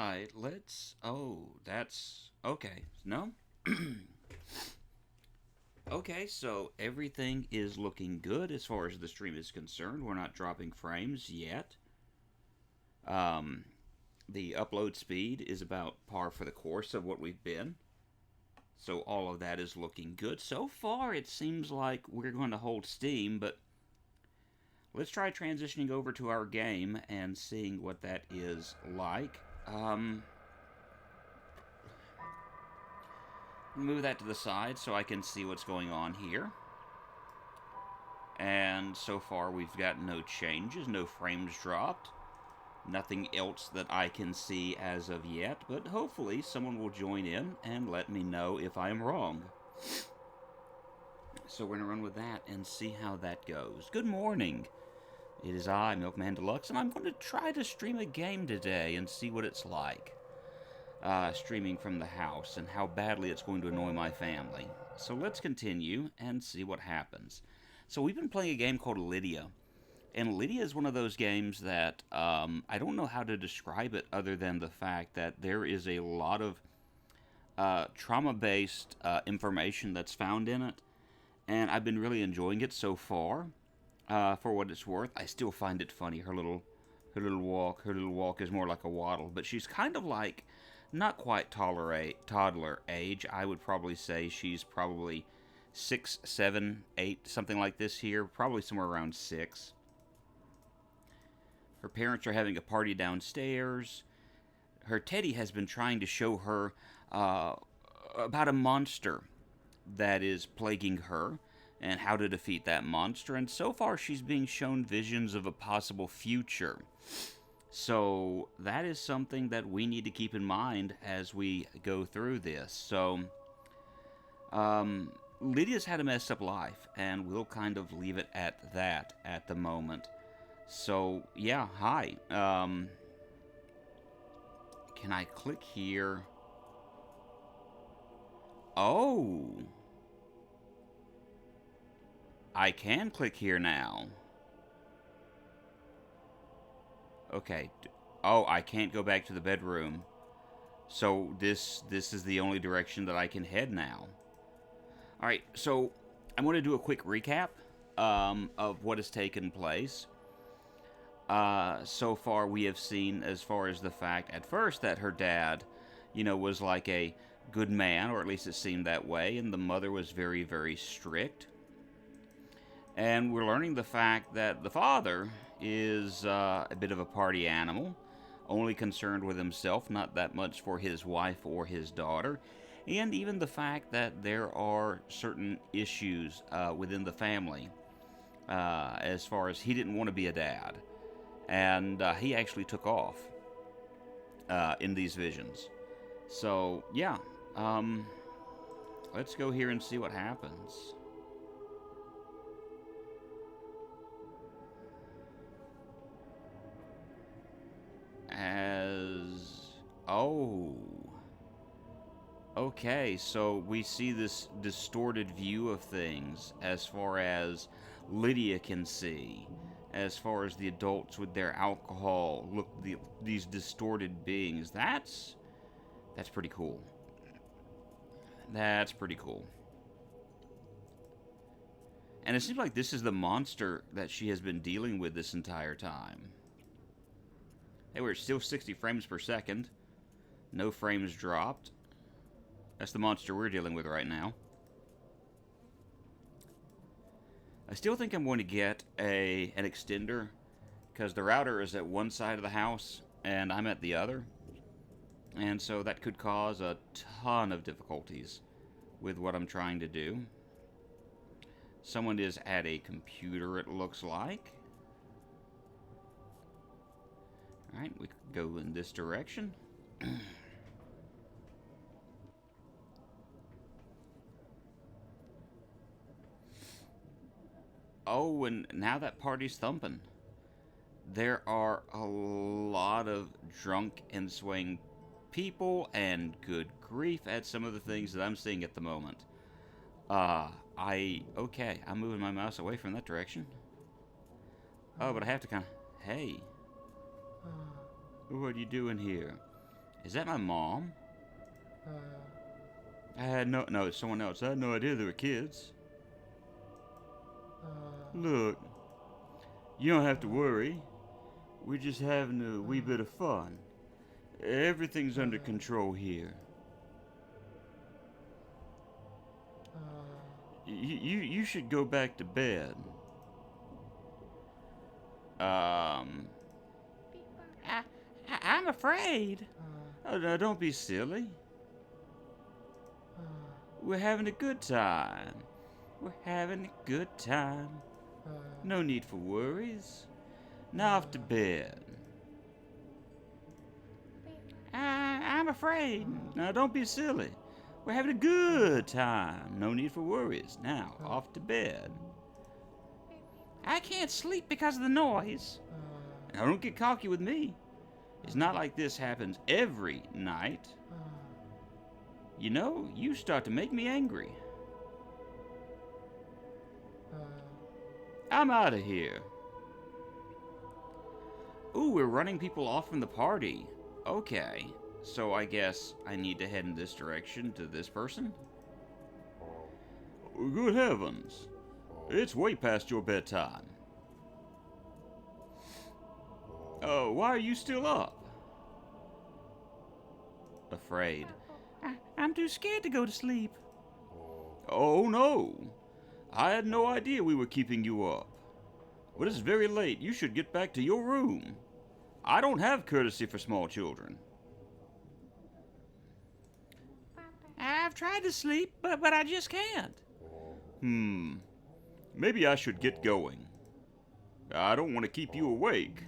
Alright, let's... Oh, that's... Okay. No? Okay, so everything is looking good as far as the stream is concerned. We're not dropping frames yet. Um, the upload speed is about par for the course of what we've been. So all of that is looking good. So far, it seems like we're going to hold steam, but let's try transitioning over to our game and seeing what that is like. Move that to the side so I can see what's going on here. And so far we've got no changes, no frames dropped. Nothing else that I can see as of yet, but hopefully someone will join in and let me know if I am wrong. So we're going to run with that and see how that goes. Good morning. It is I, Milkman Deluxe, and I'm going to try to stream a game today and see what it's like. Streaming from the house and how badly it's going to annoy my family. So let's continue and see what happens. So we've been playing a game called Lydia. And Lydia is one of those games that I don't know how to describe it other than the fact that there is a lot of trauma-based information that's found in it. And I've been really enjoying it so far. For what it's worth, I still find it funny. Her little walk is more like a waddle. But she's kind of like, not quite toddler age. I would probably say she's probably 6, 7, 8, something like this here. Probably somewhere around 6. Her parents are having a party downstairs. Her teddy has been trying to show her about a monster that is plaguing her and how to defeat that monster. And so far, she's being shown visions of a possible future. So that is something that we need to keep in mind as we go through this. So Lydia's had a messed up life, and we'll kind of leave it at that at the moment. So, yeah, hi. Can I click here? Oh! I can click here now. Okay. Oh, I can't go back to the bedroom. So, this is the only direction that I can head now. Alright, so I'm going to do a quick recap of what has taken place. So far we have seen, as far as the fact at first that her dad, was like a good man, or at least it seemed that way, and the mother was very, very strict. And we're learning the fact that the father is a bit of a party animal, only concerned with himself, not that much for his wife or his daughter. And even the fact that there are certain issues within the family, as far as he didn't want to be a dad. And he actually took off in these visions. So, yeah. Let's go here and see what happens. Oh. Okay, so we see this distorted view of things as far as Lydia can see. As far as the adults with their alcohol look, these distorted beings. That's pretty cool. That's pretty cool. And it seems like this is the monster that she has been dealing with this entire time. Hey, we're still 60 frames per second. No frames dropped. That's the monster we're dealing with right now. I still think I'm going to get an extender, because the router is at one side of the house and I'm at the other. And so that could cause a ton of difficulties with what I'm trying to do. Someone is at a computer, it looks like. Alright, we could go in this direction. Oh, and now that party's thumping. There are a lot of drunk and swaying people, and good grief at some of the things that I'm seeing at the moment. Okay, I'm moving my mouse away from that direction. Oh, but I have to kind of, hey. What are you doing here? Is that my mom? I had no, it's someone else. I had no idea they were kids. Look, you don't have to worry. We're just having a wee bit of fun. Everything's under control here. You should go back to bed. I'm afraid. Oh, no, don't be silly. We're having a good time. We're having a good time. No need for worries. Now off to bed. I'm afraid. Now don't be silly. We're having a good time. No need for worries. Now off to bed. I can't sleep because of the noise. Now don't get cocky with me. It's not like this happens every night. You know, you start to make me angry. I'm out of here. Ooh, we're running people off from the party. Okay, so I guess I need to head in this direction to this person? Good heavens. It's way past your bedtime. Oh, why are you still up? Afraid. I'm too scared to go to sleep. Oh, no. I had no idea we were keeping you up. But it's very late. You should get back to your room. I don't have courtesy for small children. I've tried to sleep, but I just can't. Maybe I should get going. I don't want to keep you awake.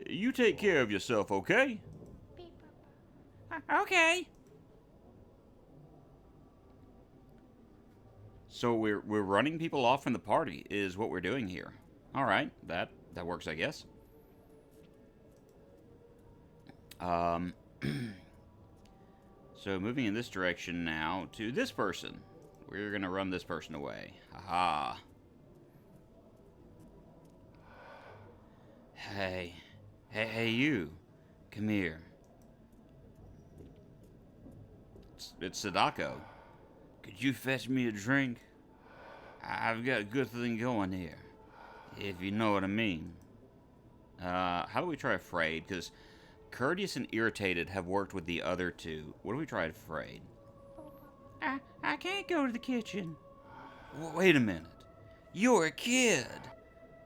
You take care of yourself, okay? Okay. So we're running people off from the party is what we're doing here. All right, that works, I guess. So moving in this direction now to this person. We're gonna run this person away. Aha. Hey, you. Come here. It's Sadako. Could you fetch me a drink? I've got a good thing going here, if you know what I mean. How do we try afraid? Because courteous and irritated have worked with the other two. What do we try afraid? I can't go to the kitchen. Wait a minute. You're a kid.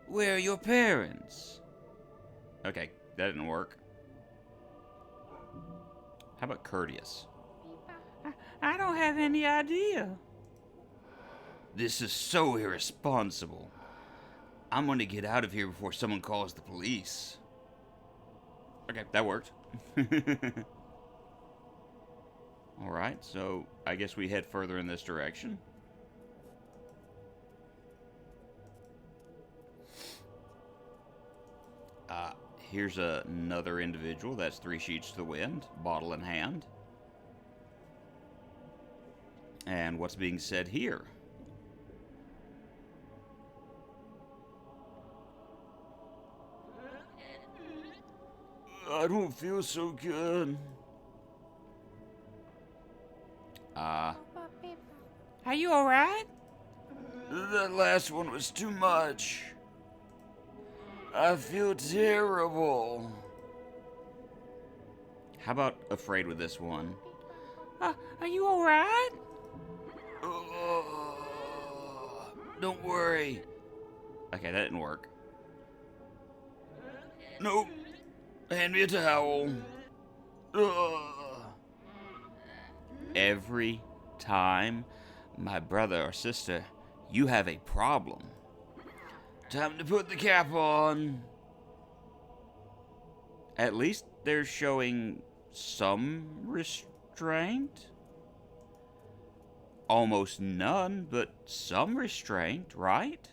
Where are your parents? Okay, that didn't work. How about courteous? I don't have any idea. This is so irresponsible. I'm gonna get out of here before someone calls the police. Okay, that worked. Alright, so I guess we head further in this direction. Here's another individual. That's 3 sheets to the wind, bottle in hand. And what's being said here? I don't feel so good. Are you alright? That last one was too much. I feel terrible. How about afraid with this one? Are you alright? Don't worry. Okay, that didn't work. Nope. Hand me a towel. Every time, my brother or sister, you have a problem. Time to put the cap on. At least they're showing some restraint. Almost none, but some restraint, right?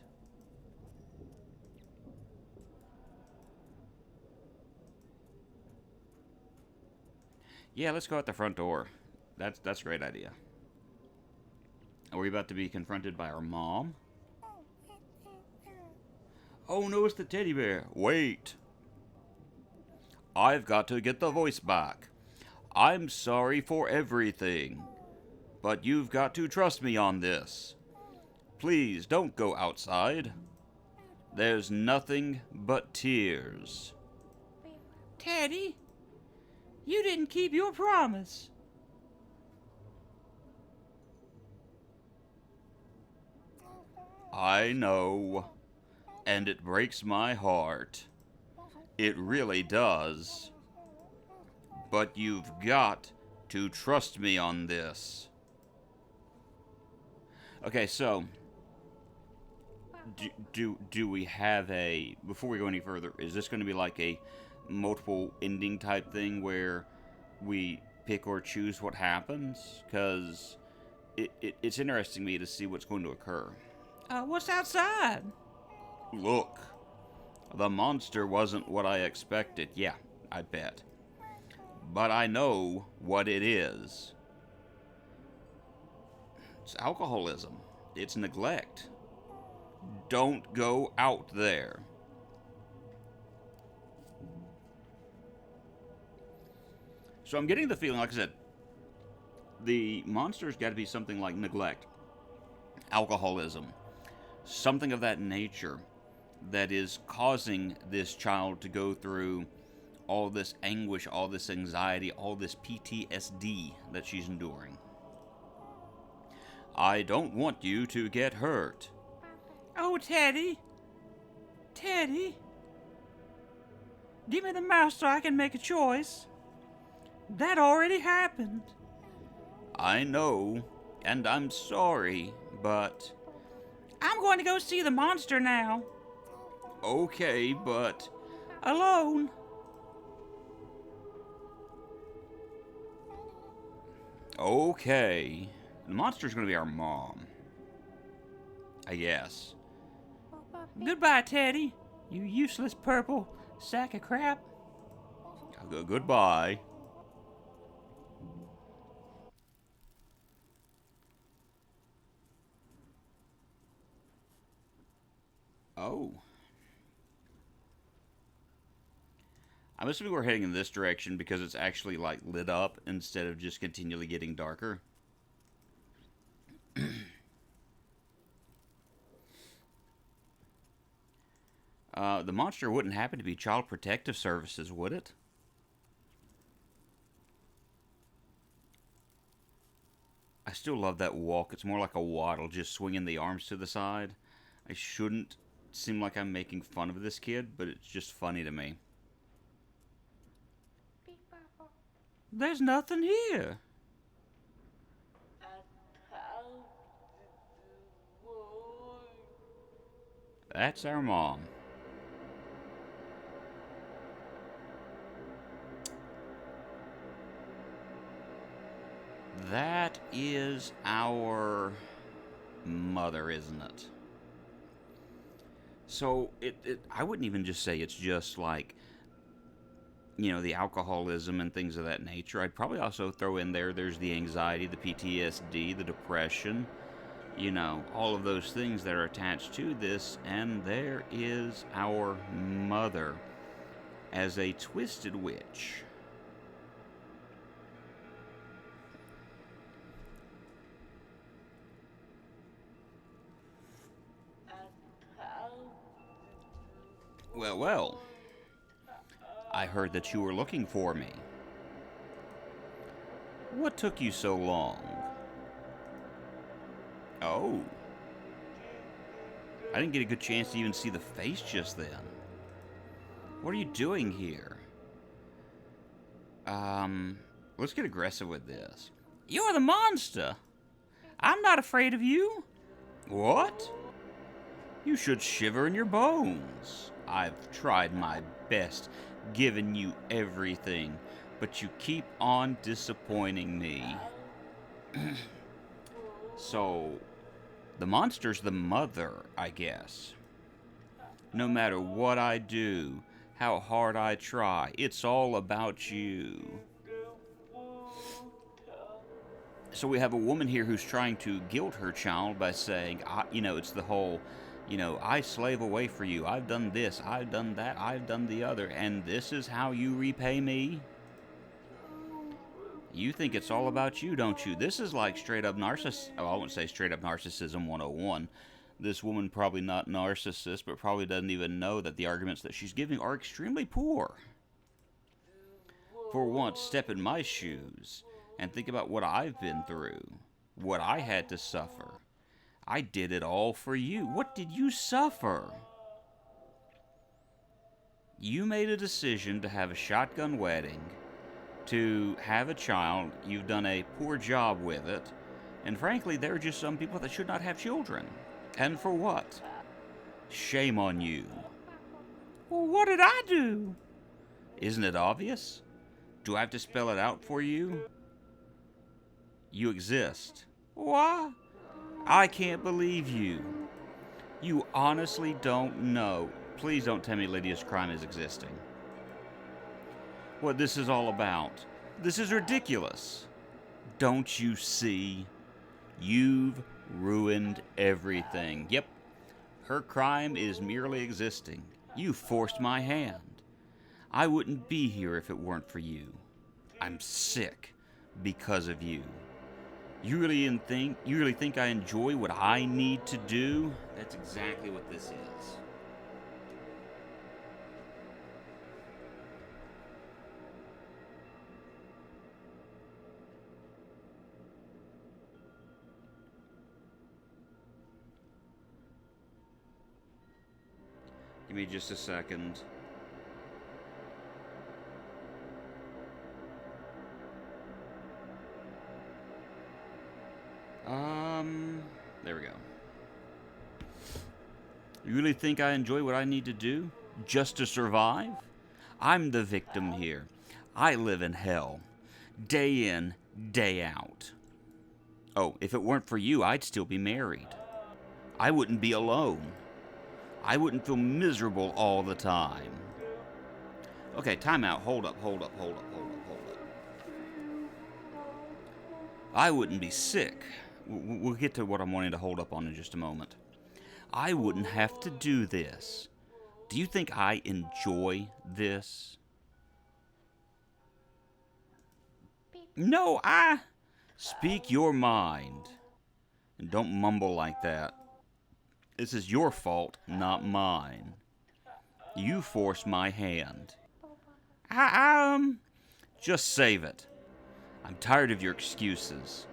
Yeah, let's go out the front door. That's a great idea. Are we about to be confronted by our mom? Oh no, it's the teddy bear. Wait. I've got to get the voice back. I'm sorry for everything, but you've got to trust me on this. Please don't go outside. There's nothing but tears. Teddy, you didn't keep your promise. I know, and it breaks my heart. It really does. But you've got to trust me on this. Okay, so do we have a, before we go any further, is this going to be like a multiple ending type thing where we pick or choose what happens? Because it's interesting to me to see what's going to occur. What's outside? Look, the monster wasn't what I expected. Yeah, I bet. But I know what it is. It's alcoholism. It's neglect. Don't go out there. So I'm getting the feeling, like I said, the monster's got to be something like neglect, alcoholism, something of that nature that is causing this child to go through all this anguish, all this anxiety, all this PTSD that she's enduring. I don't want you to get hurt. Oh, Teddy. Teddy. Give me the mouse so I can make a choice. That already happened. I know, and I'm sorry, but... I'm going to go see the monster now. Okay, but... Alone. Okay. The monster's gonna be our mom. I guess. Goodbye, Teddy. You useless purple sack of crap. Goodbye. Oh. I'm assuming we're heading in this direction because it's actually like lit up instead of just continually getting darker. The monster wouldn't happen to be Child Protective Services, would it? I still love that walk. It's more like a waddle, just swinging the arms to the side. I shouldn't seem like I'm making fun of this kid, but it's just funny to me. There's nothing here. That's our mom. That is our mother, isn't it? So I wouldn't even just say it's just like, you know, the alcoholism and things of that nature. I'd probably also throw in there's the anxiety, the PTSD, the depression, you know, all of those things that are attached to this. And there is our mother as a twisted witch. Well, well. I heard that you were looking for me. What took you so long? Oh. I didn't get a good chance to even see the face just then. What are you doing here? Let's get aggressive with this. You're the monster. I'm not afraid of you. What? You should shiver in your bones. I've tried my best, given you everything, but you keep on disappointing me. So, the monster's the mother, I guess. No matter what I do, how hard I try, it's all about you. So we have a woman here who's trying to guilt her child by saying, it's the whole, I slave away for you. I've done this, I've done that, I've done the other, and this is how you repay me? You think it's all about you, don't you? This is like straight up Oh, I wouldn't say straight up narcissism 101. This woman probably not narcissist, but probably doesn't even know that the arguments that she's giving are extremely poor. For once, step in my shoes and think about what I've been through, what I had to suffer. I did it all for you. What did you suffer? You made a decision to have a shotgun wedding, to have a child. You've done a poor job with it. And frankly, there are just some people that should not have children. And for what? Shame on you. Well, what did I do? Isn't it obvious? Do I have to spell it out for you? You exist. Why? I can't believe you. You honestly don't know. Please don't tell me Lydia's crime is existing. What this is all about. This is ridiculous. Don't you see? You've ruined everything. Yep. Her crime is merely existing. You forced my hand. I wouldn't be here if it weren't for you. I'm sick because of you. You really think I enjoy what I need to do? That's exactly what this is. Give me just a second. There we go. You really think I enjoy what I need to do just to survive? I'm the victim here. I live in hell, day in, day out. Oh, if it weren't for you, I'd still be married. I wouldn't be alone. I wouldn't feel miserable all the time. Okay, time out. Hold up. I wouldn't be sick. We'll get to what I'm wanting to hold up on in just a moment. I wouldn't have to do this. Do you think I enjoy this? No, Speak your mind. And don't mumble like that. This is your fault, not mine. You forced my hand. Just save it. I'm tired of your excuses.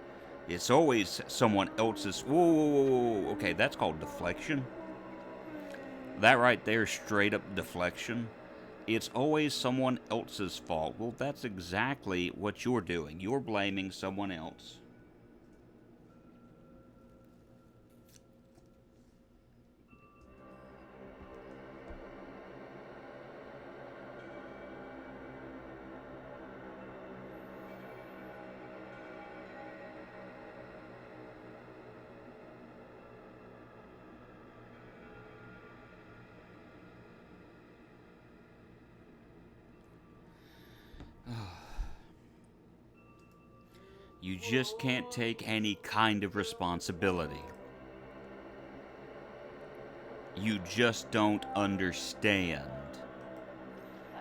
It's always someone else's... Whoa. Okay, that's called deflection. That right there is straight up deflection. It's always someone else's fault. Well, that's exactly what you're doing. You're blaming someone else. You just can't take any kind of responsibility. You just don't understand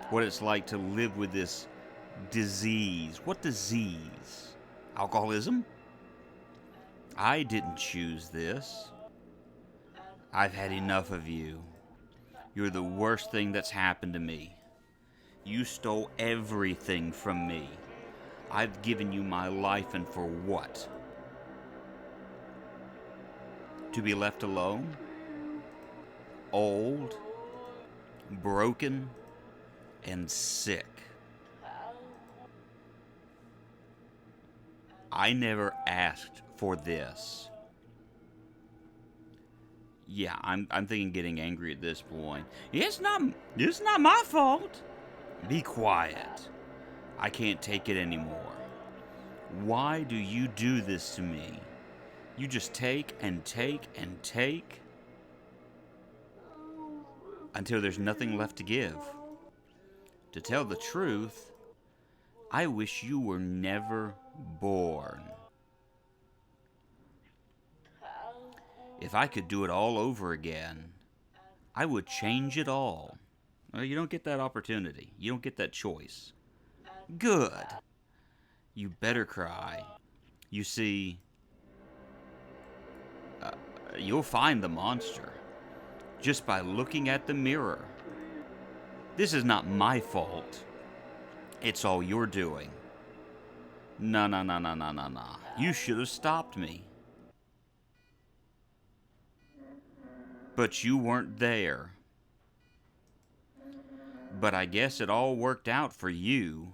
what it's like to live with this disease. What disease? Alcoholism? I didn't choose this. I've had enough of you. You're the worst thing that's happened to me. You stole everything from me. I've given you my life, and for what? To be left alone? Old? Broken? And sick? I never asked for this. Yeah, I'm thinking getting angry at this point. It's not my fault. Be quiet. I can't take it anymore. Why do you do this to me? You just take and take and take until there's nothing left to give. To tell the truth, I wish you were never born. If I could do it all over again, I would change it all. Well, you don't get that opportunity. You don't get that choice. Good. You better cry. You see, you'll find the monster just by looking at the mirror. This is not my fault. It's all you're doing. No, no, no, no, no, no, no. You should have stopped me. But you weren't there. But I guess it all worked out for you.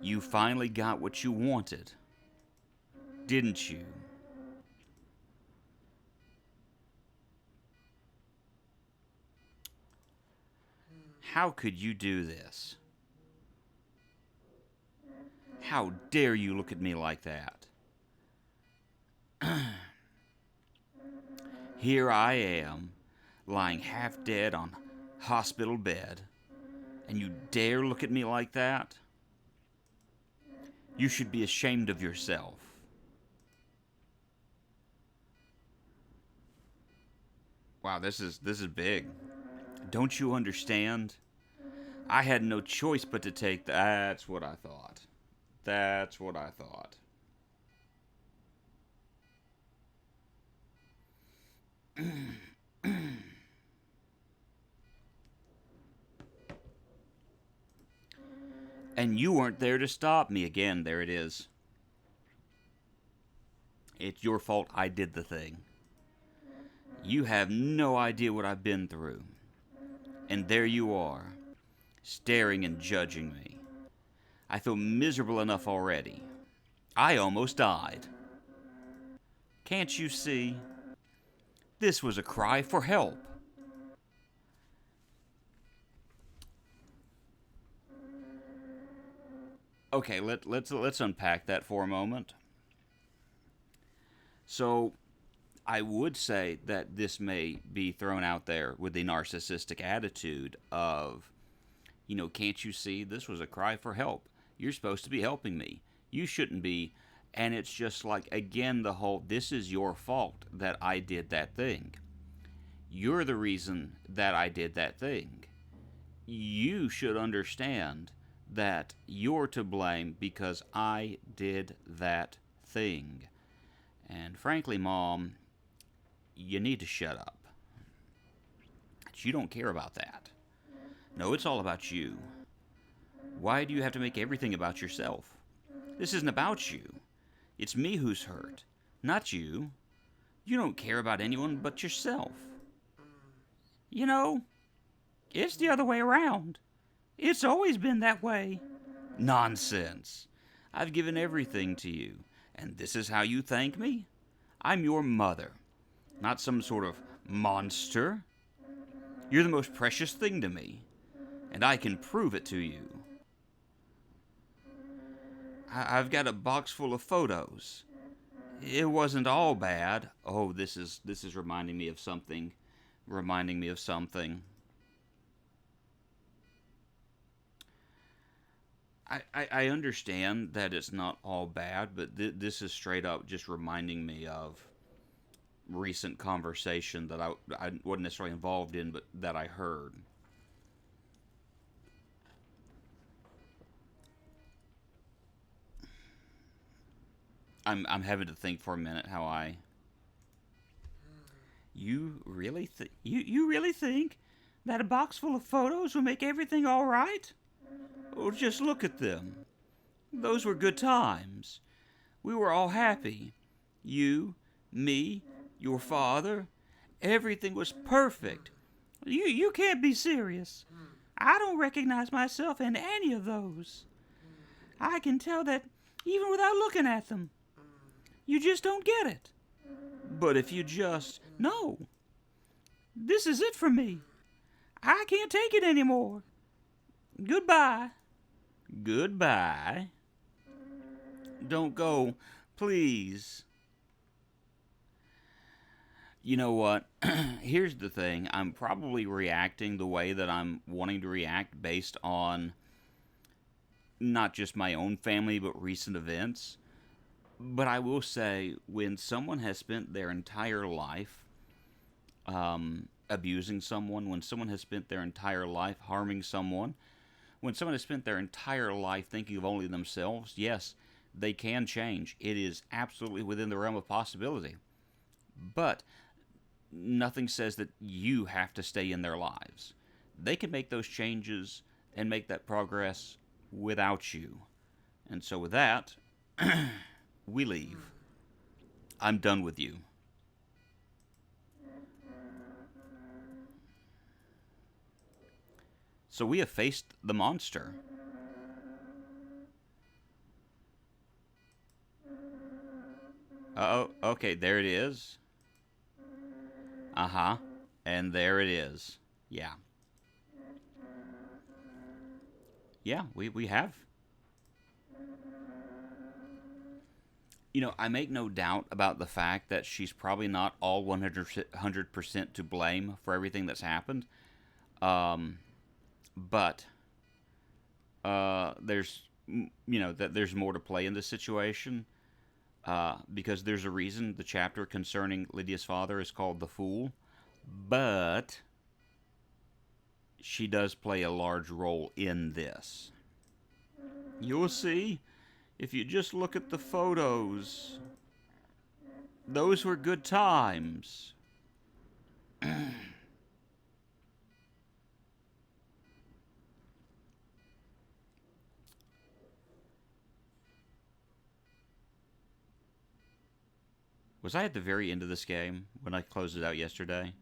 You finally got what you wanted, didn't you? How could you do this? How dare you look at me like that? Here I am, lying half dead on hospital bed, and you dare look at me like that? You should be ashamed of yourself. Wow, this is big. Don't you understand? I had no choice but to take that's what I thought. That's what I thought. And you weren't there to stop me. Again, there it is. It's your fault I did the thing. You have no idea what I've been through. And there you are, staring and judging me. I feel miserable enough already. I almost died. Can't you see? This was a cry for help. Okay, let's unpack that for a moment. So, I would say that this may be thrown out there with the narcissistic attitude of, can't you see this was a cry for help? You're supposed to be helping me. You shouldn't be. And it's just like, again, the whole, this is your fault that I did that thing. You're the reason that I did that thing. You should understand that you're to blame because I did that thing. And frankly, Mom, you need to shut up. You don't care about that. No, it's all about you. Why do you have to make everything about yourself? This isn't about you. It's me who's hurt, not you. You don't care about anyone but yourself. It's the other way around. It's always been that way. Nonsense. I've given everything to you, and this is how you thank me? I'm your mother, not some sort of monster. You're the most precious thing to me, and I can prove it to you. I've got a box full of photos. It wasn't all bad. Oh, this is reminding me of something. I understand that it's not all bad, but this is straight up just reminding me of recent conversation that I wasn't necessarily involved in, but that I heard. I'm having to think for a minute how I. You really think that a box full of photos will make everything all right? Oh, just look at them. Those were good times. We were all happy. You, me, your father. Everything was perfect. You can't be serious. I don't recognize myself in any of those. I can tell that even without looking at them. You just don't get it. But if you just. No. This is it for me. I can't take it anymore. Goodbye. Goodbye. Don't go, please. You know what? Here's the thing. I'm probably reacting the way that I'm wanting to react based on not just my own family, but recent events. But I will say, when someone has spent their entire life abusing someone, when someone has spent their entire life harming someone, when someone has spent their entire life thinking of only themselves, yes, they can change. It is absolutely within the realm of possibility. But nothing says that you have to stay in their lives. They can make those changes and make that progress without you. And so, with that, we leave. I'm done with you. So, we have faced the monster. Oh, okay, there it is. Uh huh. And there it is. Yeah. Yeah, we have. I make no doubt about the fact that she's probably not all 100% to blame for everything that's happened. Um, but that there's more to play in this situation, because there's a reason the chapter concerning Lydia's father is called The Fool. But she does play a large role in this. You'll see. If you just look at the photos, those were good times. Was I at the very end of this game when I closed it out yesterday?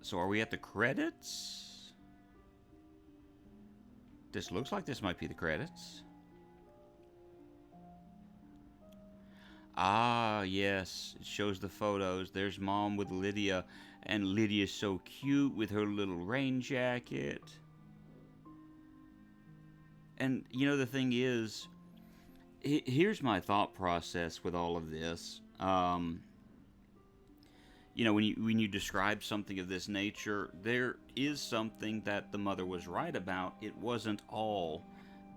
So are we at the credits? This looks like this might be the credits. Ah, yes. It shows the photos. There's Mom with Lydia. And Lydia's so cute with her little rain jacket. And, the thing is, here's my thought process with all of this. When you describe something of this nature, there is something that the mother was right about. It wasn't all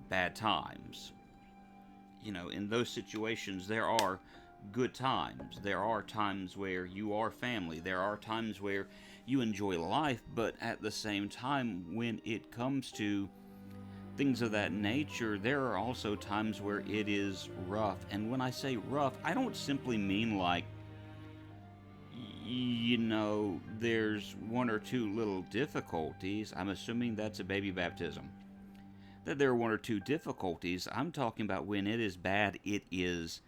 bad times. In those situations, there are good times. There are times where you are family. There are times where you enjoy life, but at the same time, when it comes to things of that nature, there are also times where it is rough. And when I say rough, I don't simply mean like, there's one or two little difficulties. I'm assuming that's a baby baptism. That there are one or two difficulties. I'm talking about when it is bad, it is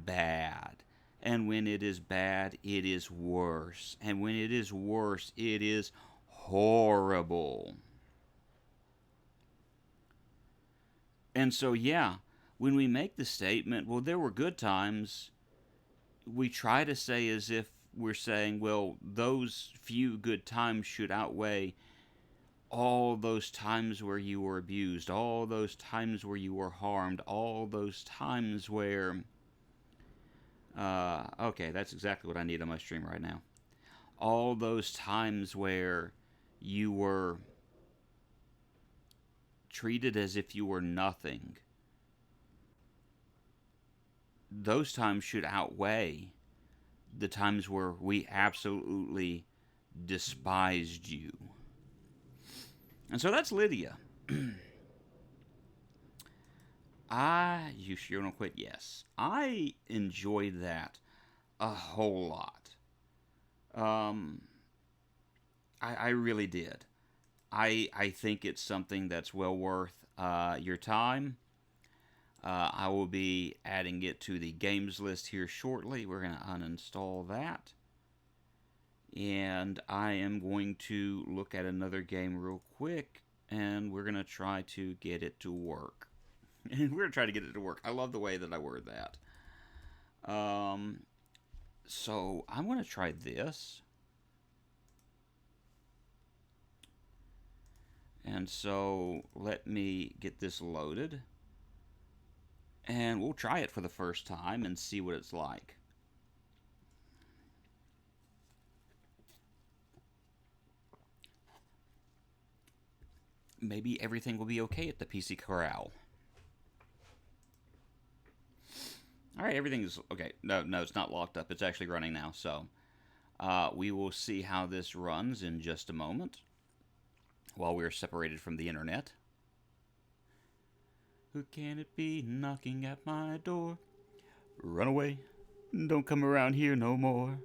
bad. And when it is bad, it is worse. And when it is worse, it is horrible. And so, yeah, when we make the statement, well, there were good times, we try to say as if we're saying, well, those few good times should outweigh all those times where you were abused, all those times where you were harmed, all those times where... okay, that's exactly what I need on my stream right now. All those times where you were treated as if you were nothing. Those times should outweigh the times where we absolutely despised you. And so that's Lydia. You sure don't quit? Yes. I enjoyed that a whole lot. I really did. I think it's something that's well worth your time. I will be adding it to the games list here shortly. We're going to uninstall that. And I am going to look at another game real quick, and we're going to try to get it to work. And we're going to try to get it to work. I love the way that I word that. So I'm going to try this. And so let me get this loaded. And we'll try it for the first time and see what it's like. Maybe everything will be okay at the PC Corral. Alright, everything's... Okay, no, it's not locked up. It's actually running now, so... we will see how this runs in just a moment. While we're separated from the internet. Who can it be knocking at my door? Run away. Don't come around here no more.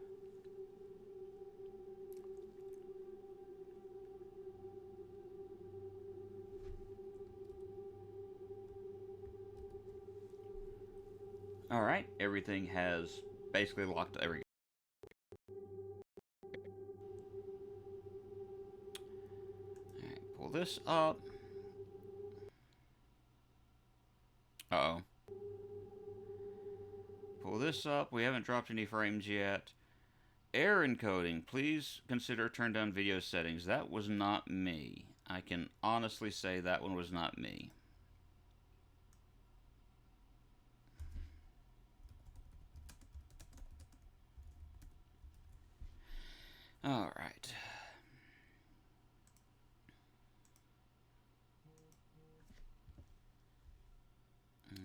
Alright, everything has basically locked every... Alright, pull this up. Uh-oh. Pull this up. We haven't dropped any frames yet. Error encoding. Please consider turn down video settings. That was not me. I can honestly say that one was not me. All right.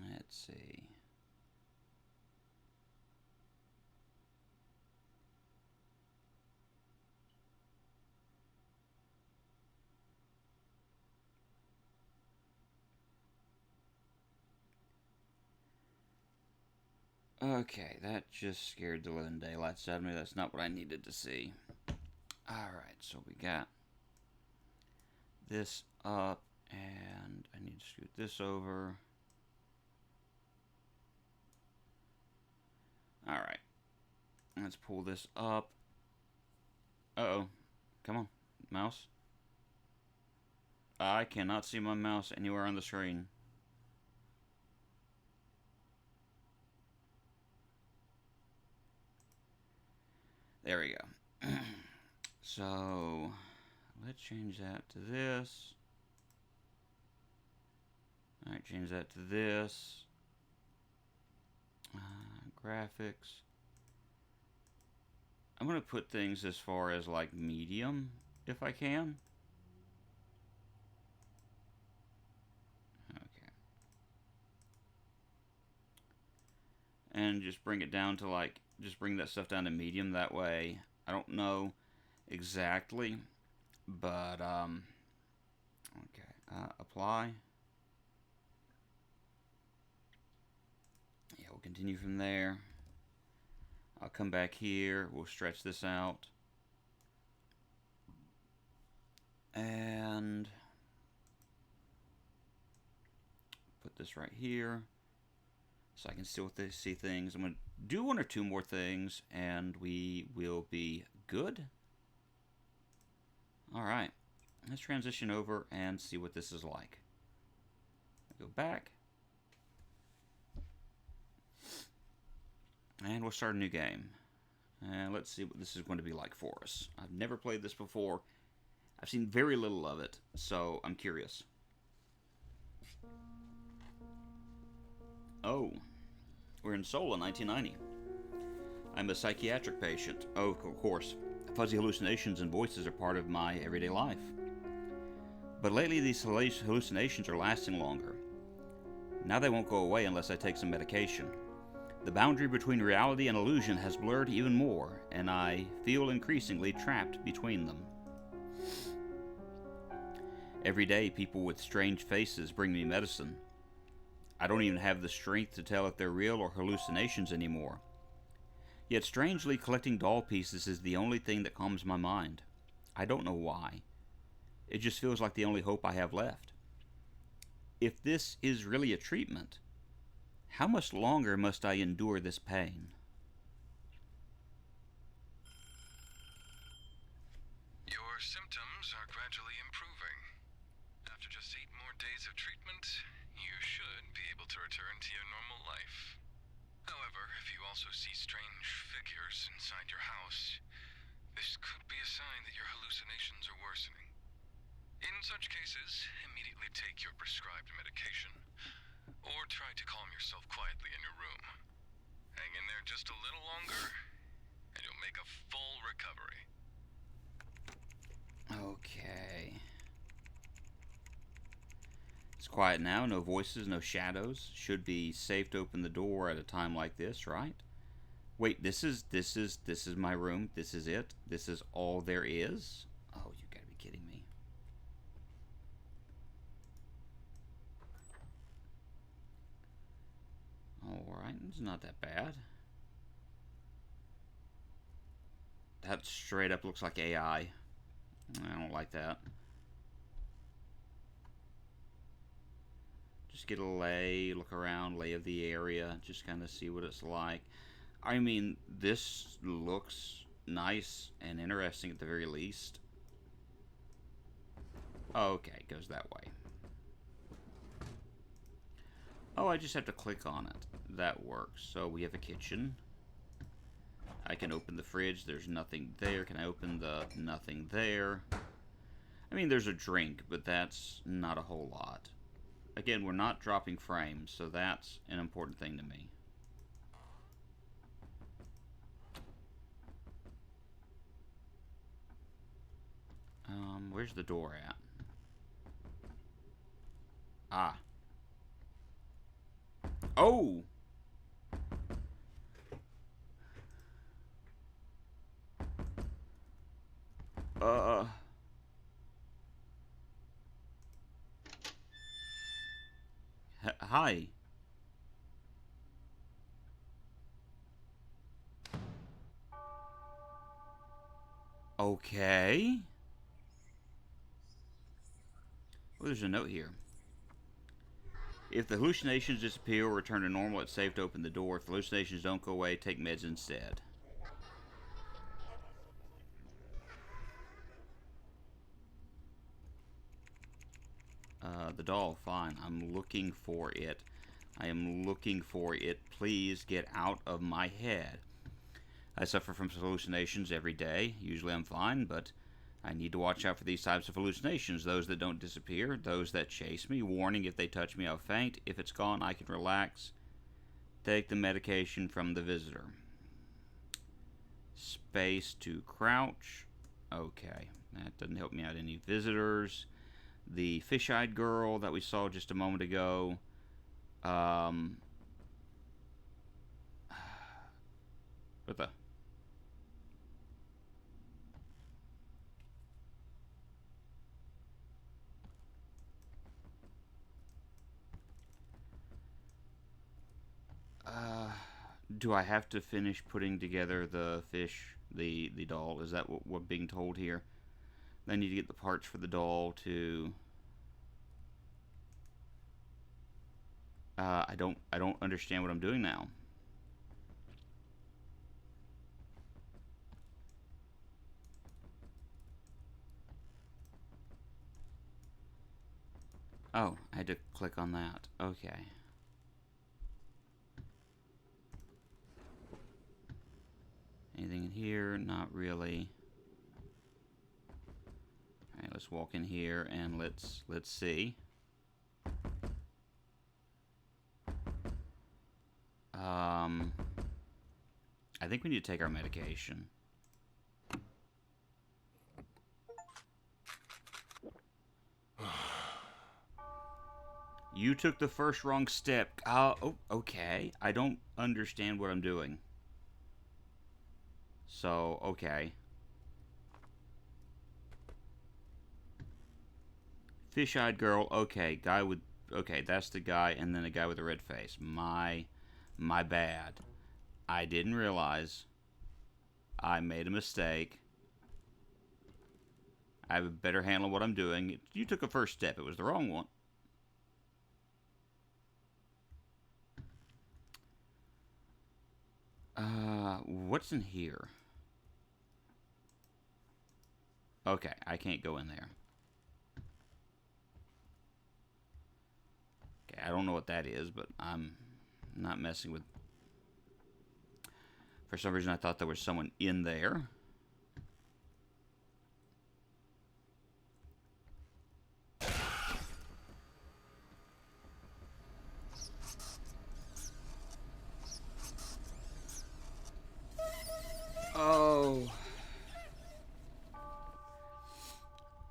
Let's see. Okay, that just scared the living daylights out of me. That's not what I needed to see. Alright, so we got this up, and I need to scoot this over. Alright, let's pull this up. Uh-oh, come on, mouse. I cannot see my mouse anywhere on the screen. There we go. So, let's change that to this. Alright, change that to this. Graphics. I'm going to put things as far as like medium, if I can. Okay. And just bring it down to like, just bring that stuff down to medium that way. I don't know exactly, but okay, apply. Yeah, we'll continue from there. I'll come back here, we'll stretch this out, and put this right here so I can still see things. I'm going to do one or two more things and we will be good. Alright, let's transition over and see what this is like. Go back. And we'll start a new game. And let's see what this is going to be like for us. I've never played this before. I've seen very little of it, so I'm curious. Oh, we're in Seoul in 1990. I'm a psychiatric patient. Oh, of course. Fuzzy hallucinations and voices are part of my everyday life. But lately these hallucinations are lasting longer. Now they won't go away unless I take some medication. The boundary between reality and illusion has blurred even more, and I feel increasingly trapped between them. Every day, people with strange faces bring me medicine. I don't even have the strength to tell if they're real or hallucinations anymore. Yet strangely, collecting doll pieces is the only thing that calms my mind. I don't know why. It just feels like the only hope I have left. If this is really a treatment, how much longer must I endure this pain? Your symptoms are gradually improving. After just 8 more days of treatment, you should be able to return to your normal life. However, if you also see strange figures inside your house, this could be a sign that your hallucinations are worsening. In such cases, immediately take your prescribed medication, or try to calm yourself quietly in your room. Hang in there just a little longer, and you'll make a full recovery. quiet now. No voices, no shadows. Should be safe to open the door at a time like this, right? Wait, this is my room. This is it. This is all there is. Oh, you gotta be kidding me. Alright, it's not that bad. That straight up looks like AI. I don't like that. Just get a lay, look around, lay of the area, just kind of see what it's like. I mean, this looks nice and interesting at the very least. Okay, it goes that way. Oh, I just have to click on it. That works. So we have a kitchen. I can open the fridge. There's nothing there. Can I open the nothing there? I mean, there's a drink, but that's not a whole lot. Again, we're not dropping frames, so that's an important thing to me. Where's the door at? Ah. Oh! Hi. Okay. Well, there's a note here. If the hallucinations disappear or return to normal, it's safe to open the door. If the hallucinations don't go away, take meds instead. The doll, fine. I'm looking for it. I am looking for it. Please get out of my head. I suffer from hallucinations every day. Usually I'm fine, but I need to watch out for these types of hallucinations. Those that don't disappear, those that chase me. Warning, if they touch me, I'll faint. If it's gone, I can relax. Take the medication from the visitor. Space to crouch. Okay, that doesn't help me out. Any visitors? The fish-eyed girl that we saw just a moment ago. What the? Do I have to finish putting together the fish, the doll? Is that what we're being told here? I need to get the parts for the doll to... I don't understand what I'm doing now. Oh, I had to click on that. Okay. Anything in here? Not really. Alright, let's walk in here and let's see. I think we need to take our medication. You took the first wrong step. Oh, okay. I don't understand what I'm doing. So, okay. Fish-eyed girl. Okay, guy with... Okay, that's the guy, and then a guy with a red face. My bad. I didn't realize. I made a mistake. I have a better handle on what I'm doing. You took a first step. It was the wrong one. What's in here? Okay, I can't go in there. Okay, I don't know what that is, but I'm not messing with... For some reason, I thought there was someone in there. Oh.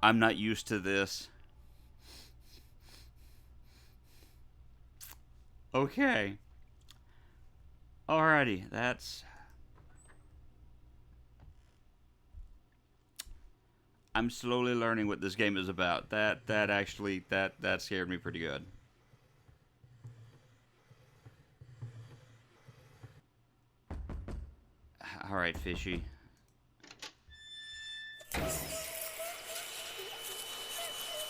I'm not used to this. Okay. Alrighty, that's... I'm slowly learning what this game is about. That scared me pretty good. Alright, fishy.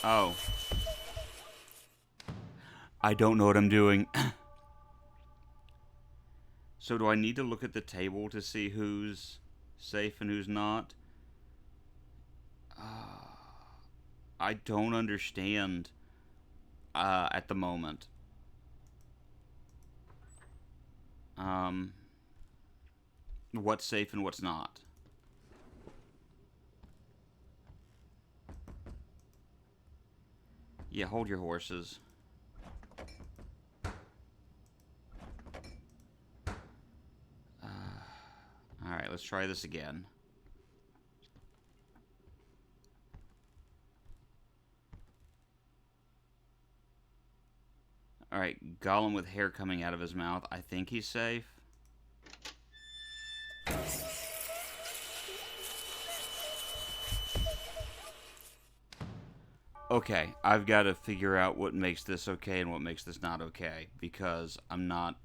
Oh. I don't know what I'm doing. So do I need to look at the table to see who's safe and who's not? I don't understand at the moment. What's safe and what's not. Yeah, hold your horses. Alright, let's try this again. Alright, Gollum with hair coming out of his mouth. I think he's safe. Okay, I've got to figure out what makes this okay and what makes this not okay. Because I'm not...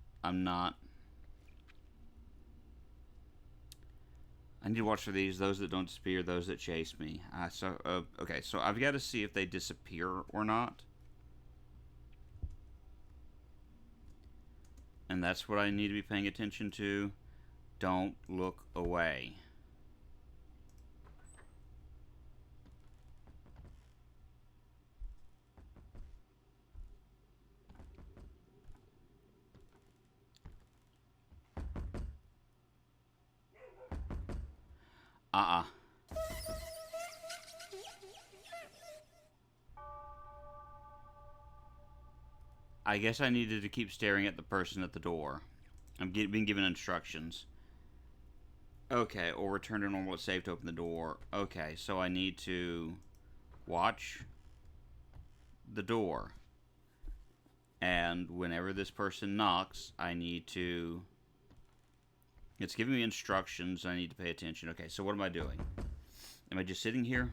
I need to watch for these. Those that don't disappear, those that chase me. Okay, so I've got to see if they disappear or not. And that's what I need to be paying attention to. Don't look away. I guess I needed to keep staring at the person at the door. I'm being given instructions. Okay, or return to normal, it's safe to open the door. Okay, so I need to watch the door. And whenever this person knocks, I need to... It's giving me instructions, I need to pay attention. Okay, so what am I doing? Am I just sitting here?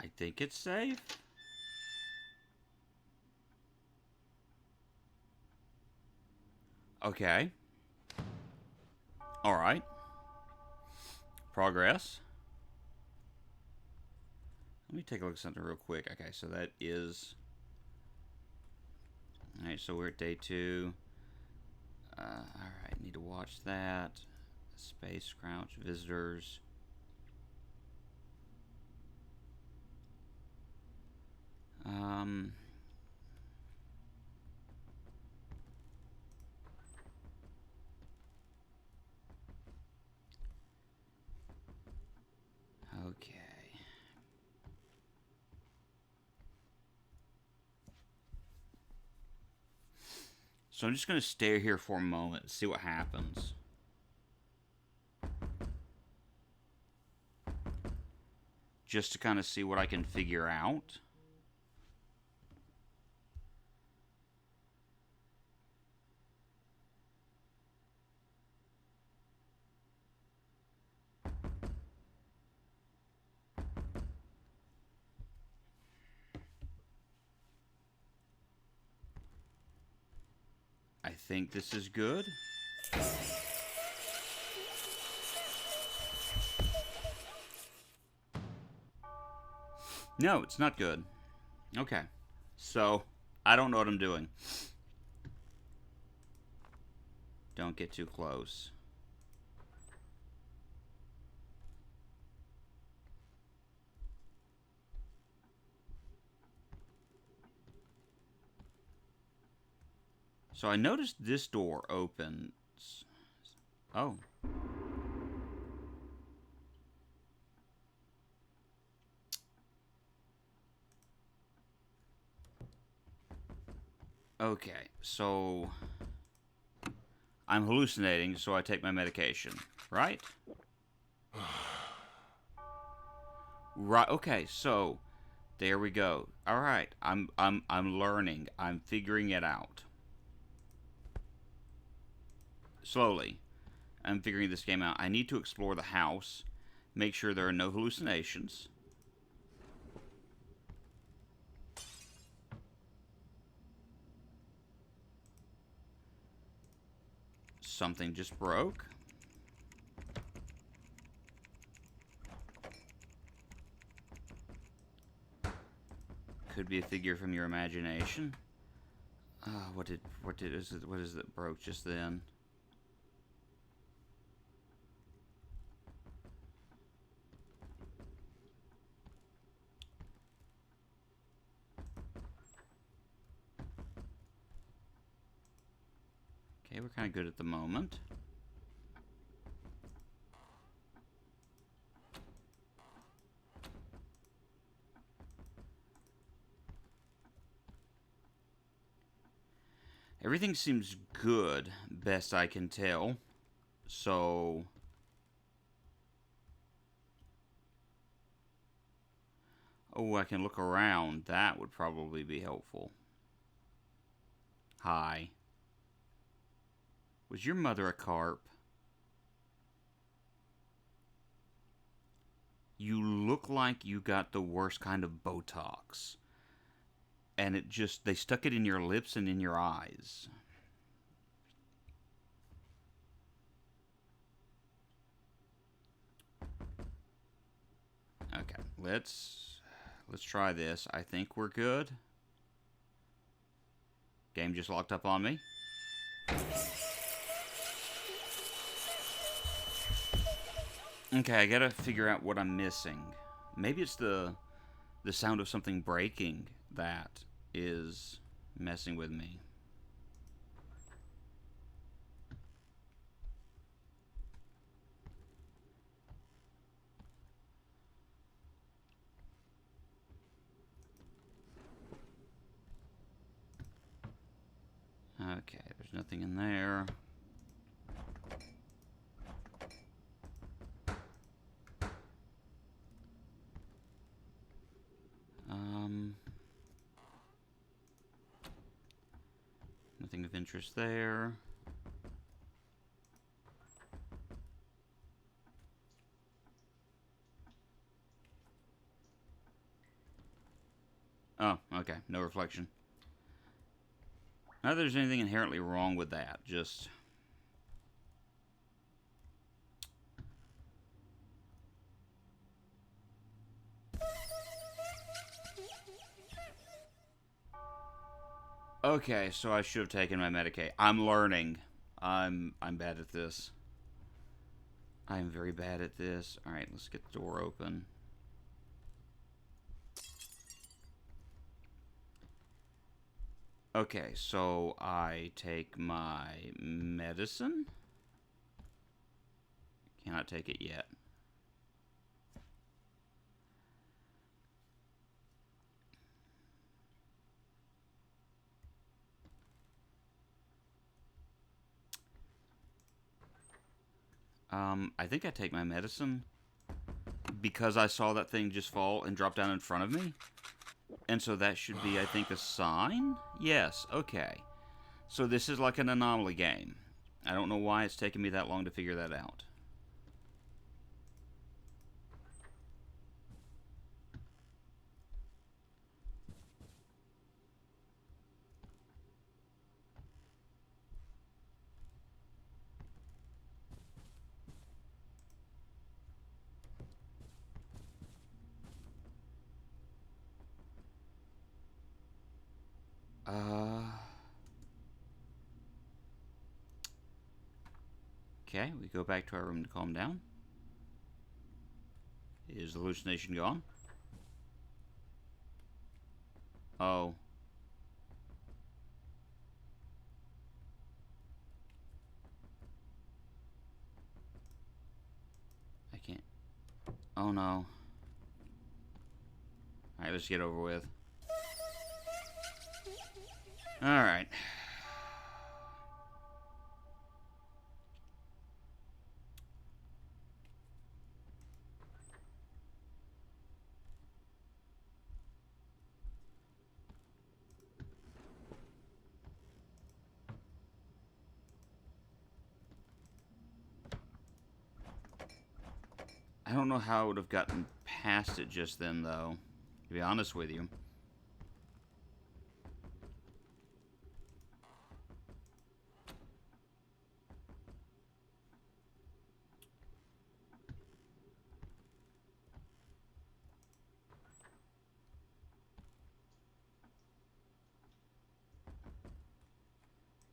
I think it's safe. Okay. Alright. Progress. Let me take a look at something real quick. Okay, so that is... Alright, so we're at day 2. Alright, need to watch that. Space, crouch, visitors. Okay. So I'm just going to stay here for a moment and see what happens. Just to kind of see what I can figure out. I think this is good. No, it's not good. Okay. So, I don't know what I'm doing. Don't get too close. So I noticed this door opens. Oh. Okay, so I'm hallucinating, so I take my medication, right? Right. Okay, so there we go. All right, I'm learning. I'm figuring it out. Slowly, I'm figuring this game out. I need to explore the house, make sure there are no hallucinations. Something just broke. Could be a figure from your imagination. What is it that broke just then? Okay, we're kind of good at the moment. Everything seems good, best I can tell. So... Oh, I can look around. That would probably be helpful. Hi. Was your mother a carp? You look like you got the worst kind of Botox. And it just, they stuck it in your lips and in your eyes. Okay, let's try this. I think we're good. Game just locked up on me. Okay, I gotta figure out what I'm missing. Maybe it's the sound of something breaking that is messing with me. Okay, there's nothing in there. Nothing of interest there. Oh, okay, no reflection. Not that there's anything inherently wrong with that, just... Okay, so I should have taken my Medicaid. I'm learning. I'm bad at this. I'm very bad at this. Alright, let's get the door open. Okay, so I take my medicine. Cannot take it yet. I think I take my medicine because I saw that thing just fall and drop down in front of me. And so that should be, I think, a sign? Yes, okay. So this is like an anomaly game. I don't know why it's taken me that long to figure that out. Okay, we go back to our room to calm down. Is the hallucination gone? Oh. I can't. Oh no. Alright, let's get over with. Alright. I don't know how I would have gotten past it just then, though. To be honest with you.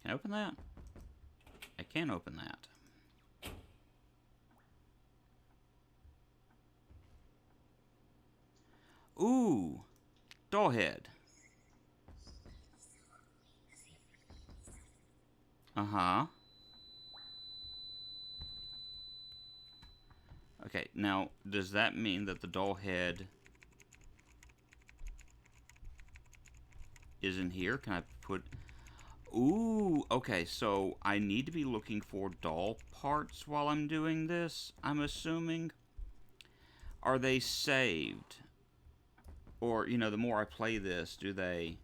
Can I open that? I can open that. Ooh, doll head. Uh-huh. Okay, now, does that mean that the doll head is in here? Can I put... Ooh, okay, so I need to be looking for doll parts while I'm doing this, I'm assuming. Are they saved? Or, you know, the more I play this, do they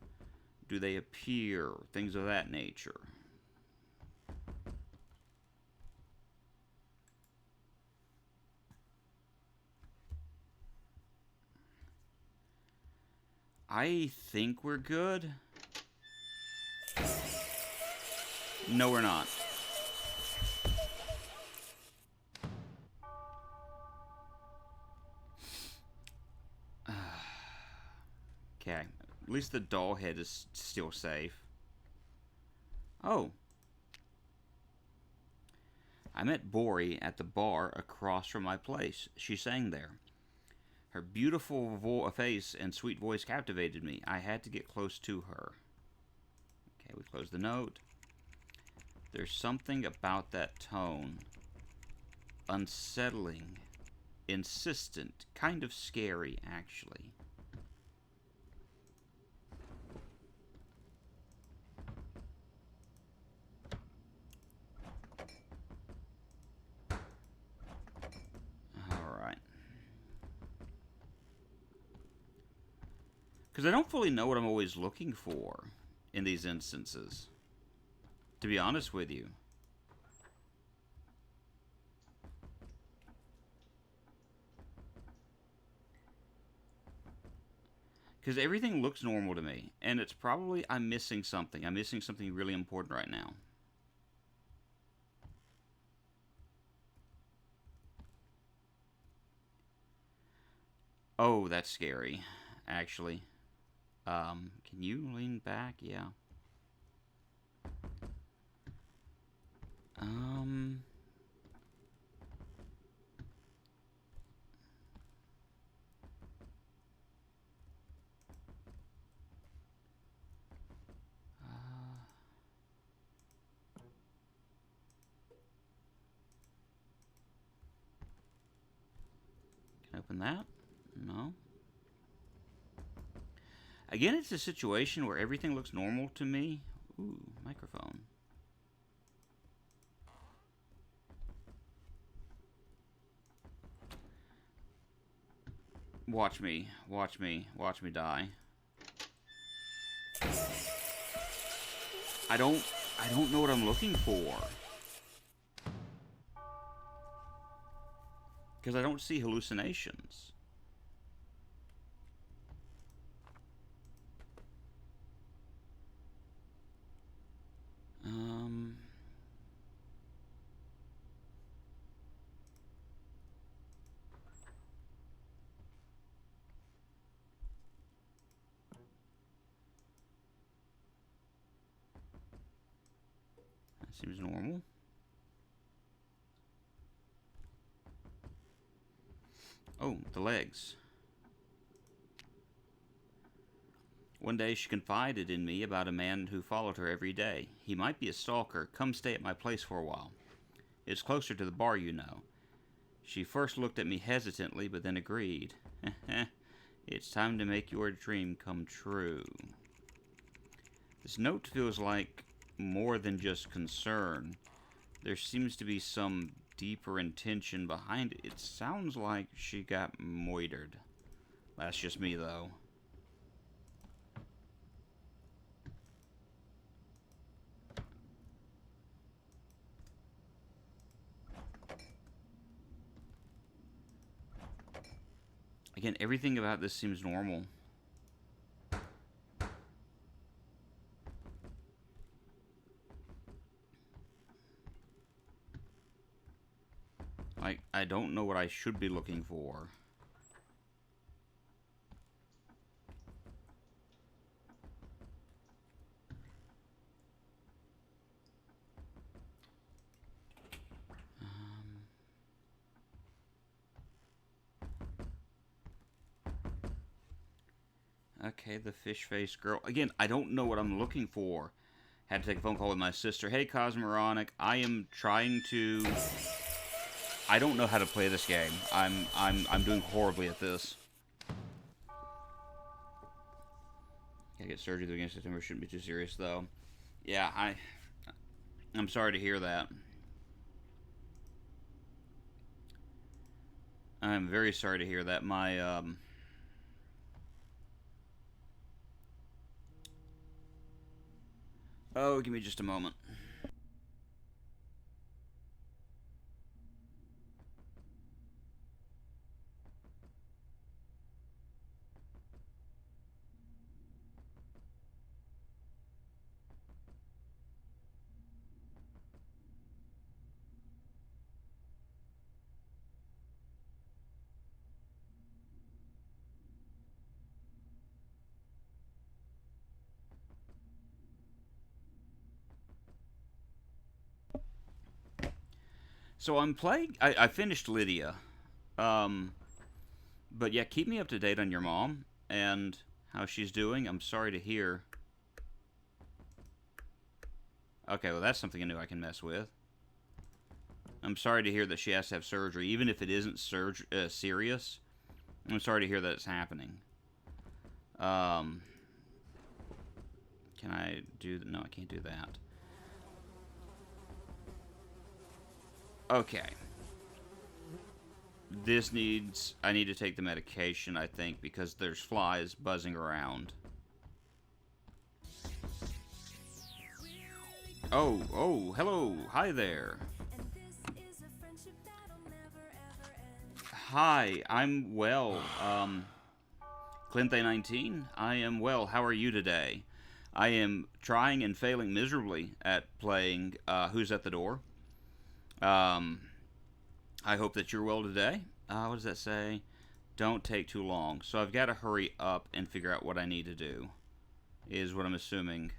appear? Things of that nature. I think we're good. No, we're not. Okay, at least the doll head is still safe. Oh. I met Bori at the bar across from my place. She sang there. Her beautiful face and sweet voice captivated me. I had to get close to her. Okay, we close the note. There's something about that tone. Unsettling. Insistent. Kind of scary, actually. Alright. Because I don't fully know what I'm always looking for in these instances. To be honest with you. Because everything looks normal to me. And it's probably I'm missing something. I'm missing something really important right now. Oh, that's scary, actually. Can you lean back? Yeah. Um... Can I open that? No. Again, it's a situation where everything looks normal to me. Ooh, microphone. Watch me. Watch me. Watch me die. I don't know what I'm looking for. Because I don't see hallucinations. That seems normal. Oh, the legs. One day she confided in me about a man who followed her every day. He might be a stalker. Come stay at my place for a while. It's closer to the bar, you know. She first looked at me hesitantly, but then agreed. It's time to make your dream come true. This note feels like more than just concern. There seems to be some deeper intention behind it. It sounds like she got moitered. That's just me, though. Again, everything about this seems normal. Like, I don't know what I should be looking for. Okay, the fish-faced girl. Again, I don't know what I'm looking for. Had to take a phone call with my sister. Hey, Cosmoronic, I am trying to... I don't know how to play this game. I'm doing horribly at this. Gotta get surgery at the beginning of September. Shouldn't be too serious, though. Yeah, I'm sorry to hear that. I'm very sorry to hear that. My, Oh, give me just a moment. So I'm playing... I finished Lydia. But yeah, keep me up to date on your mom and how she's doing. I'm sorry to hear. Okay, well, that's something new I can mess with. I'm sorry to hear that she has to have surgery, even if it isn't serious. I'm sorry to hear that it's happening. Can I do... No, I can't do that. Okay. This needs... I need to take the medication, I think, because there's flies buzzing around. Oh, hello. Hi there. Hi, I'm well. Clinthe19, I am well. How are you today? I am trying and failing miserably at playing Who's at the Door. I hope that you're well today. What does that say? Don't take too long. So I've got to hurry up and figure out what I need to do, is what I'm assuming.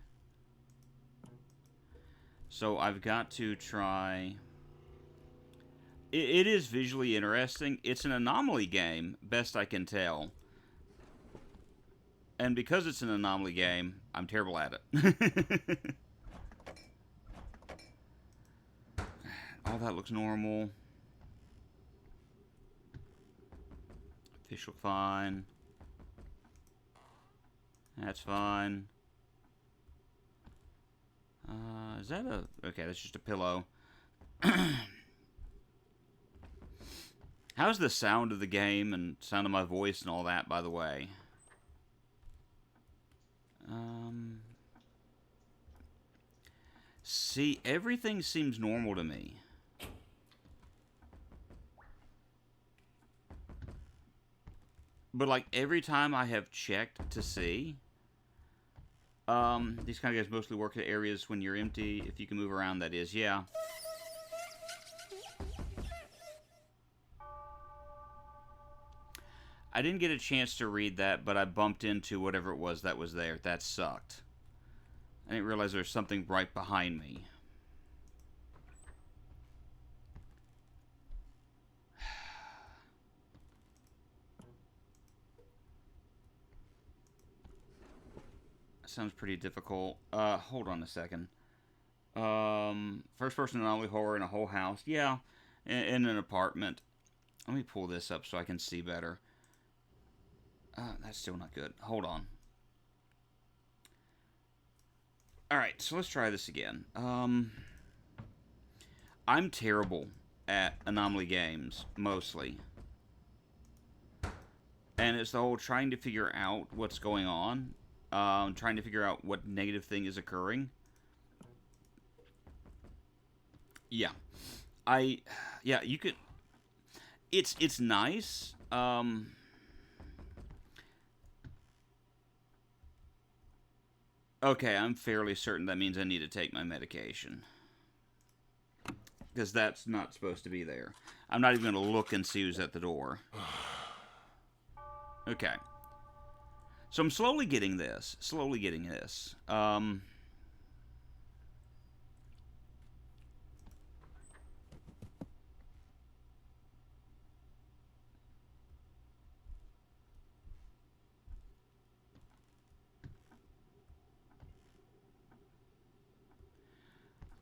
So I've got to try... It is visually interesting. It's an anomaly game, best I can tell. And because it's an anomaly game, I'm terrible at it. All that looks normal. Fish look fine. That's fine. Is that a... Okay, that's just a pillow. How's the sound of the game and sound of my voice and all that, by the way? See, everything seems normal to me. But, like, every time I have checked to see, these kind of guys mostly work at areas when you're empty. If you can move around, that is, yeah. I didn't get a chance to read that, but I bumped into whatever it was that was there. That sucked. I didn't realize there was something right behind me. Sounds pretty difficult. Hold on a second. First person anomaly horror in a whole house. Yeah, in an apartment. Let me pull this up so I can see better. That's still not good. Hold on. Alright, so let's try this again. I'm terrible at anomaly games, mostly. And it's the whole trying to figure out what's going on. Trying to figure out what negative thing is occurring. Yeah. Yeah, you could... It's nice. Okay, I'm fairly certain that means I need to take my medication. Because that's not supposed to be there. I'm not even going to look and see who's at the door. Okay. So I'm slowly getting this. Slowly getting this.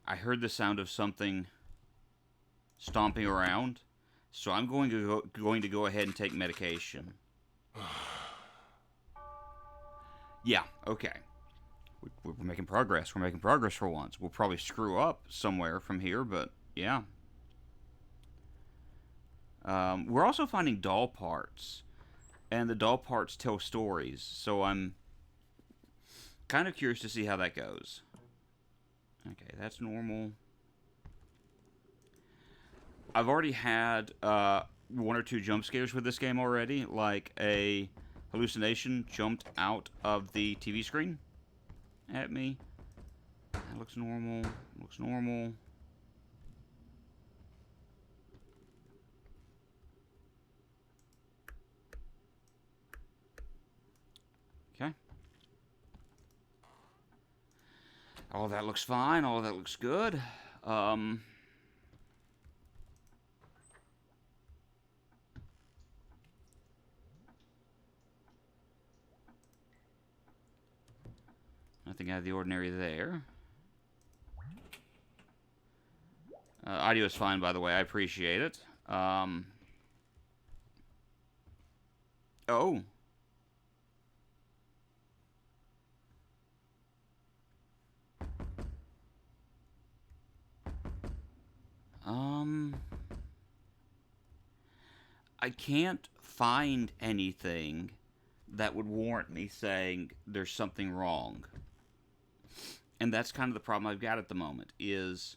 I heard the sound of something stomping around, so I'm going to go ahead and take medication. Yeah, okay. We're making progress. We're making progress for once. We'll probably screw up somewhere from here, but yeah. We're also finding doll parts, and the doll parts tell stories, so I'm kind of curious to see how that goes. Okay, that's normal. I've already had one or two jump scares with this game already, like a hallucination jumped out of the TV screen at me. That looks normal. Looks normal. Okay. All that looks fine. All that looks good. Nothing out of the ordinary there. Audio is fine, by the way. I appreciate it. Oh. I can't find anything that would warrant me saying there's something wrong. And that's kind of the problem I've got at the moment, is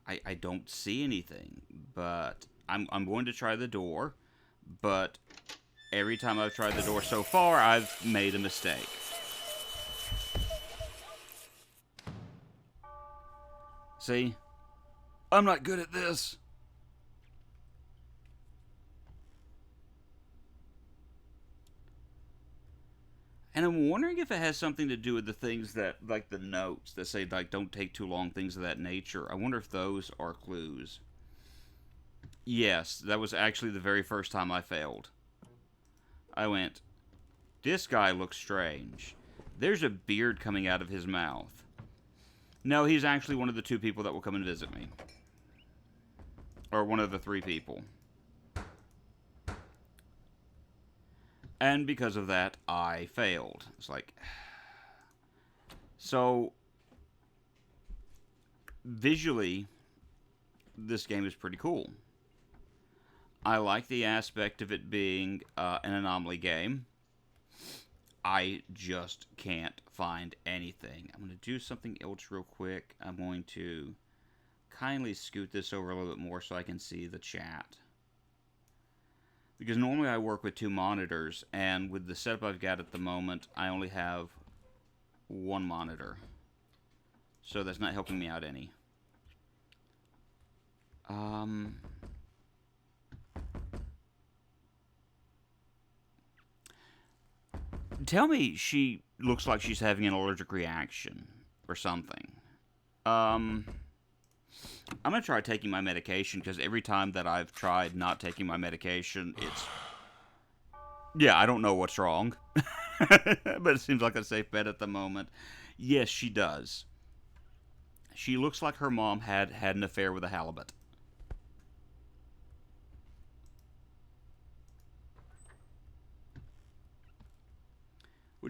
I don't see anything. But I'm going to try the door, but every time I've tried the door so far, I've made a mistake. See? I'm not good at this. And I'm wondering if it has something to do with the things that, like the notes that say, like, don't take too long, things of that nature. I wonder if those are clues. Yes, that was actually the very first time I failed. I went, this guy looks strange. There's a beard coming out of his mouth. No, he's actually one of the two people that will come and visit me. Or one of the three people. And because of that, I failed. It's like... So... Visually, this game is pretty cool. I like the aspect of it being an anomaly game. I just can't find anything. I'm going to do something else real quick. I'm going to kindly scoot this over a little bit more so I can see the chat. Because normally I work with two monitors, and with the setup I've got at the moment, I only have one monitor. So that's not helping me out any. Tell me she looks like she's having an allergic reaction or something. I'm going to try taking my medication, because every time that I've tried not taking my medication, it's... Yeah, I don't know what's wrong. But it seems like a safe bet at the moment. Yes, she does. She looks like her mom had an affair with a halibut.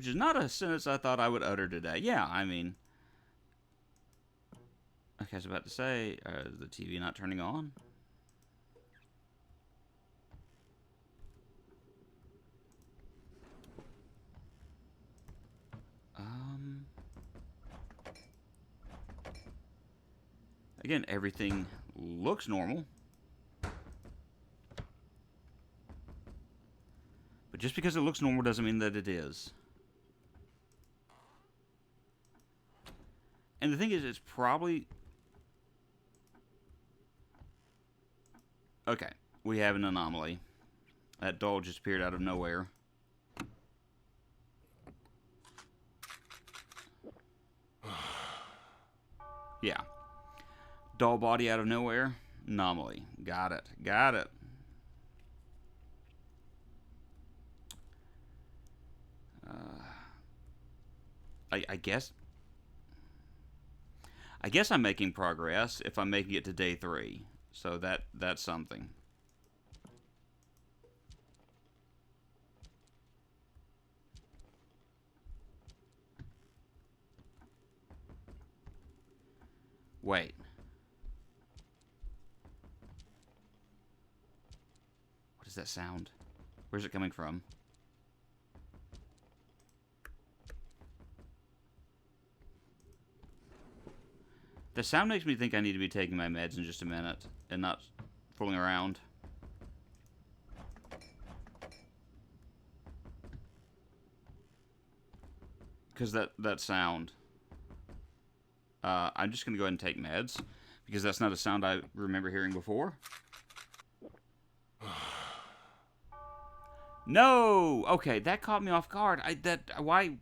which is not a sentence I thought I would utter today. Yeah, I mean, like I was about to say, is the TV not turning on? Again, everything looks normal. But just because it looks normal doesn't mean that it is. And the thing is, it's probably... Okay, we have an anomaly. That doll just appeared out of nowhere. Yeah. Doll body out of nowhere. Anomaly. Got it. Got it. I guess I'm making progress if I'm making it to day 3. So that's something. Wait. What is that sound? Where's it coming from? The sound makes me think I need to be taking my meds in just a minute and not fooling around. Because that sound... I'm just going to go ahead and take meds, because that's not a sound I remember hearing before. No! Okay, that caught me off guard. Why?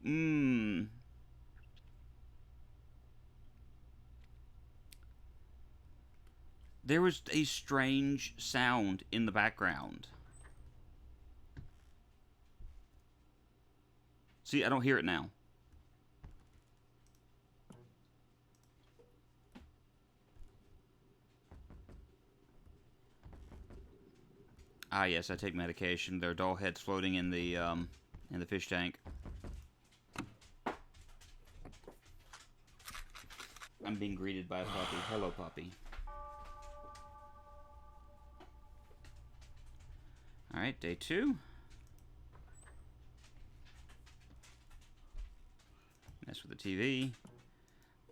There was a strange sound in the background. See, I don't hear it now. Ah, yes, I take medication. There are doll heads floating in the fish tank. I'm being greeted by a puppy. Hello, puppy. Alright, day 2. Mess with the TV.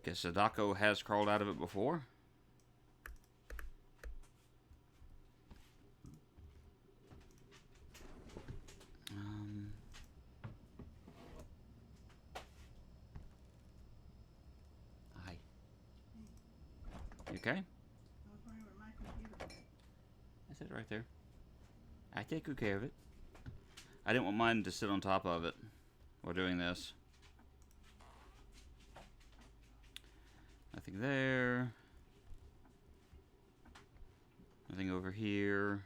Guess Sadako has crawled out of it before. Hi. You okay? That's it right there. I take good care of it. I didn't want mine to sit on top of it while doing this. Nothing there. Nothing over here.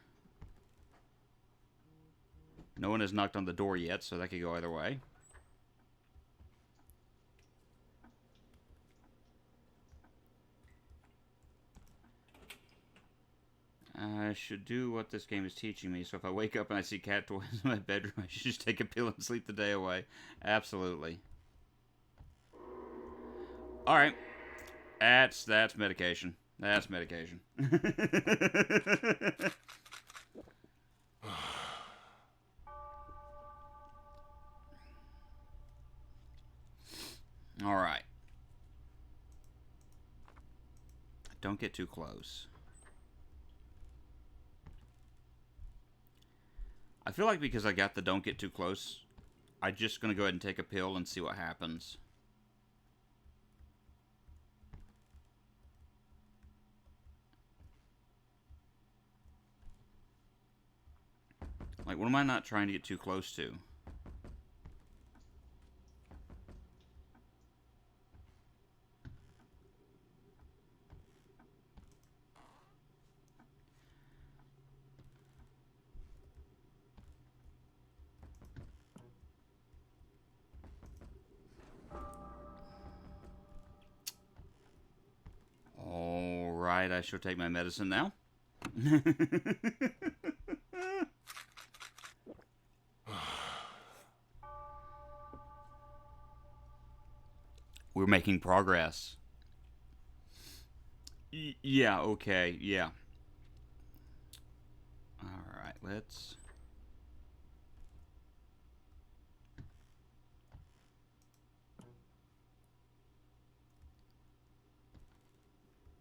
No one has knocked on the door yet, so that could go either way. I should do what this game is teaching me. So if I wake up and I see cat toys in my bedroom, I should just take a pill and sleep the day away. Absolutely. Alright. That's medication. That's medication. Alright. Don't get too close. I feel like because I got the don't get too close, I'm just going to go ahead and take a pill and see what happens. Like, what am I not trying to get too close to? Alright, I shall take my medicine now. We're making progress. Yeah, okay, yeah. Alright, let's...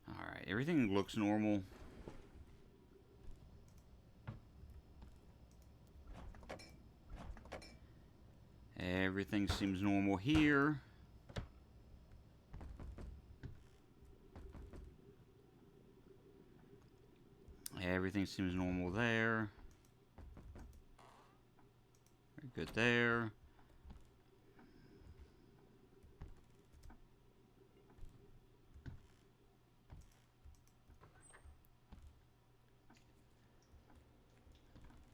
Alright, everything looks normal. Everything seems normal here. Everything seems normal there. Very good there.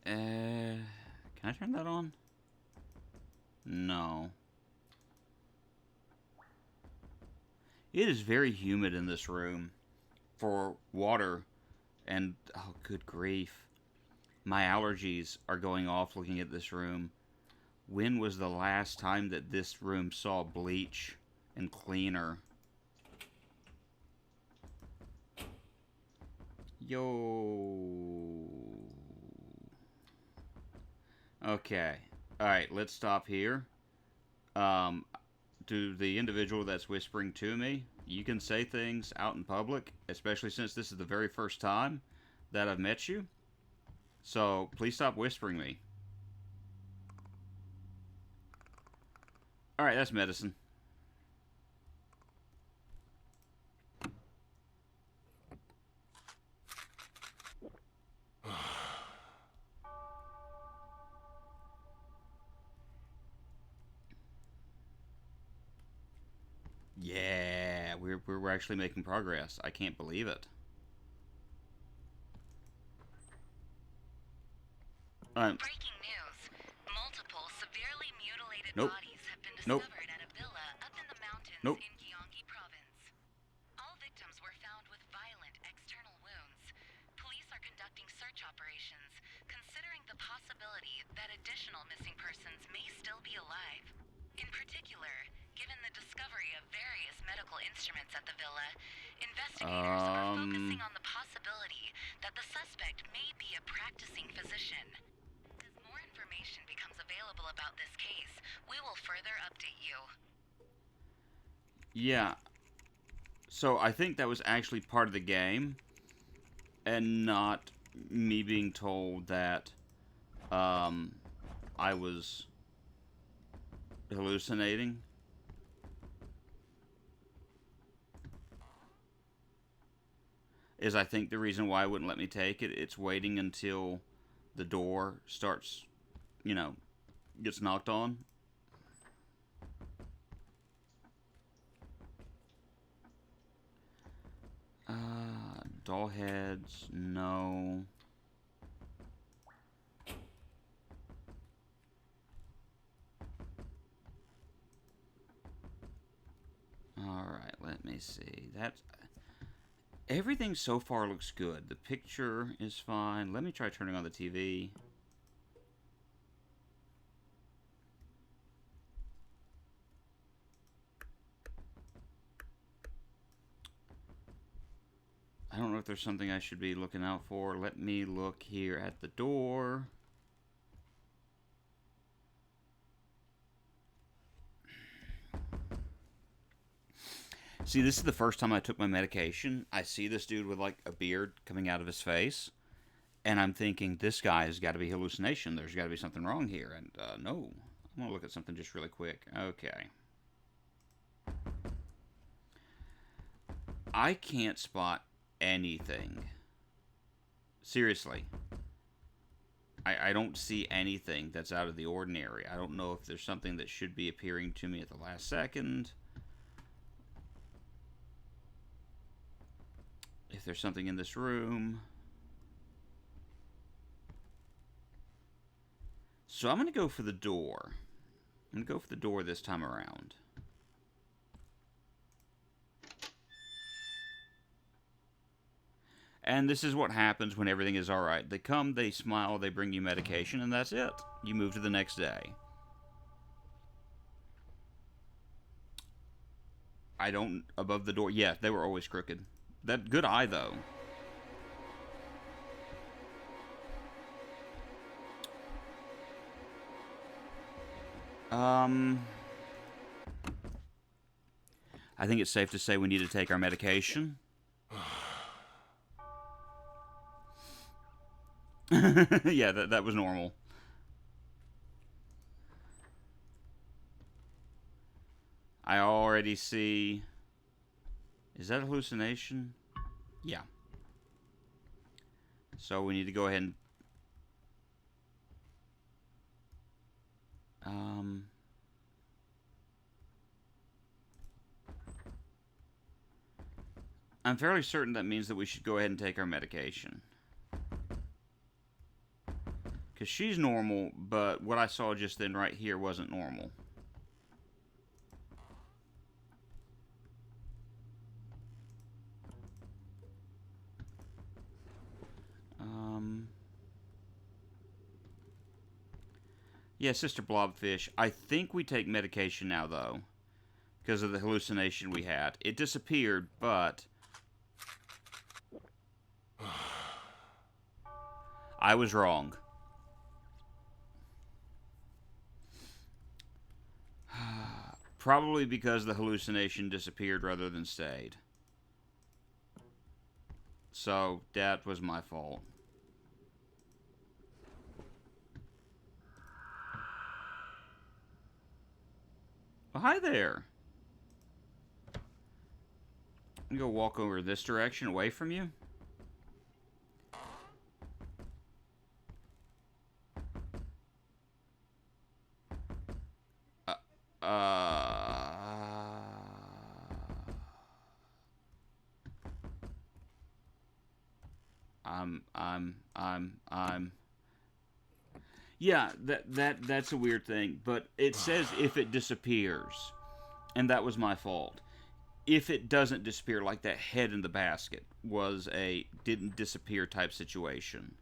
Can I turn that on? No. It is very humid in this room for water, and oh, good grief. My allergies are going off looking at this room. When was the last time that this room saw bleach and cleaner? Yo. Okay. Alright, let's stop here. To the individual that's whispering to me, you can say things out in public, especially since this is the very first time that I've met you. So, please stop whispering me. Alright, that's medicine. Yeah, we're actually making progress. I can't believe it. Breaking news. Multiple severely mutilated bodies have been discovered at a villa up in the mountains in Gyeonggi province. All victims were found with violent external wounds. Police are conducting search operations, considering the possibility that additional missing persons may still be alive. In particular, given the discovery of various medical instruments at the villa, investigators are focusing on the possibility that the suspect may be a practicing physician. As more information becomes available about this case, we will further update you. Yeah. So I think that was actually part of the game, and not me being told that I was hallucinating. Is I think the reason why it wouldn't let me take it, it's waiting until the door starts, you know, gets knocked on. Doll heads, no. Alright, let me see. That's... Everything so far looks good. The picture is fine. Let me try turning on the TV. I don't know if there's something I should be looking out for. Let me look here at the door. See, this is the first time I took my medication. I see this dude with, like, a beard coming out of his face. And I'm thinking, this guy has got to be hallucination. There's got to be something wrong here. And, no. I'm going to look at something just really quick. Okay. I can't spot anything. Seriously. I don't see anything that's out of the ordinary. I don't know if there's something that should be appearing to me at the last second. If there's something in this room. So I'm going to go for the door. I'm going to go for the door this time around. And this is what happens when everything is alright. They come, they smile, they bring you medication, and that's it. You move to the next day. I don't... Above the door. Yeah, they were always crooked. That good eye, though. I think it's safe to say we need to take our medication. Yeah, that was normal. I already see... Is that a hallucination? Yeah. So we need to go ahead and... I'm fairly certain that means that we should go ahead and take our medication. Because she's normal, but what I saw just then right here wasn't normal. Yeah, Sister Blobfish. I think we take medication now, though. Because of the hallucination we had. It disappeared, but... I was wrong. Probably because the hallucination disappeared rather than stayed. So, that was my fault. Well, hi there. I'm gonna go walk over this direction away from you. Yeah, that's a weird thing, but it says if it disappears, and that was my fault. If it doesn't disappear, like that head in the basket was a didn't disappear type situation.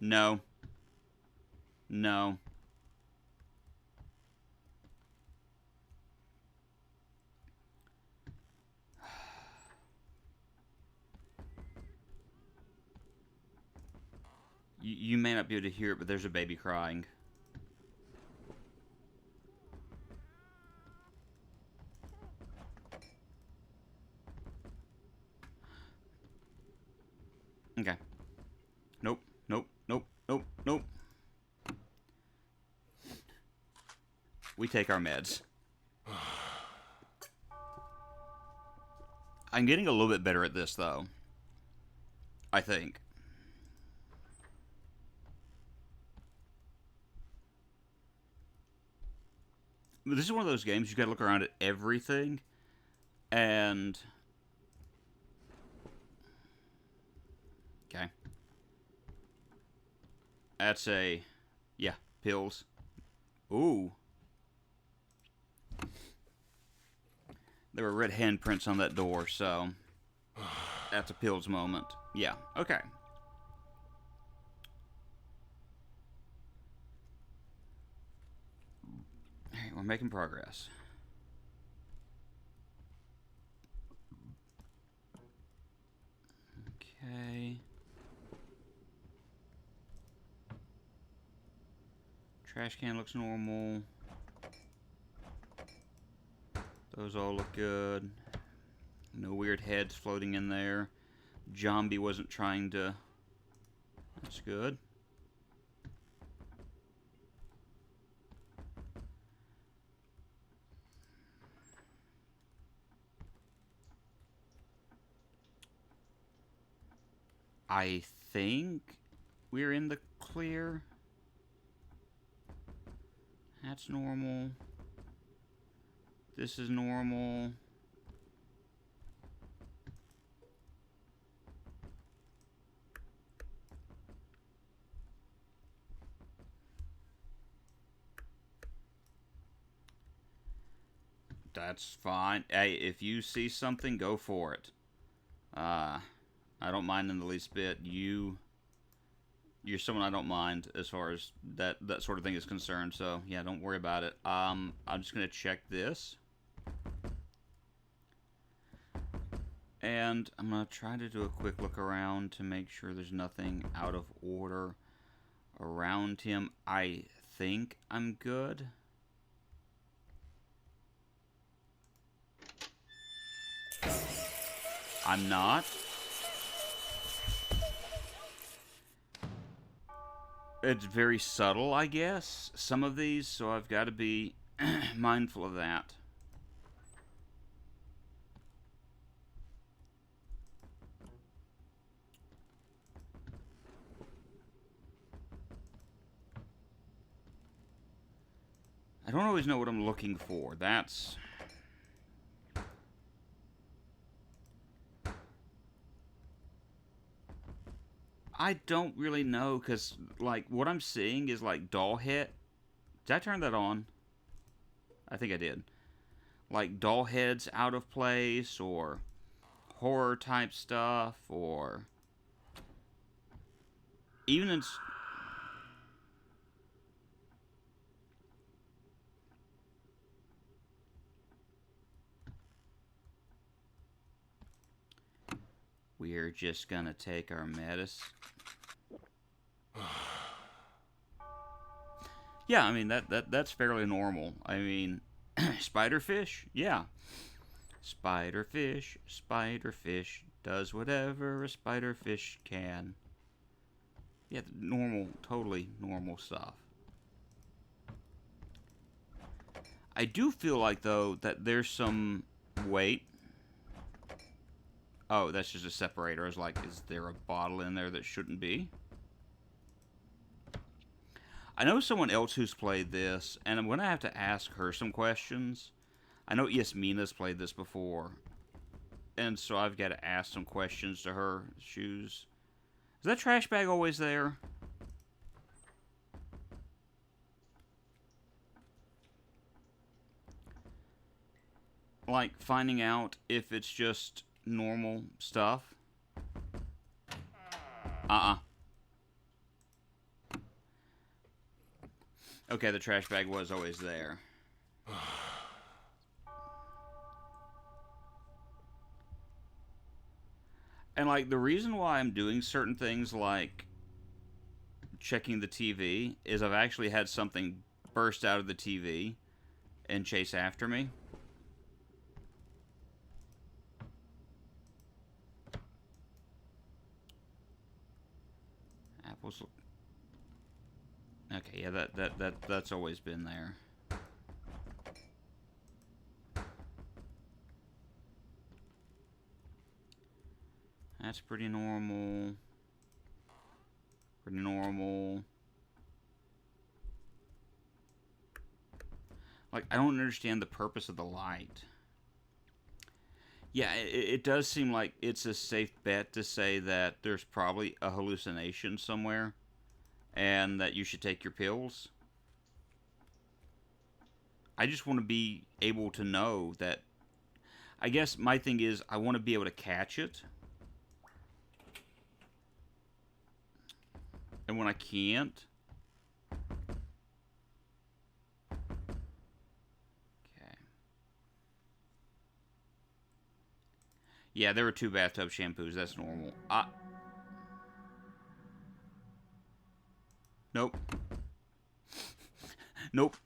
No. No. You may not be able to hear it, but there's a baby crying. Okay. Nope. Nope. Nope. Nope. Nope. We take our meds. I'm getting a little bit better at this, though. I think. This is one of those games you gotta look around at everything, and... Okay. That's a... Yeah, pills. Ooh. There were red handprints on that door, so... That's a pills moment. Yeah, okay. Alright, we're making progress. Okay. Trash can looks normal. Those all look good. No weird heads floating in there. Zombie wasn't trying to... That's good. I think we're in the clear. That's normal. This is normal. That's fine. Hey, if you see something, go for it. I don't mind in the least bit. You you're someone I don't mind as far as that sort of thing is concerned. So yeah, don't worry about it. I'm just gonna check this, and I'm gonna try to do a quick look around to make sure there's nothing out of order around him. I think I'm good. I'm not. It's very subtle, I guess, some of these, so I've got to be mindful of that. I don't always know what I'm looking for. That's... I don't really know, because, like, what I'm seeing is, like, doll head. Did I turn that on? I think I did. Like, doll heads out of place, or horror-type stuff, or... Even in... We're just gonna take our medicine. Yeah, I mean, that's fairly normal. I mean, spiderfish? Yeah. Spiderfish does whatever a spiderfish can. Yeah, normal, totally normal stuff. I do feel like, though, that there's some... Wait. Oh, that's just a separator. I was like, is there a bottle in there that shouldn't be? I know someone else who's played this, and I'm going to have to ask her some questions. I know Yasmina's played this before, and so I've got to ask some questions to her. Shoes. Is that trash bag always there? Like, finding out if it's just normal stuff. Okay, the trash bag was always there. And, like, the reason why I'm doing certain things like checking the TV is I've actually had something burst out of the TV and chase after me. Apples. Okay, yeah, that's always been there. That's pretty normal. Pretty normal. Like, I don't understand the purpose of the light. Yeah, it does seem like it's a safe bet to say that there's probably a hallucination somewhere, and that you should take your pills. I just want to be able to know that... I guess my thing is, I want to be able to catch it. And when I can't... Yeah, there were 2 bathtub shampoos. That's normal. Nope. Nope.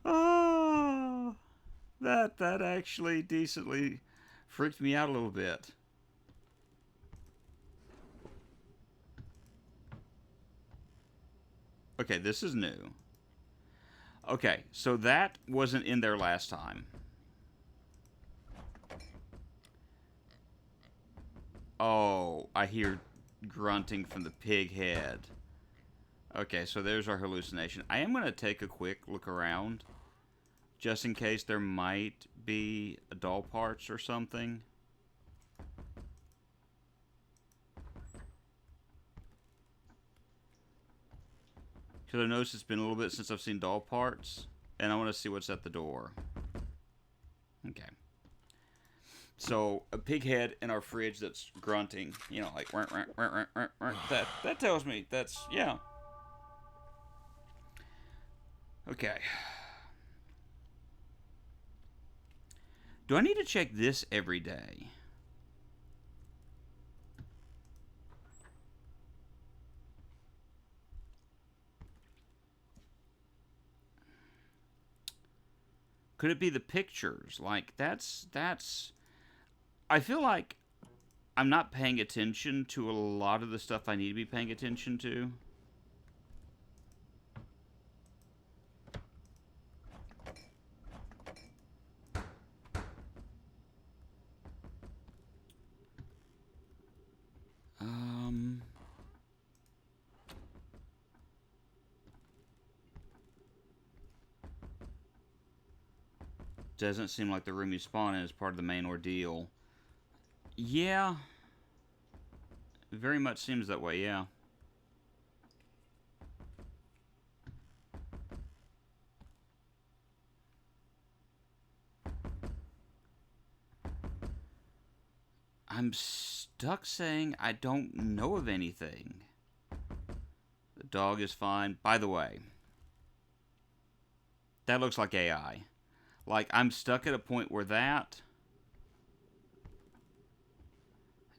Oh, that actually decently freaked me out a little bit. Okay, this is new. Okay, so that wasn't in there last time. Oh, I hear grunting from the pig head. Okay, so there's our hallucination. I am going to take a quick look around, just in case there might be doll parts or something. Because I noticed it's been a little bit since I've seen doll parts. And I want to see what's at the door. Okay. So, a pig head in our fridge that's grunting. You know, like... That tells me that's... Yeah. Okay. Do I need to check this every day? Could it be the pictures? Like, that's... I feel like I'm not paying attention to a lot of the stuff I need to be paying attention to. Doesn't seem like the room you spawn in is part of the main ordeal. Yeah. It very much seems that way, yeah. I'm stuck saying I don't know of anything. The dog is fine. By the way, that looks like AI. Like, I'm stuck at a point where that...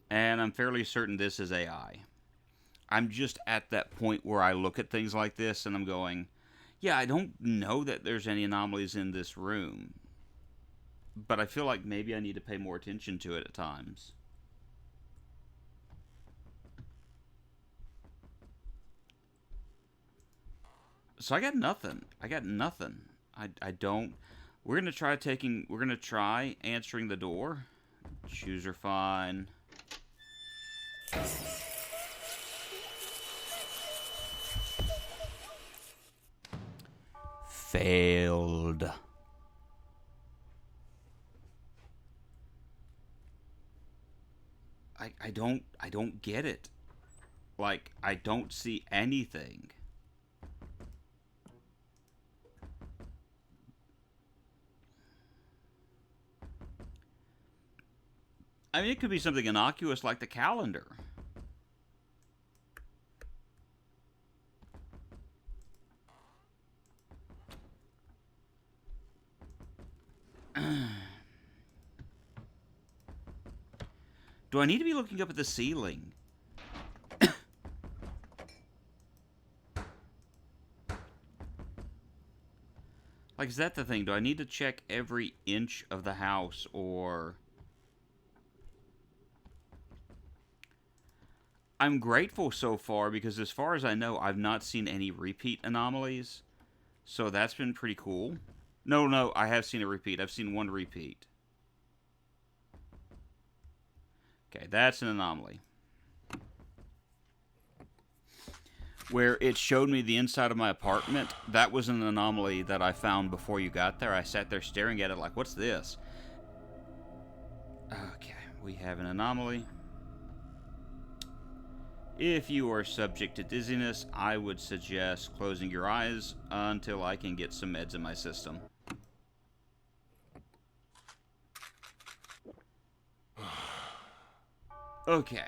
And I'm fairly certain this is AI. I'm just at that point where I look at things like this and I'm going, yeah, I don't know that there's any anomalies in this room. But I feel like maybe I need to pay more attention to it at times. So I got nothing. I don't... We're gonna try answering the door. Shoes are fine. Failed. I don't get it. Like, I don't see anything. I mean, it could be something innocuous like the calendar. Do I need to be looking up at the ceiling? Like, is that the thing? Do I need to check every inch of the house, or... I'm grateful so far, because as far as I know, I've not seen any repeat anomalies. So that's been pretty cool. No, I have seen a repeat. I've seen one repeat. Okay, that's an anomaly. Where it showed me the inside of my apartment, that was an anomaly that I found before you got there. I sat there staring at it like, what's this? Okay, we have an anomaly. If you are subject to dizziness, I would suggest closing your eyes until I can get some meds in my system. Okay.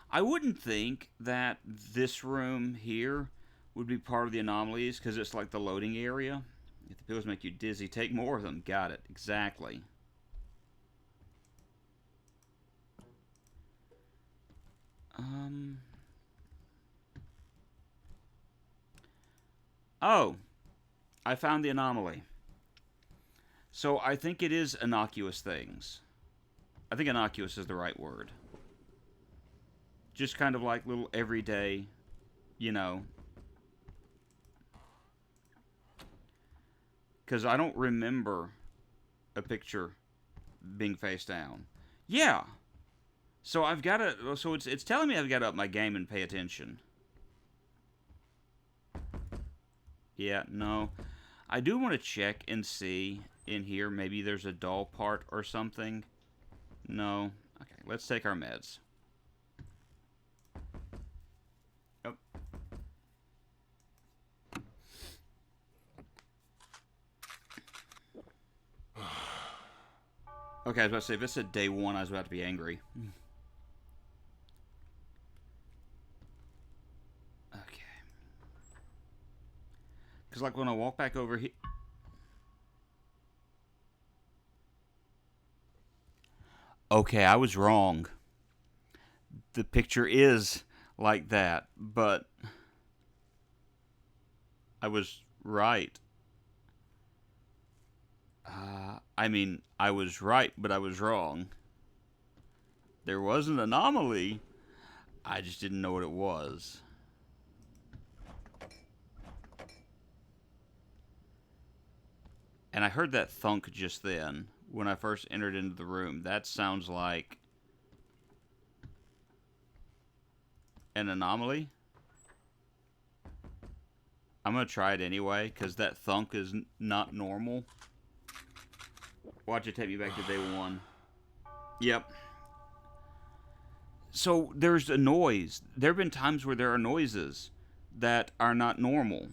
I wouldn't think that this room here would be part of the anomalies, because it's like the loading area. If the pills make you dizzy, take more of them. Got it. Exactly. Oh, I found the anomaly. So I think it is innocuous things. I think innocuous is the right word. Just kind of like little everyday, you know. Because I don't remember a picture being face down. Yeah. So I've got to... So it's telling me I've got to up my game and pay attention. Yeah, no. I do want to check and see in here. Maybe there's a dull part or something. No. Okay, let's take our meds. Yep. Okay, I was about to say, if this said day 1, I was about to be angry. Okay. Because, like, when I walk back over here... Okay, I was wrong. The picture is like that, but... I was right. I mean, I was right, but I was wrong. There was an anomaly. I just didn't know what it was. And I heard that thunk just then when I first entered into the room. That sounds like an anomaly. I'm going to try it anyway, because that thunk is not normal. Watch it take me back to day 1. Yep. So there's a noise. There have been times where there are noises that are not normal.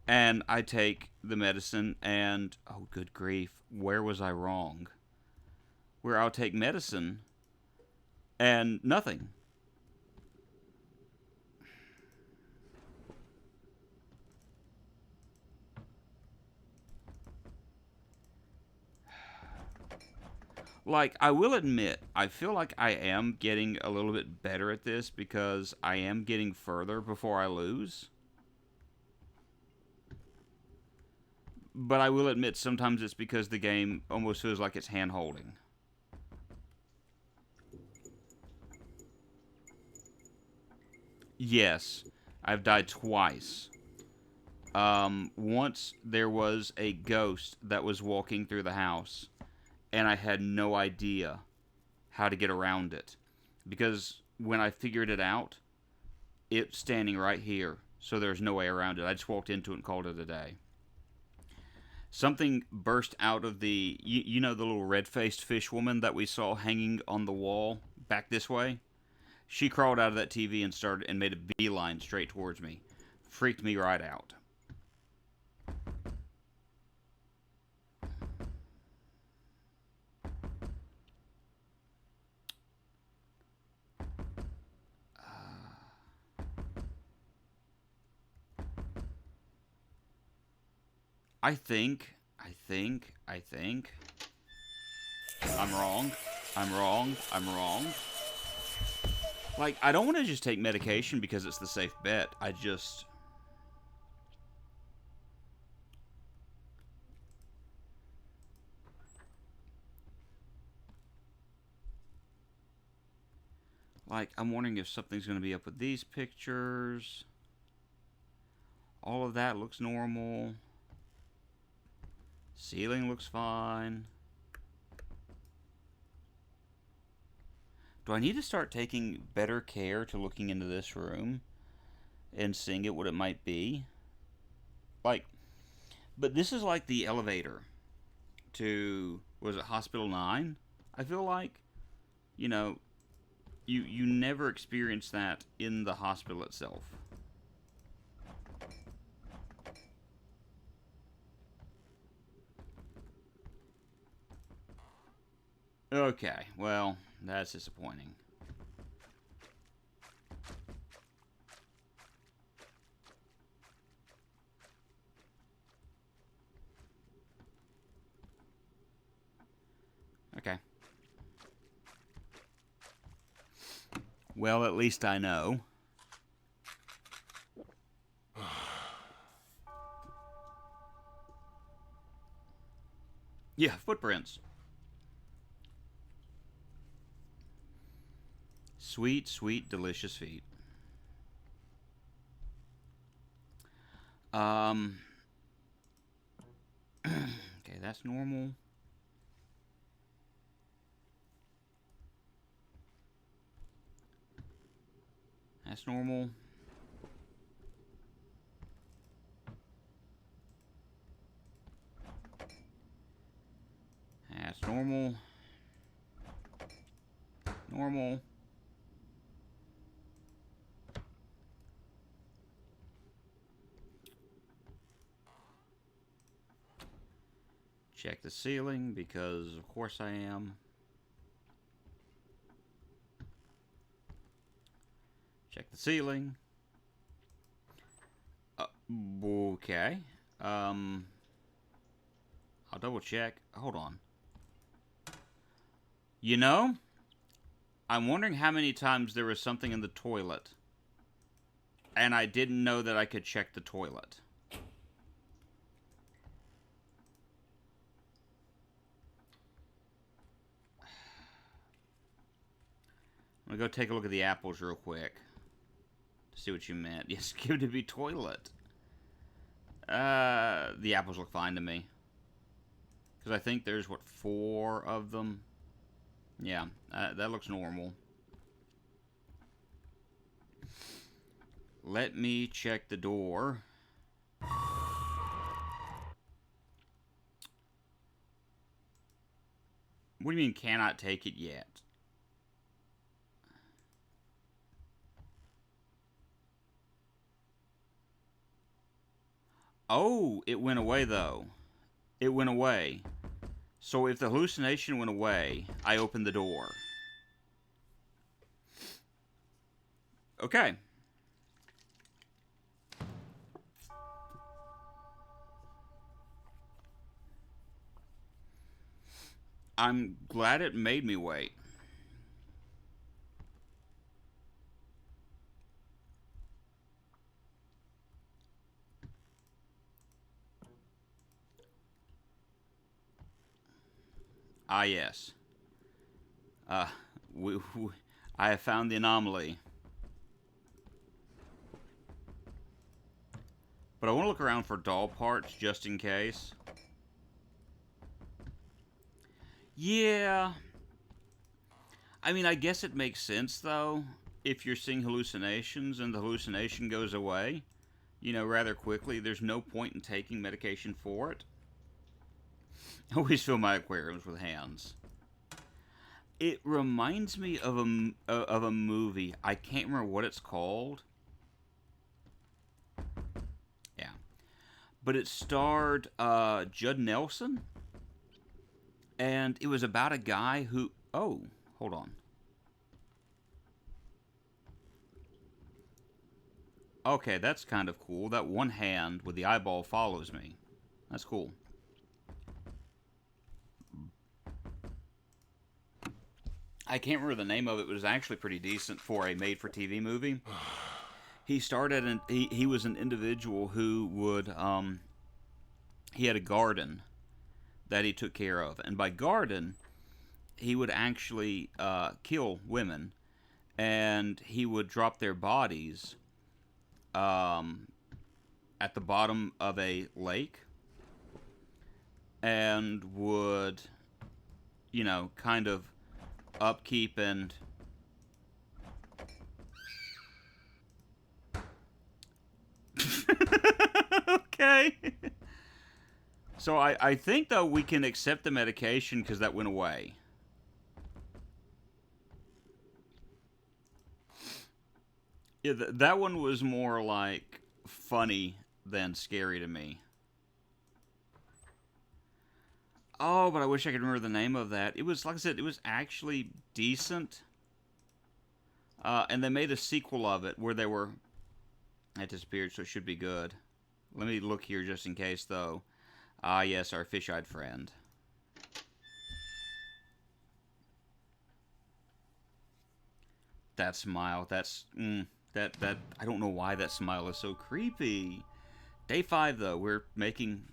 And I take the medicine and, oh good grief, where was I wrong? Where I'll take medicine and nothing. Like, I will admit, I feel like I am getting a little bit better at this because I am getting further before I lose. But I will admit, sometimes it's because the game almost feels like it's hand-holding. Yes, I've died twice. Once there was a ghost that was walking through the house, and I had no idea how to get around it. Because when I figured it out, it's standing right here, so there's no way around it. I just walked into it and called it a day. Something burst out of the, you know the little red-faced fish woman that we saw hanging on the wall back this way? She crawled out of that TV and started and made a beeline straight towards me. Freaked me right out. I think. I'm wrong. I'm wrong. Like, I don't want to just take medication because it's the safe bet. I just... Like, I'm wondering if something's going to be up with these pictures. All of that looks normal. Ceiling looks fine. Do I need to start taking better care to looking into this room and seeing it what it might be? Like, but this is like the elevator to, was it Hospital 9? I feel like, you know, you never experience that in the hospital itself. Okay, well, that's disappointing. Okay. Well, at least I know. Yeah, footprints. Sweet, sweet, delicious feet. Okay, that's normal. That's normal. Normal. Normal. Check the ceiling, because of course I am. Check the ceiling. Okay. I'll double check. Hold on. You know, I'm wondering how many times there was something in the toilet, and I didn't know that I could check the toilet. I'm gonna go take a look at the apples real quick to see what you meant. Yes, give it to be toilet. The apples look fine to me. Because I think there's, what, 4 of them? Yeah, that looks normal. Let me check the door. What do you mean, cannot take it yet? Oh, it went away, though. It went away. So if the hallucination went away, I opened the door. Okay. I'm glad it made me wait. Ah, yes. I have found the anomaly. But I want to look around for doll parts, just in case. Yeah. I mean, I guess it makes sense, though. If you're seeing hallucinations and the hallucination goes away, you know, rather quickly, there's no point in taking medication for it. I always fill my aquariums with hands. It reminds me of a movie. I can't remember what it's called. Yeah. But it starred Judd Nelson. And it was about a guy who... Oh, hold on. Okay, that's kind of cool. That one hand with the eyeball follows me. That's cool. I can't remember the name of it. It was actually pretty decent for a made-for-TV movie. He started, and he was an individual who would, he had a garden that he took care of. And by garden, he would actually kill women, and he would drop their bodies at the bottom of a lake, and would, you know, kind of upkeep and okay. So I think, though, we can accept the medication because that went away. Yeah, that one was more like funny than scary to me. Oh, but I wish I could remember the name of that. It was, like I said, it was actually decent. And they made a sequel of it where they were... It disappeared, so it should be good. Let me look here just in case, though. Ah, yes, our fish-eyed friend. That smile, that's... that I don't know why that smile is so creepy. Day 5, though. We're making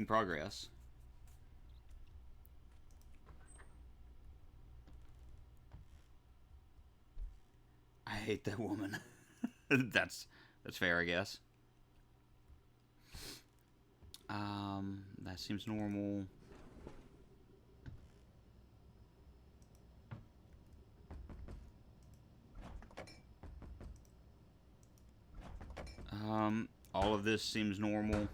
progress. I hate that woman. That's fair, I guess. That seems normal. All of this seems normal.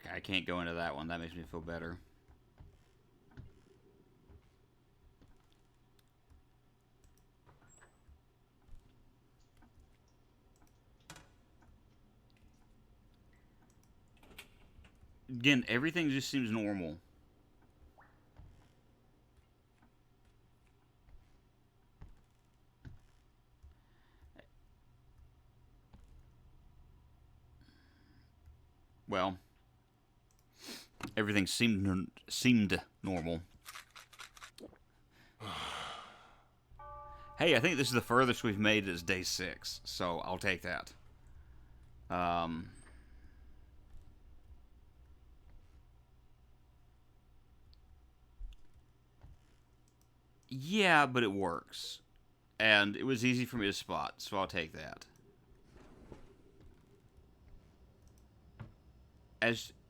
Okay, I can't go into that one. That makes me feel better. Again, everything just seems normal. Well, everything seemed normal. Hey, I think this is the furthest we've made as day 6, so I'll take that. Yeah, but it works. And it was easy for me to spot, so I'll take that.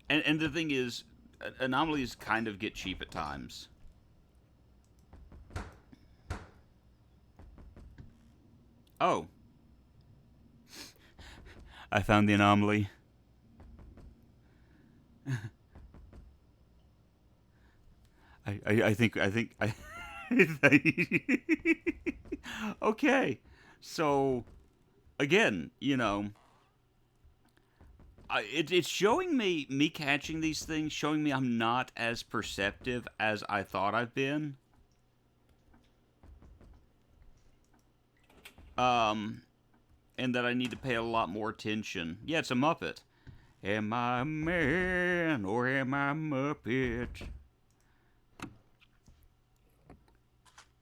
And the thing is, anomalies kind of get cheap at times. Oh. I found the anomaly. I think okay. So again, you know, it's showing me catching these things, showing me I'm not as perceptive as I thought I've been. And that I need to pay a lot more attention. Yeah, it's a Muppet. Am I a man or am I a Muppet?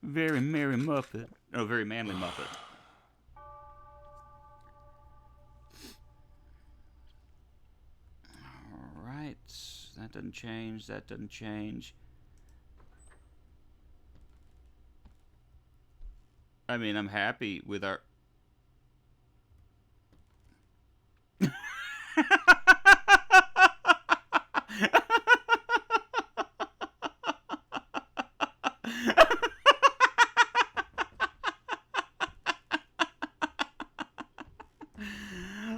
Very merry Muppet. Oh, very manly Muppet. Alright. That doesn't change. That doesn't change. I mean, I'm happy with our...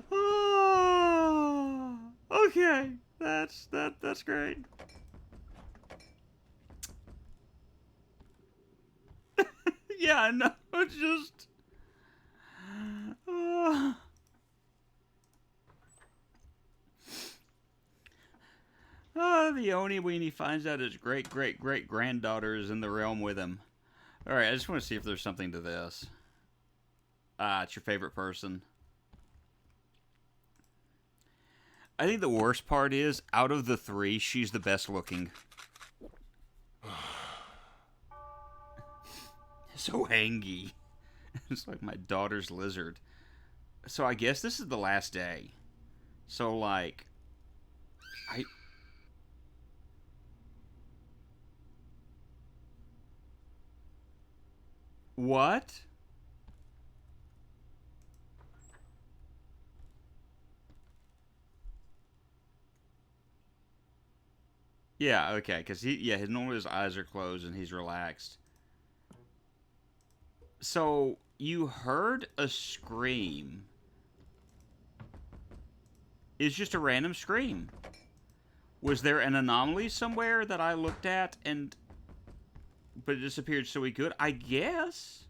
Oh, okay, that's great. Yeah, I know. It's just. The Oni weenie finds out his great-great-great-granddaughter is in the realm with him. Alright, I just want to see if there's something to this. It's your favorite person. I think the worst part is, out of the 3, she's the best looking. So hangy. It's like my daughter's lizard. So I guess this is the last day. So, like... What? Yeah, okay, because normally his eyes are closed and he's relaxed. So, you heard a scream. It's just a random scream. Was there an anomaly somewhere that I looked at but it disappeared so we could? I guess.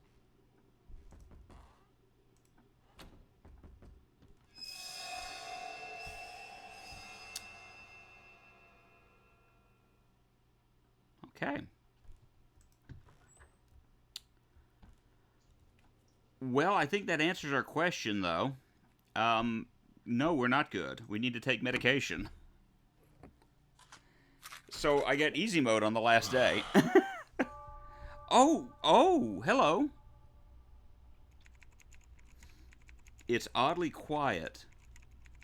Okay. Well, I think that answers our question, though. No, we're not good. We need to take medication. So, I get easy mode on the last day. Oh, hello. It's oddly quiet.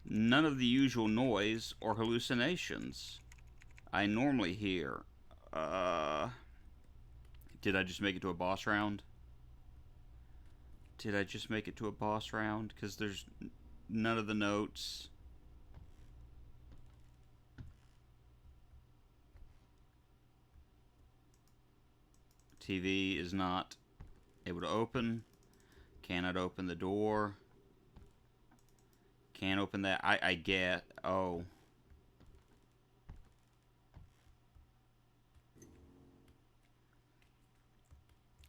None of the usual noise or hallucinations I normally hear. Did I just make it to a boss round? Did I just make it to a boss round? Because there's none of the notes. TV is not able to open. Cannot open the door. Can't open that. I get. Oh.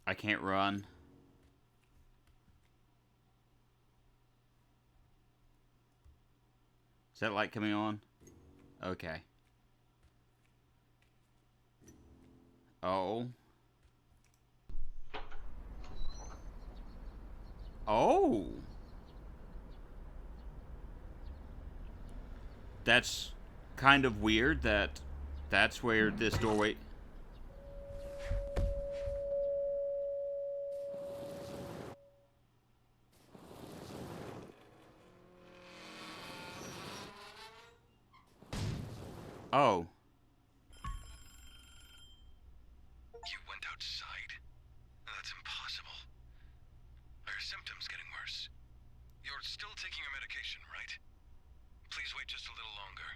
I can't run. Is that light coming on? Okay. Oh. Oh. That's kind of weird that that's where this doorway... Oh. You went outside? That's impossible. Are your symptoms getting worse? You're still taking your medication, right? Please wait just a little longer.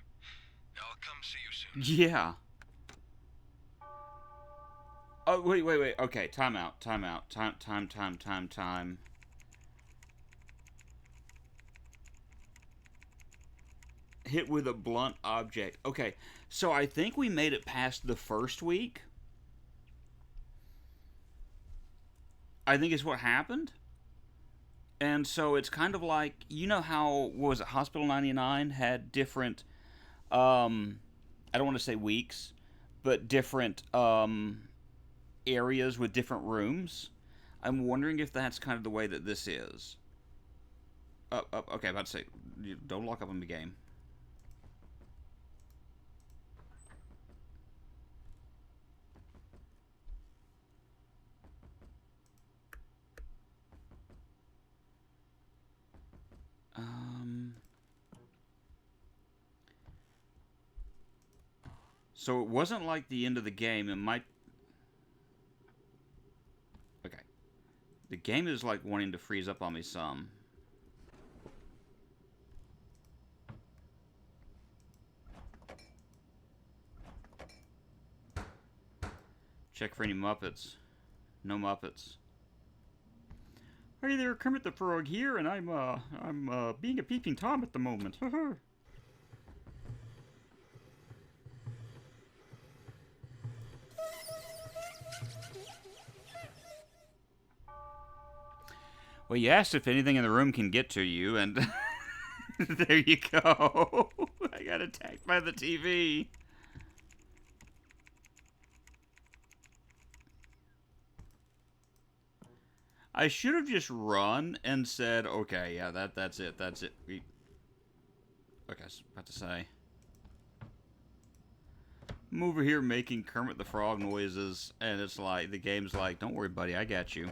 I'll come see you soon. Yeah. Oh, wait. Okay, time out. Time. Hit with a blunt object. Okay, so I think we made it past the first week. I think is what happened. And so it's kind of like, you know how, what was it, Hospital 99 had different, I don't want to say weeks, but different areas with different rooms. I'm wondering if that's kind of the way that this is. Okay, about to say, don't lock up on the game. So it wasn't like the end of the game. It might... Okay. The game is like wanting to freeze up on me some. Check for any Muppets. No Muppets. Hey there, Kermit the Frog here, and I'm being a peeping Tom at the moment. Well, you asked if anything in the room can get to you, and there you go. I got attacked by the TV. I should have just run and said, okay, yeah, that's it. Okay, I was about to say. I'm over here making Kermit the Frog noises, and it's like, the game's like, don't worry, buddy, I got you.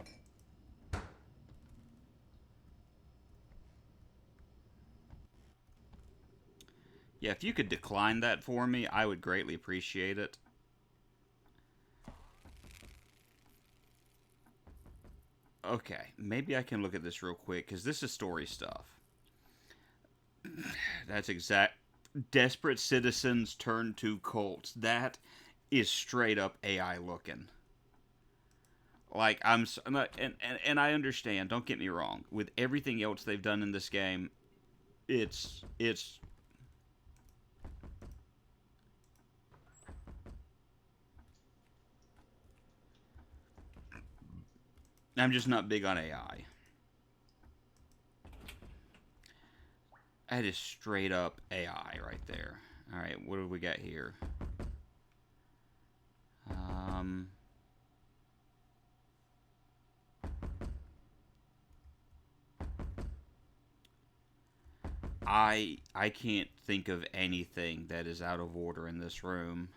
Yeah, if you could decline that for me, I would greatly appreciate it. Okay, maybe I can look at this real quick, because this is story stuff. That's exact. Desperate citizens turn to cults. That is straight up AI looking. Like, and I understand, don't get me wrong. With everything else they've done in this game, it's I'm just not big on AI. That is straight up AI right there. Alright, what do we got here? I can't think of anything that is out of order in this room.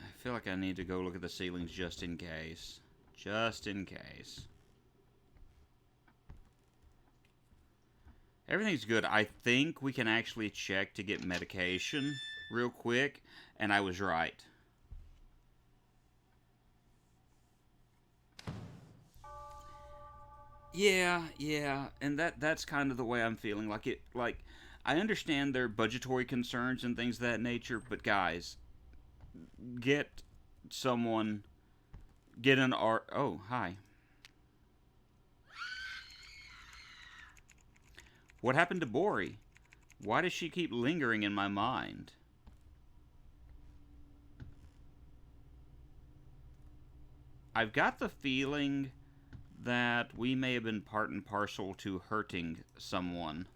I feel like I need to go look at the ceilings just in case. Just in case. Everything's good. I think we can actually check to get medication real quick, and I was right. Yeah, and that's kind of the way I'm feeling. Like I understand their budgetary concerns and things of that nature, but guys, get someone, get an art. Oh, hi. What happened to Bori? Why does she keep lingering in my mind? I've got the feeling that we may have been part and parcel to hurting someone.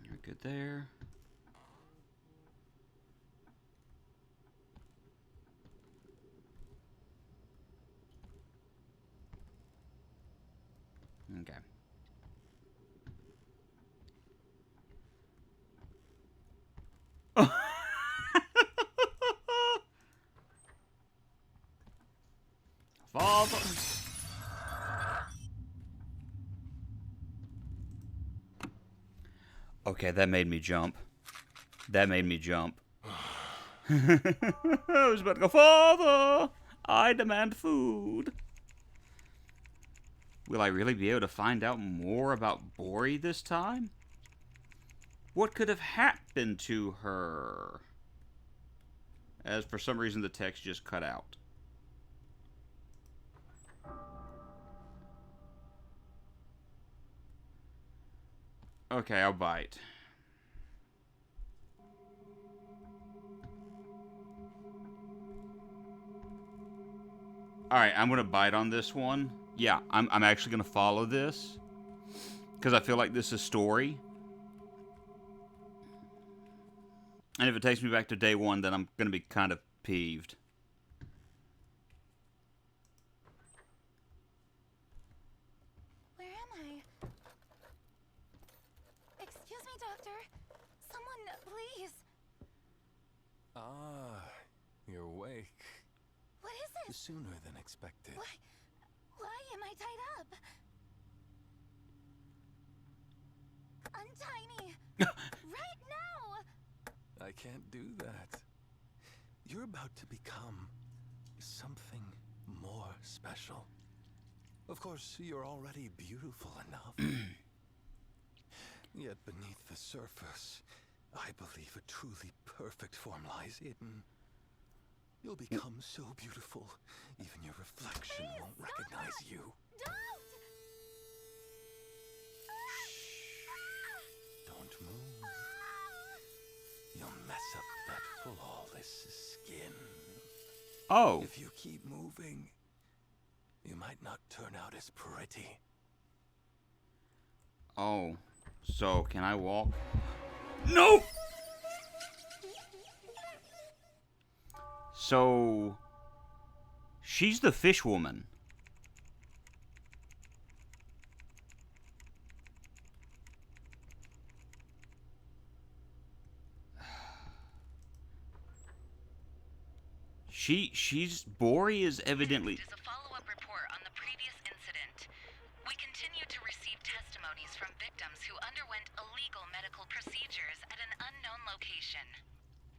You're good there. Okay. Father. Okay, that made me jump. That made me jump. I was about to go, Father, I demand food. Will I really be able to find out more about Bori this time? What could have happened to her? As for some reason the text just cut out. Okay, I'll bite. Alright, I'm gonna bite on this one. Yeah, I'm actually gonna follow this. Because I feel like this is story. And if it takes me back to day one, then I'm gonna be kind of peeved. Where am I? Excuse me, Doctor. Someone, please. Ah, you're awake. What is it? Sooner than expected. Why am I tied up? Untie me! Right now! I can't do that. You're about to become something more special. Of course, you're already beautiful enough. Yet beneath the surface, I believe a truly perfect form lies hidden. You'll become so beautiful, even your reflection won't recognize you. Don't move. You'll mess up that flawless skin. Oh. If you keep moving, you might not turn out as pretty. Oh. So, can I walk? No! So, she's the fish woman. Bori is evidently... Is a follow-up report on the previous incident. We continue to receive testimonies from victims who underwent illegal medical procedures at an unknown location.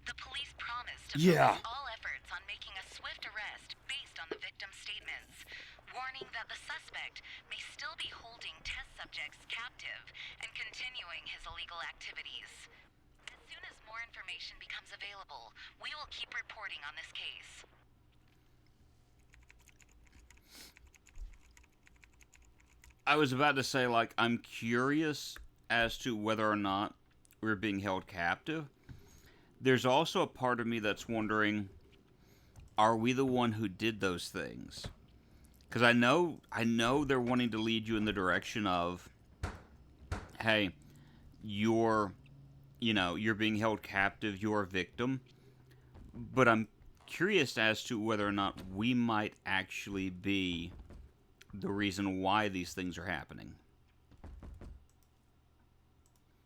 The police promised to focus all efforts on making a swift arrest based on the victim's statements, warning that the suspect may still be holding test subjects captive and continuing his illegal activities. As soon as more information becomes available, we will keep reporting on this case. I was about to say, like, I'm curious as to whether or not we're being held captive. There's also a part of me that's wondering, are we the one who did those things? Because I know they're wanting to lead you in the direction of, hey, you're being held captive, you're a victim. But I'm curious as to whether or not we might actually be the reason why these things are happening.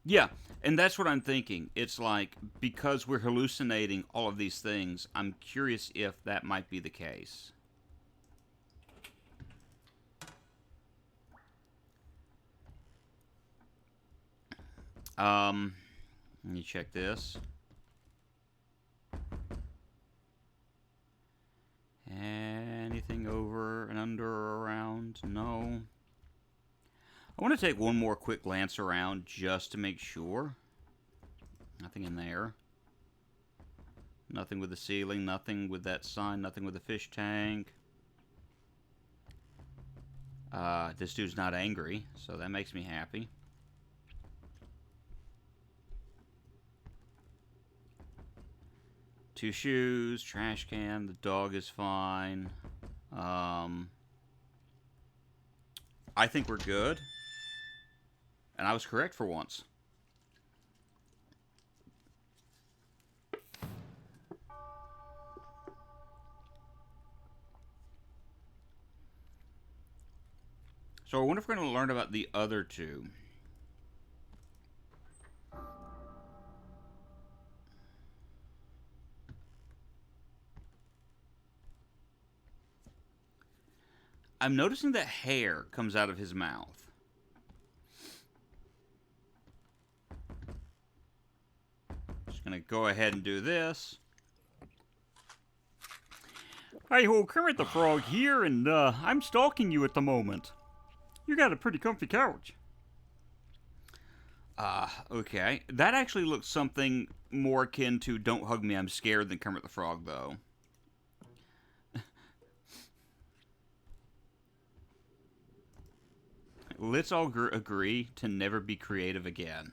Yeah, and that's what I'm thinking. It's like, because we're hallucinating all of these things, I'm curious if that might be the case. Let me check this. Anything over and under or around? No. I want to take one more quick glance around just to make sure. Nothing in there. Nothing with the ceiling, nothing with that sign, nothing with the fish tank. This dude's not angry, so that makes me happy. Two shoes, trash can, the dog is fine. I think we're good. And I was correct for once. So I wonder if we're going to learn about the other two. I'm noticing that hair comes out of his mouth. Just going to go ahead and do this. Hi ho, Kermit the Frog here, and I'm stalking you at the moment. You got a pretty comfy couch. Okay. That actually looks something more akin to Don't Hug Me, I'm Scared than Kermit the Frog, though. Let's all agree to never be creative again.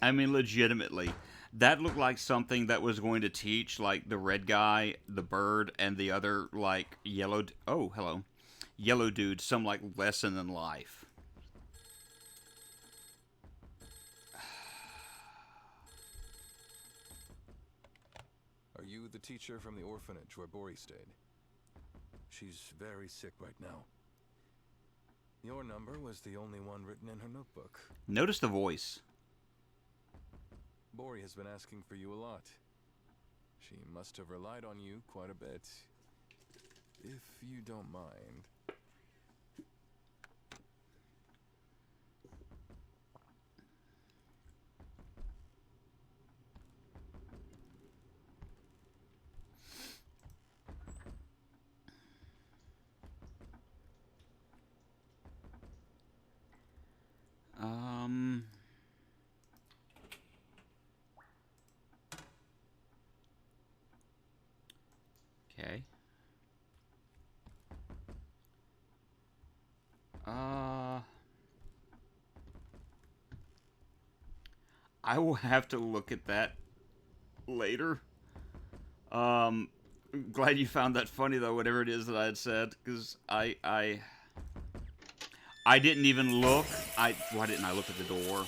I mean, legitimately. That looked like something that was going to teach, like, the red guy, the bird, and the other, like, yellow... Oh, hello. Yellow dude, some, like, lesson in life. Are you the teacher from the orphanage where Bori stayed? She's very sick right now. Your number was the only one written in her notebook. Notice the voice. Bori has been asking for you a lot. She must have relied on you quite a bit. If you don't mind. Okay. I will have to look at that later. Glad you found that funny, though, whatever it is that I had said, because I didn't even look. Why didn't I look at the door?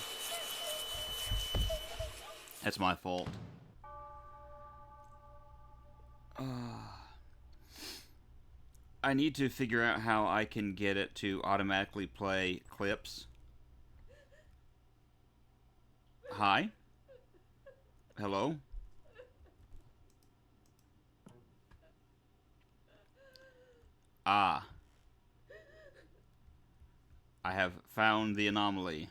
That's my fault. I need to figure out how I can get it to automatically play clips. Hi? Hello? Ah. I have found the anomaly.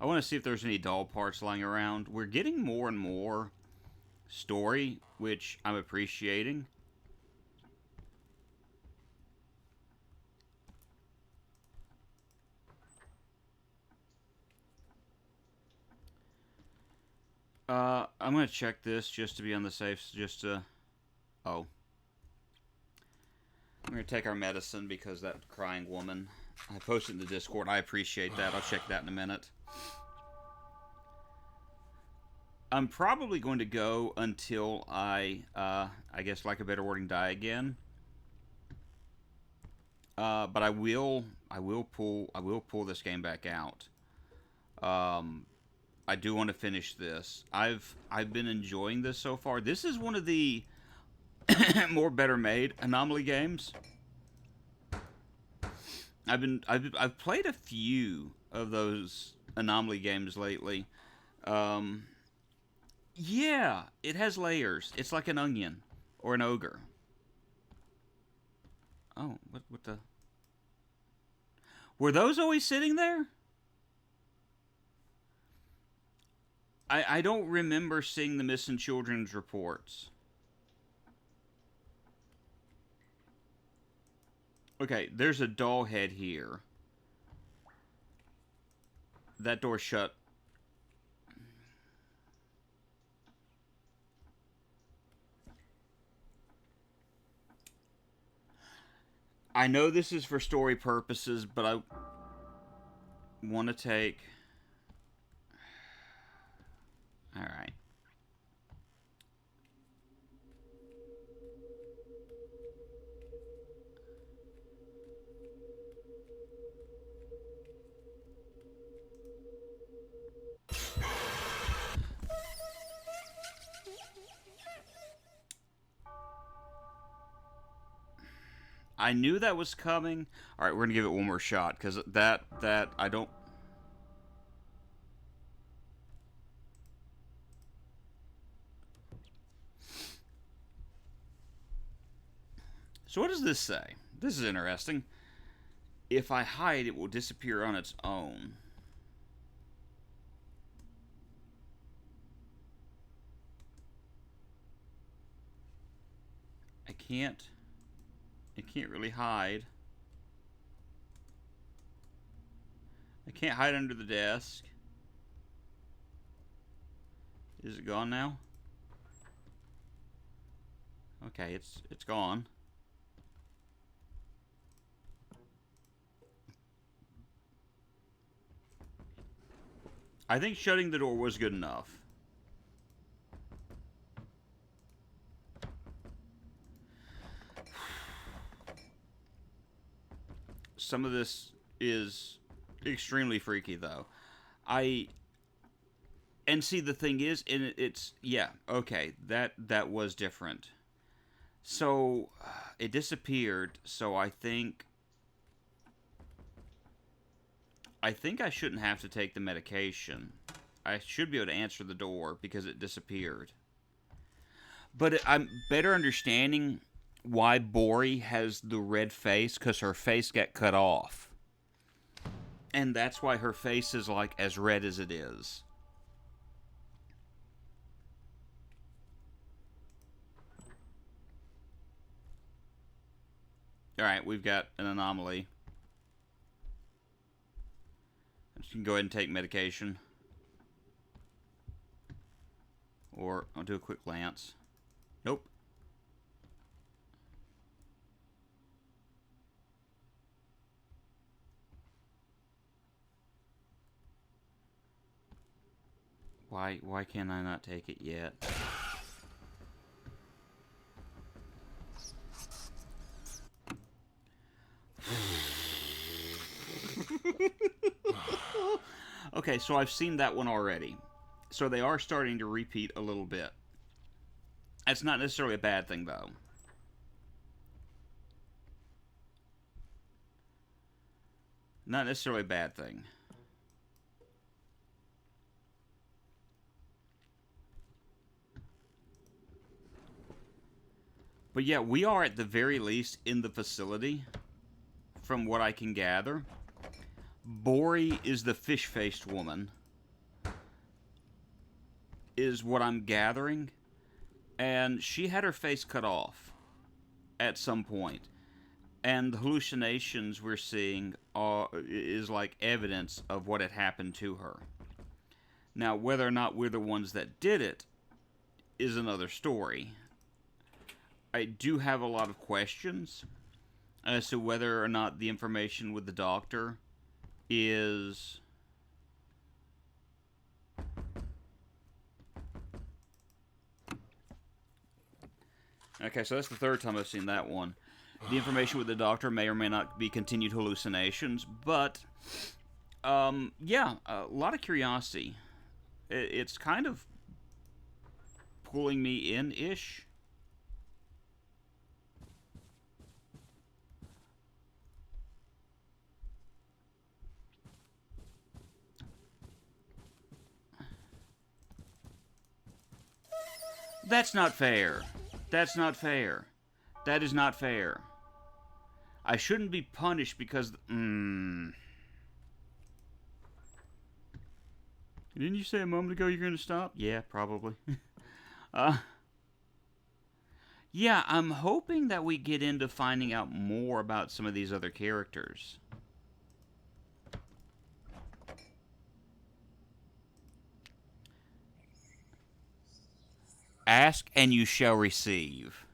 I want to see if there's any doll parts lying around. We're getting more and more story, which I'm appreciating. I'm going to check this just to be on the safe, oh. I'm going to take our medicine because that crying woman, I posted in the Discord. I appreciate that. I'll check that in a minute. I'm probably going to go until I guess, like a better wording, die again. But I will pull this game back out. I do want to finish this. I've been enjoying this so far. This is one of the more better made Anomaly games. I've played a few of those Anomaly games lately. Yeah, it has layers. It's like an onion or an ogre. Oh, what the? Were those always sitting there? I don't remember seeing the missing children's reports. Okay, there's a doll head here. That door's shut. I know this is for story purposes, but I want to take... Alright. I knew that was coming. Alright, we're gonna give it one more shot, because that, I don't... So what does this say? This is interesting. If I hide, it will disappear on its own. I can't really hide. I can't hide under the desk. Is it gone now? Okay, it's gone. I think shutting the door was good enough. Some of this is extremely freaky, though. And see, the thing is, it's yeah, okay, that was different. So it disappeared. So I think I shouldn't have to take the medication. I should be able to answer the door because it disappeared. But I'm better understanding why Bori has the red face, because her face got cut off. And that's why her face is like as red as it is. Alright, we've got an anomaly. You can go ahead and take medication. Or I'll do a quick glance. Nope. Why can I not take it yet? Okay, so I've seen that one already. So they are starting to repeat a little bit. That's not necessarily a bad thing, though. Not necessarily a bad thing. But yeah, we are at the very least in the facility, from what I can gather. Bori is the fish-faced woman, is what I'm gathering. And she had her face cut off at some point. And the hallucinations we're seeing is like evidence of what had happened to her. Now, whether or not we're the ones that did it is another story. I do have a lot of questions as to whether or not the information with the doctor is... Okay, so that's the third time I've seen that one. The information with the doctor may or may not be continued hallucinations, but, yeah, a lot of curiosity. It's kind of pulling me in-ish. That's not fair. That's not fair. That is not fair. I shouldn't be punished because... Didn't you say a moment ago you're going to stop? Yeah, probably. Yeah, I'm hoping that we get into finding out more about some of these other characters. Ask and you shall receive.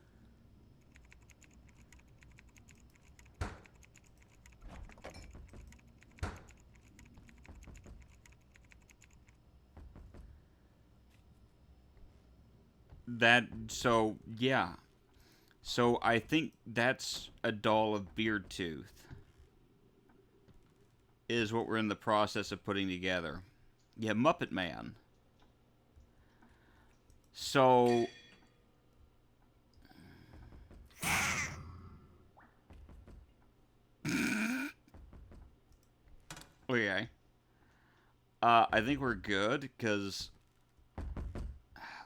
Yeah. So I think that's a doll of Beardtooth. Is what we're in the process of putting together. Yeah, Muppet Man. So... Okay. I think we're good, because...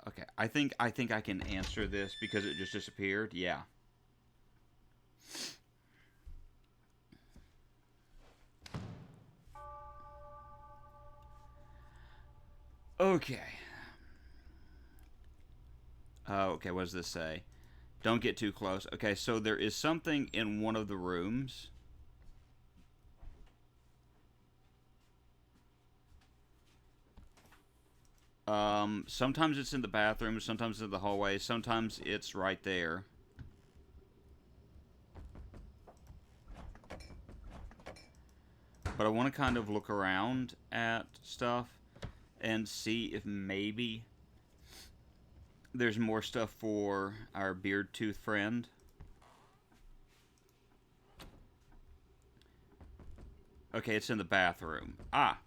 Okay, I think I can answer this because it just disappeared. Yeah. Okay. Okay, what does this say? Don't get too close. Okay, so there is something in one of the rooms. Sometimes it's in the bathroom, sometimes it's in the hallway, sometimes it's right there. But I want to kind of look around at stuff and see if maybe there's more stuff for our Beardtooth friend. Okay, it's in the bathroom. Ah,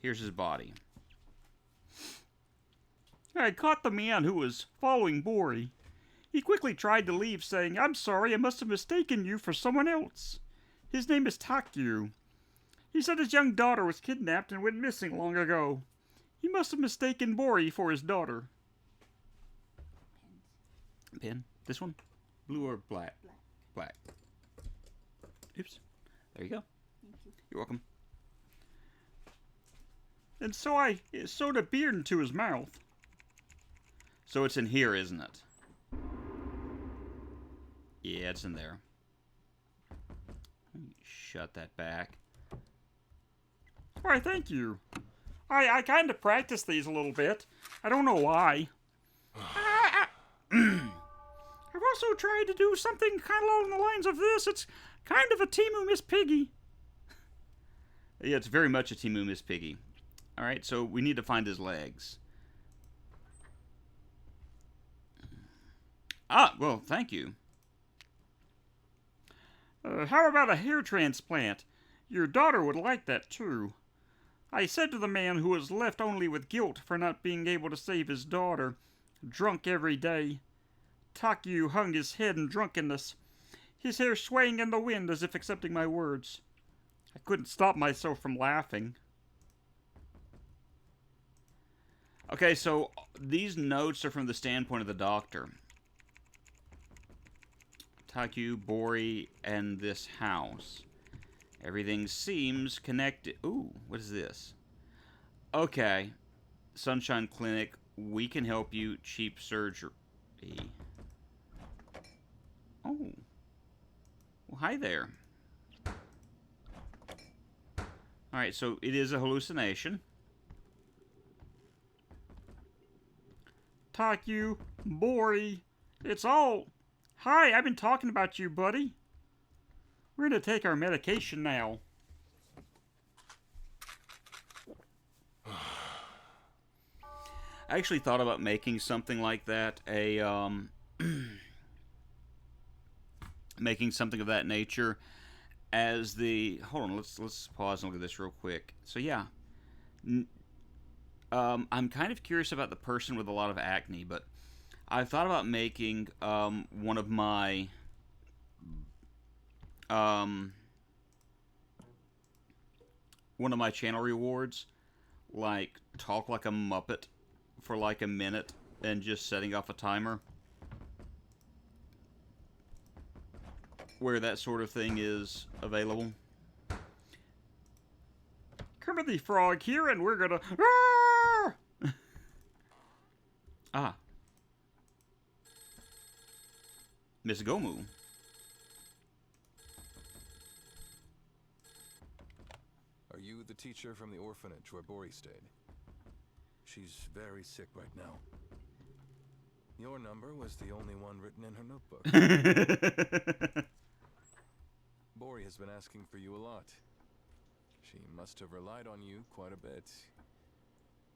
here's his body. I caught the man who was following Bori. He quickly tried to leave, saying, "I'm sorry, I must have mistaken you for someone else. His name is Takyu. He said his young daughter was kidnapped and went missing long ago. He must have mistaken Bori for his daughter." Pen? This one? Blue or black? Black. Oops. There you go. Thank you. You're welcome. And so I sewed a beard into his mouth. So it's in here, isn't it? Yeah, it's in there. Shut that back. Why, thank you. I kind of practiced these a little bit. I don't know why. I've also tried to do something kind of along the lines of this. It's kind of a Timu Miss Piggy. Yeah, it's very much a Timu Miss Piggy. Alright, so we need to find his legs. Ah, well, thank you. How about a hair transplant? Your daughter would like that too. I said to the man who was left only with guilt for not being able to save his daughter, drunk every day. Takyu hung his head in drunkenness, his hair swaying in the wind as if accepting my words. I couldn't stop myself from laughing. Okay, so these notes are from the standpoint of the doctor. Takyu, Bori, and this house. Everything seems connected. Ooh, what is this? Okay. Sunshine Clinic, we can help you. Cheap surgery. Oh. Well, hi there. Alright, so it is a hallucination. Takyu, Bori, it's all... Hi, I've been talking about you, buddy. We're gonna take our medication now. I actually thought about making something like that, making something of that nature as the... Hold on, let's pause and look at this real quick. So yeah, I'm kind of curious about the person with a lot of acne, but I've thought about making one of my channel rewards, like talk like a Muppet for like a minute and just setting off a timer where that sort of thing is available. Kermit the Frog here, and we're gonna... Ah. Miss Gomu. Are you the teacher from the orphanage where Bori stayed? She's very sick right now. Your number was the only one written in her notebook. Bori has been asking for you a lot. She must have relied on you quite a bit.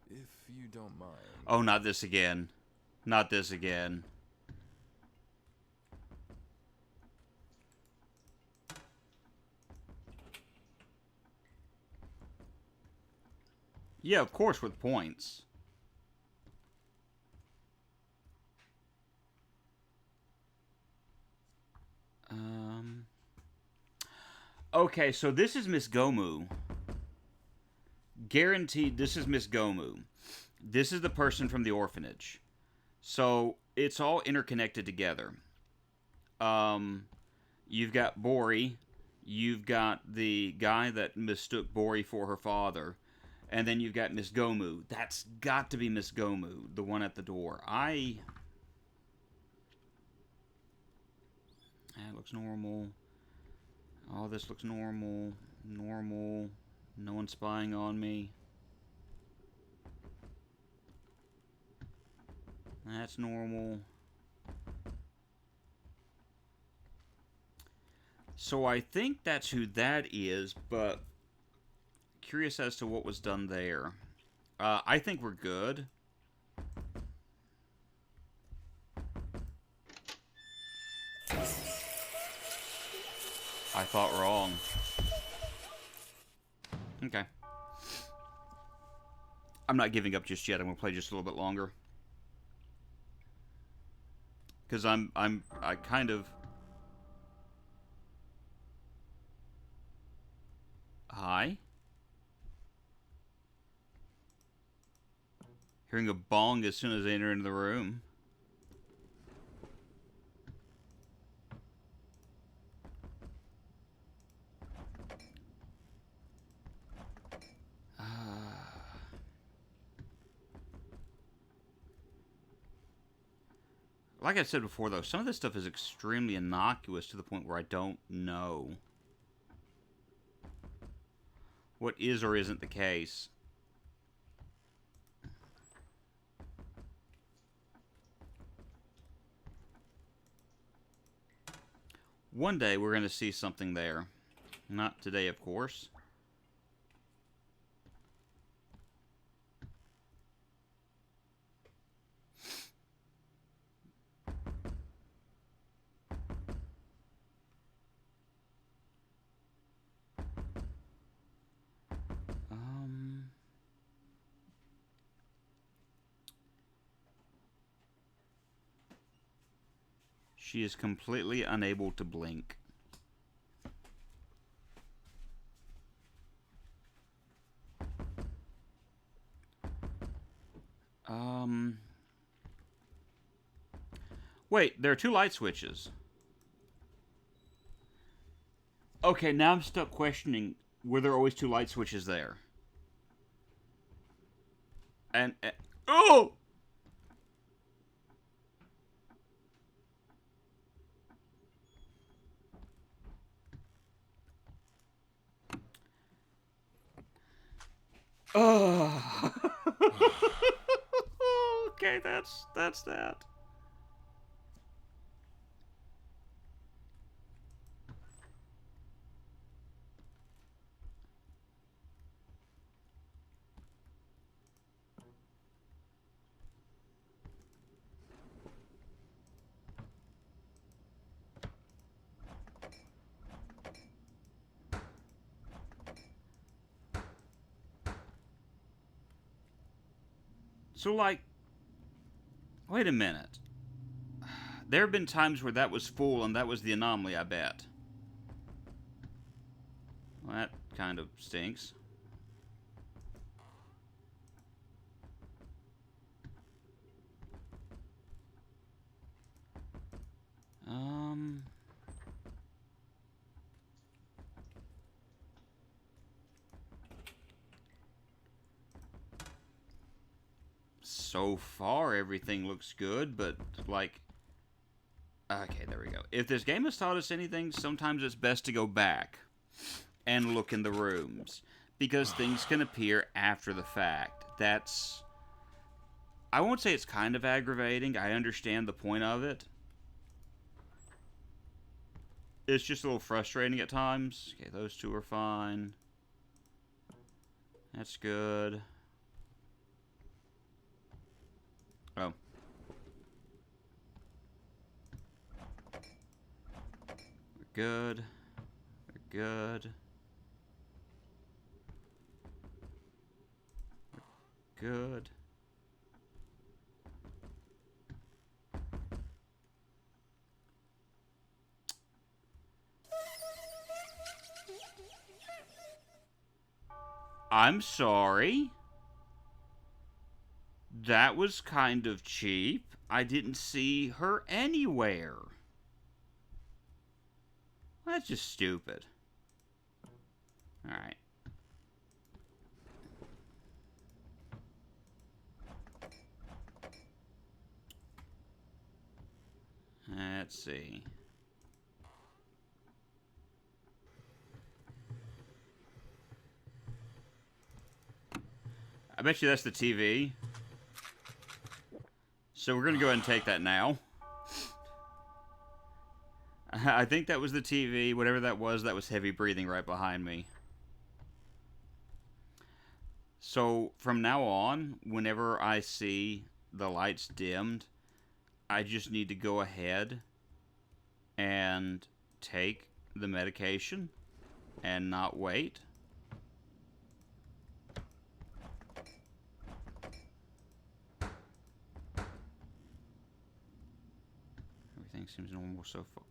If you don't mind. Oh, not this again. Not this again. Yeah, of course, with points. Okay, so this is Miss Gomu. Guaranteed, this is Miss Gomu. This is the person from the orphanage. So, it's all interconnected together. You've got Bori. You've got the guy that mistook Bori for her father. And then you've got Miss Gomu. That's got to be Miss Gomu, the one at the door. That looks normal. All this looks normal. Normal. No one's spying on me. That's normal. So I think that's who that is, but curious as to what was done there. I think we're good. I thought wrong. Okay. I'm not giving up just yet. I'm gonna play just a little bit longer. Because I kind of... Hi? Hearing a bong as soon as I enter into the room. Like I said before, though, some of this stuff is extremely innocuous to the point where I don't know what is or isn't the case. One day we're going to see something there. Not today, of course. She is completely unable to blink. Wait, there are two light switches. Okay, now I'm stuck questioning, were there always two light switches there? And oh! Oh. Okay, that's that. So, like, wait a minute. There have been times where that was full and that was the anomaly, I bet. Well, that kind of stinks. So far, everything looks good, but, like, Okay, there we go. If this game has taught us anything, sometimes it's best to go back and look in the rooms, because things can appear after the fact. That's... I won't say it's kind of aggravating. I understand the point of it. It's just a little frustrating at times. Okay, those two are fine. That's good. Oh. We're good. We're good. We're good. I'm sorry. That was kind of cheap. I didn't see her anywhere. That's just stupid. Alright. Let's see. I bet you that's the TV. So we're going to go ahead and take that now. I think that was the TV. Whatever that was heavy breathing right behind me. So from now on, whenever I see the lights dimmed, I just need to go ahead and take the medication and not wait. Everything seems normal so far.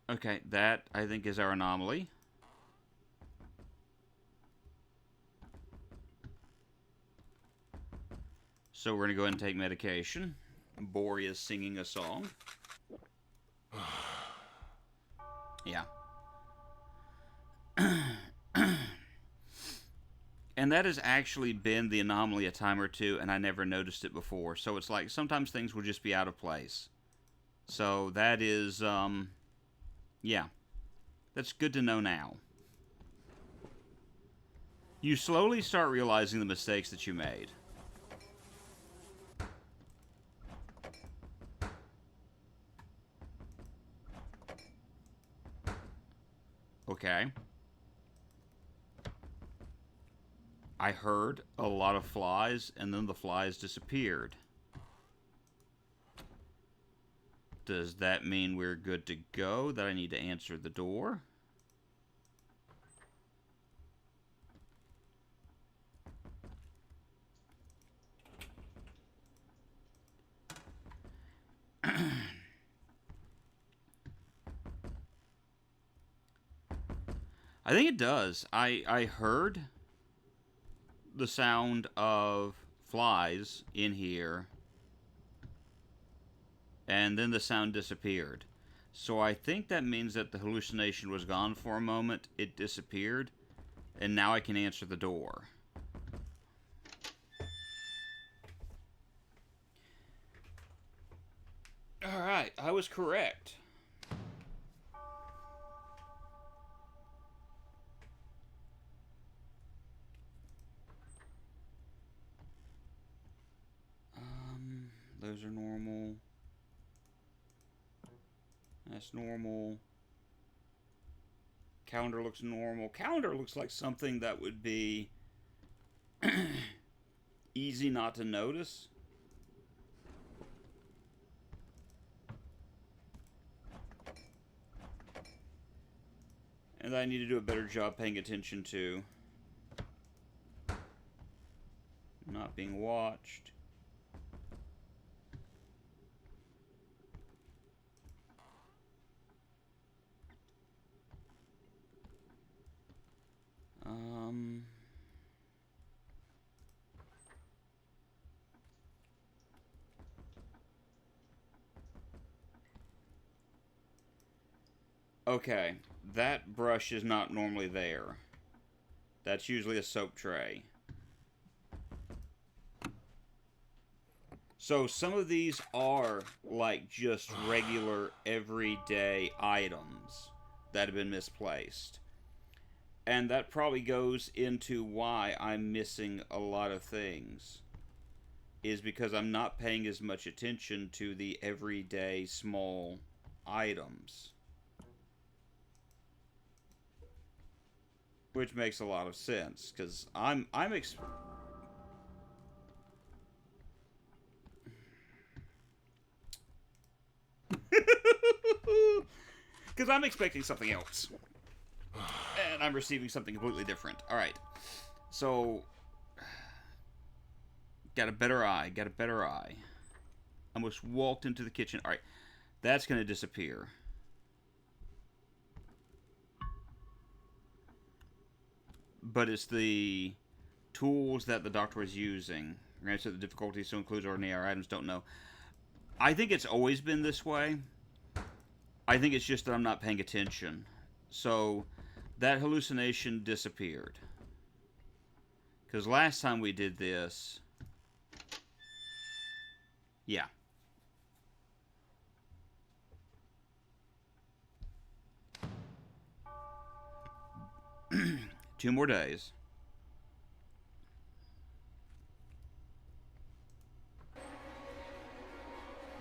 Okay, that, I think, is our anomaly. So we're going to go ahead and take medication. Bori is singing a song. Yeah. And that has actually been the anomaly a time or two, and I never noticed it before. So it's like, sometimes things will just be out of place. So that is, yeah. That's good to know now. You slowly start realizing the mistakes that you made. Okay. I heard a lot of flies, and then the flies disappeared. Does that mean we're good to go? That I need to answer the door? I think it does. I heard the sound of flies in here, and then the sound disappeared. So I think that means that the hallucination was gone for a moment, it disappeared, and now I can answer the door. Alright, I was correct. Those are normal. That's normal. Calendar looks normal. Calendar looks like something that would be easy not to notice. And I need to do a better job paying attention to. Not being watched. Okay, that brush is not normally there. That's usually a soap tray. So some of these are like just regular everyday items that have been misplaced. And that probably goes into why I'm missing a lot of things. Is because I'm not paying as much attention to the everyday small items. Which makes a lot of sense, because I'm because I'm expecting something else. And I'm receiving something completely different. Alright. So, got a better eye. Got a better eye. Almost walked into the kitchen. Alright. That's going to disappear. But it's the tools that the doctor was using. We're going to set the difficulty so includes ordinary items. Don't know. I think it's always been this way. I think it's just that I'm not paying attention. So, that hallucination disappeared. Because last time we did this... Yeah. Two more days.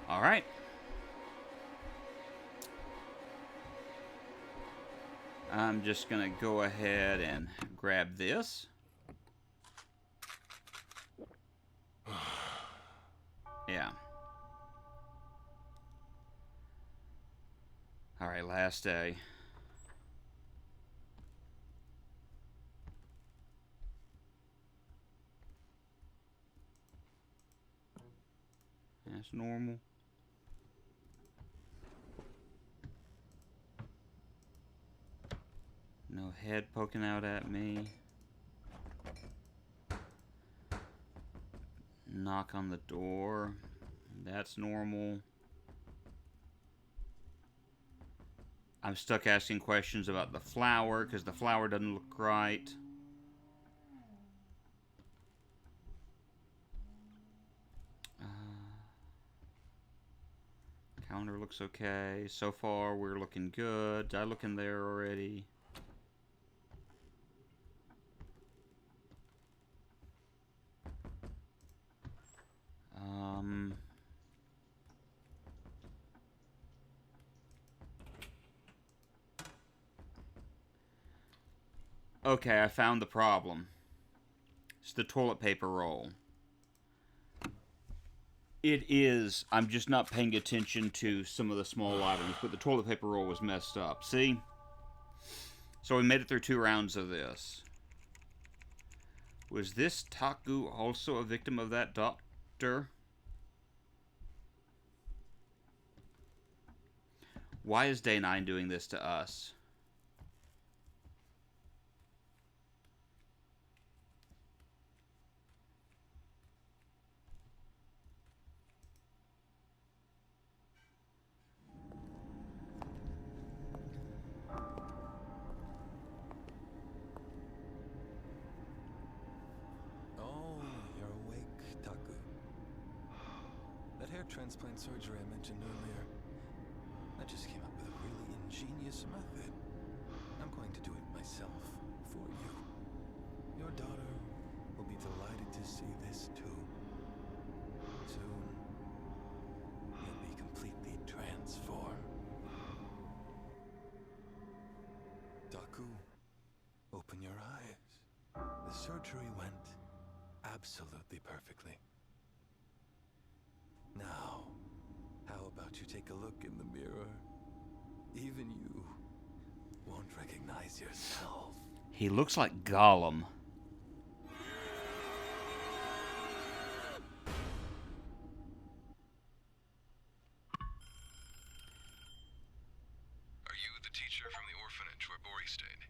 All right. I'm just going to go ahead and grab this. Yeah. All right, last day. That's normal. No head poking out at me. Knock on the door. That's normal. I'm stuck asking questions about the flower because the flower doesn't look right. Calendar looks okay. So far, we're looking good. Did I look in there already? Okay, I found the problem. It's the toilet paper roll. It is. I'm just not paying attention to some of the small items, but the toilet paper roll was messed up. See? So we made it through 2 rounds of this. Was this Taku also a victim of that doctor? Why is Day 9 doing this to us? Transplant surgery I mentioned earlier. I just came up with a really ingenious method. I'm going to do it myself for you. Your daughter will be delighted to see this too. Soon, you'll be completely transformed. Taku, open your eyes. The surgery went absolutely perfectly. Now, how about you take a look in the mirror? Even you won't recognize yourself. He looks like Gollum. Are you the teacher from the orphanage where Bori stayed?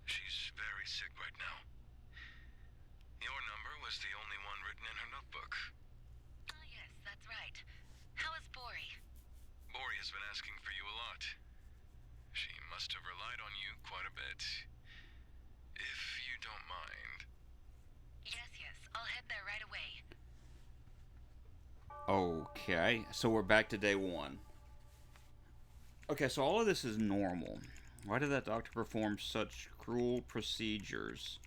She's very sick right now. Your number was the only one written in her notebook. That's right. How is Bori? Bori has been asking for you a lot. She must have relied on you quite a bit. If you don't mind. Yes. I'll head there right away. Okay, so we're back to day one. Okay, so all of this is normal. Why did that doctor perform such cruel procedures?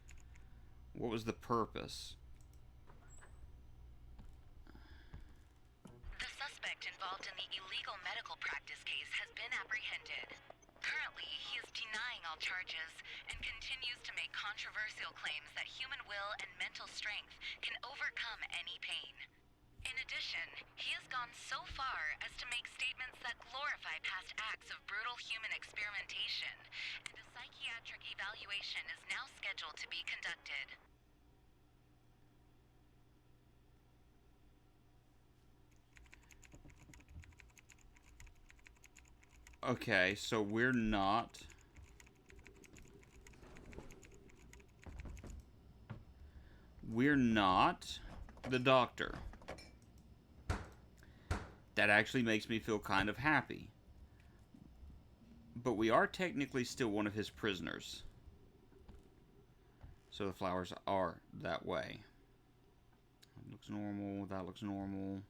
What was the purpose? The suspect involved in the illegal medical practice case has been apprehended. Currently, he is denying all charges and continues to make controversial claims that human will and mental strength can overcome any pain. In addition, he has gone so far as to make statements that glorify past acts of brutal human experimentation, and a psychiatric evaluation is now scheduled to be conducted. Okay, so we're not... We're not the doctor. That actually makes me feel kind of happy. But we are technically still one of his prisoners. So the flowers are that way. That looks normal. That looks normal.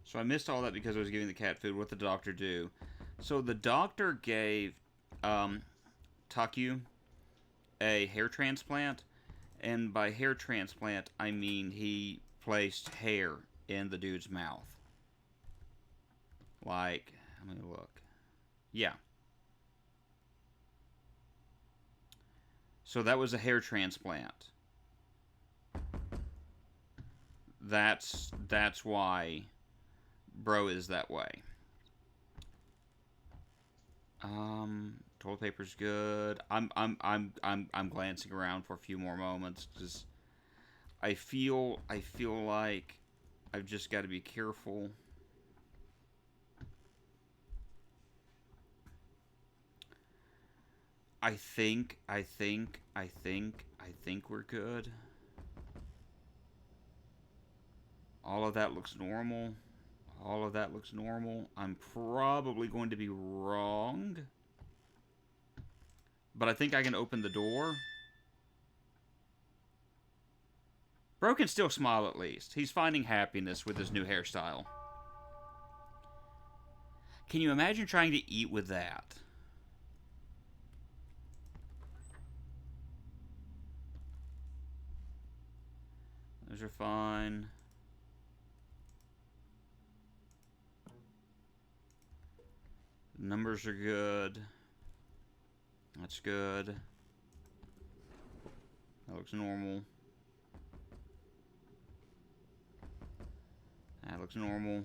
So I missed all that because I was giving the cat food. What did the doctor do? So the doctor gave Taku a hair transplant. And by hair transplant, I mean he placed hair in the dude's mouth. Like, let me look. Yeah. So that was a hair transplant. That's why bro is that way. Toilet paper's good. I'm glancing around for a few more moments because I feel like I've just got to be careful. I think we're good. All of that looks normal. All of that looks normal. I'm probably going to be wrong. But I think I can open the door. Bro can still smile at least. He's finding happiness with his new hairstyle. Can you imagine trying to eat with that? Those are fine. Numbers are good. That's good. That looks normal. That looks normal.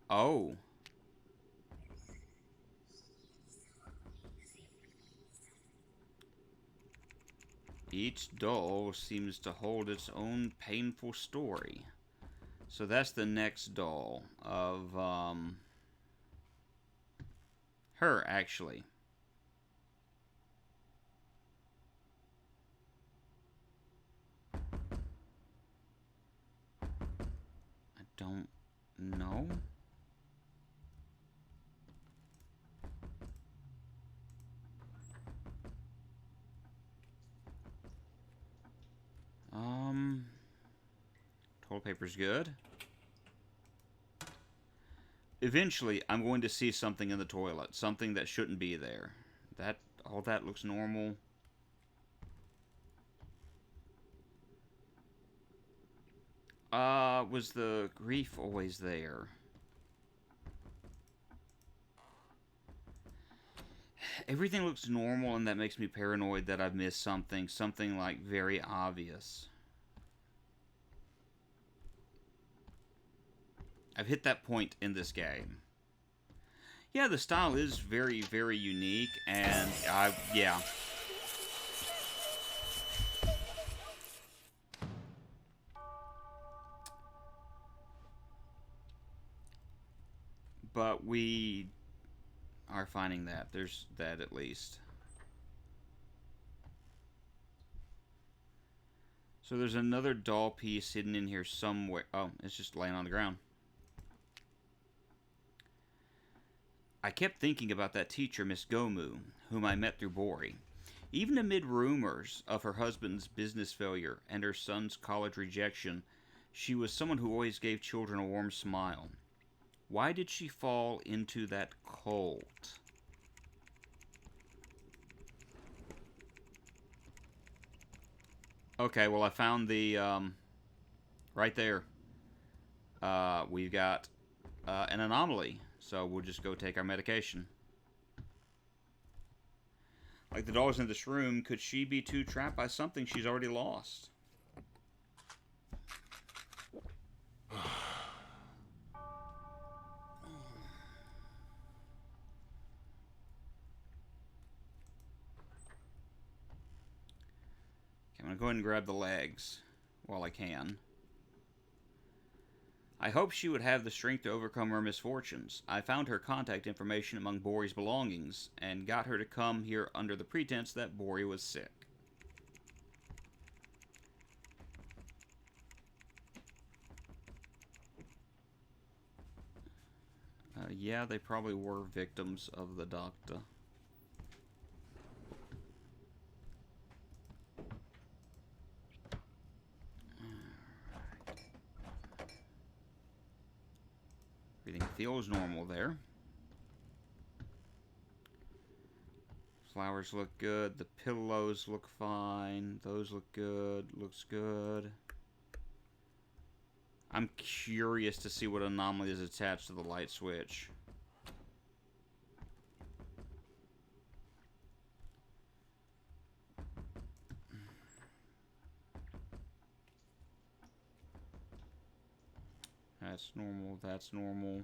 Oh. Each doll seems to hold its own painful story. So that's the next doll of, her, actually. I don't know. Toilet paper's good. Eventually, I'm going to see something in the toilet. Something that shouldn't be there. All that looks normal. Was the grief always there? Everything looks normal, and that makes me paranoid that I've missed something. Something, like, very obvious. I've hit that point in this game. Yeah, the style is very, very unique, and yeah. But we are finding that. There's that at least. So there's another doll piece hidden in here somewhere. Oh, it's just laying on the ground. I kept thinking about that teacher, Miss Gomu, whom I met through Bori. Even amid rumors of her husband's business failure and her son's college rejection, she was someone who always gave children a warm smile. Why did she fall into that cult? Okay, well, I found the, right there. We've got an anomaly, so we'll just go take our medication. Like the doll's in this room, could she be too trapped by something she's already lost? I'm going to go ahead and grab the legs while I can. I hoped she would have the strength to overcome her misfortunes. I found her contact information among Bori's belongings and got her to come here under the pretense that Bori was sick. Yeah, they probably were victims of the doctor. Everything feels normal there. Flowers look good. The pillows look fine. Those look good. Looks good. I'm curious to see what anomaly is attached to the light switch. That's normal, that's normal.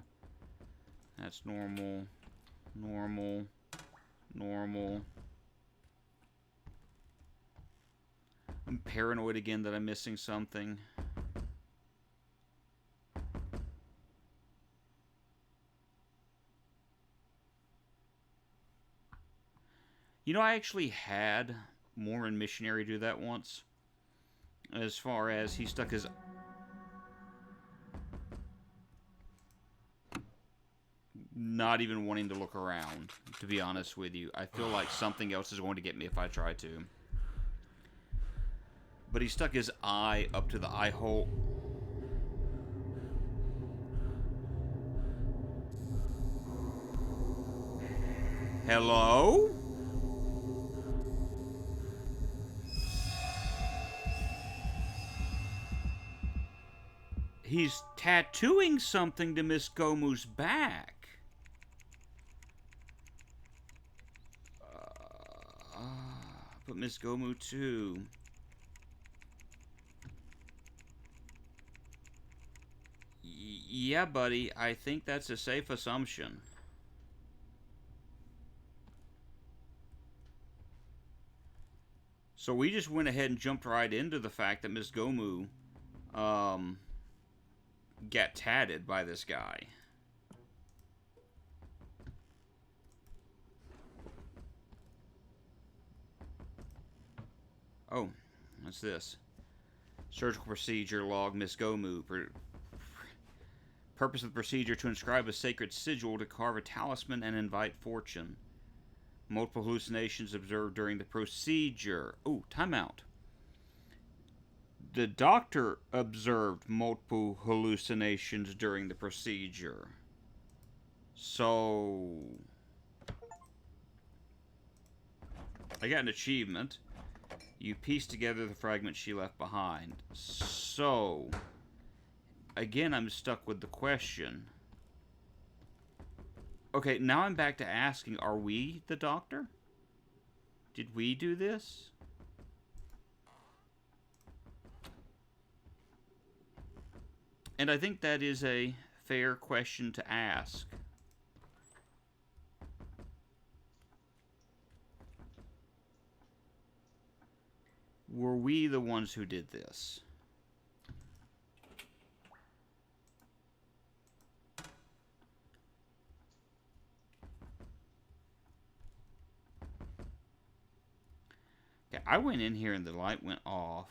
That's normal. Normal. Normal. I'm paranoid again that I'm missing something. You know, I actually had Mormon missionary do that once. As far as he stuck his... Not even wanting to look around, to be honest with you. I feel like something else is going to get me if I try to. But he stuck his eye up to the eye hole. Hello? He's tattooing something to Miss Gomu's back. But Miss Gomu too. Yeah, buddy. I think that's a safe assumption. So we just went ahead and jumped right into the fact that Miss Gomu got tatted by this guy. Oh, what's this? Surgical procedure log, Miss Gomu. Purpose of the procedure to inscribe a sacred sigil to carve a talisman and invite fortune. Multiple hallucinations observed during the procedure. Oh, timeout. The doctor observed multiple hallucinations during the procedure. So... I got an achievement. You piece together the fragments she left behind. So... Again, I'm stuck with the question. Okay, now I'm back to asking, are we the doctor? Did we do this? And I think that is a fair question to ask. Were we the ones who did this? Okay, I went in here and the light went off.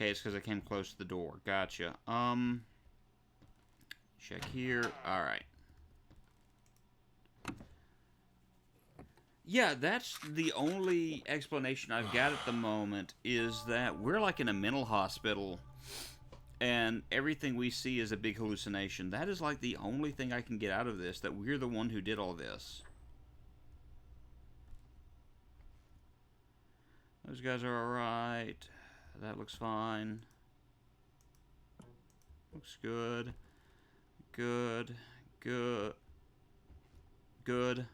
Okay, it's because I came close to the door. Gotcha. Check here. Alright. Yeah, that's the only explanation I've got at the moment, is that we're like in a mental hospital and everything we see is a big hallucination. That is like the only thing I can get out of this, that we're the one who did all this. Those guys are alright. That looks fine. Looks good. Good. Good. Good.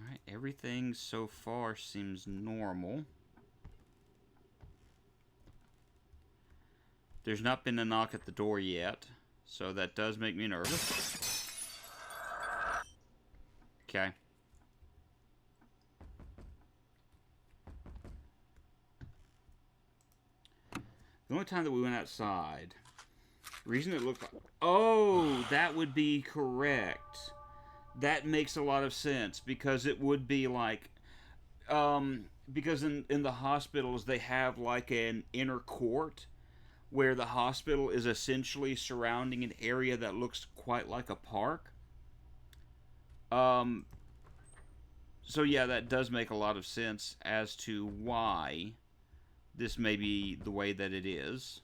Alright, everything so far seems normal. There's not been a knock at the door yet, so that does make me nervous. Okay. The only time that we went outside, reason it looked like... Oh, that would be correct. That makes a lot of sense, because it would be like... because in the hospitals, they have like an inner court, where the hospital is essentially surrounding an area that looks quite like a park. So yeah, that does make a lot of sense as to why this may be the way that it is.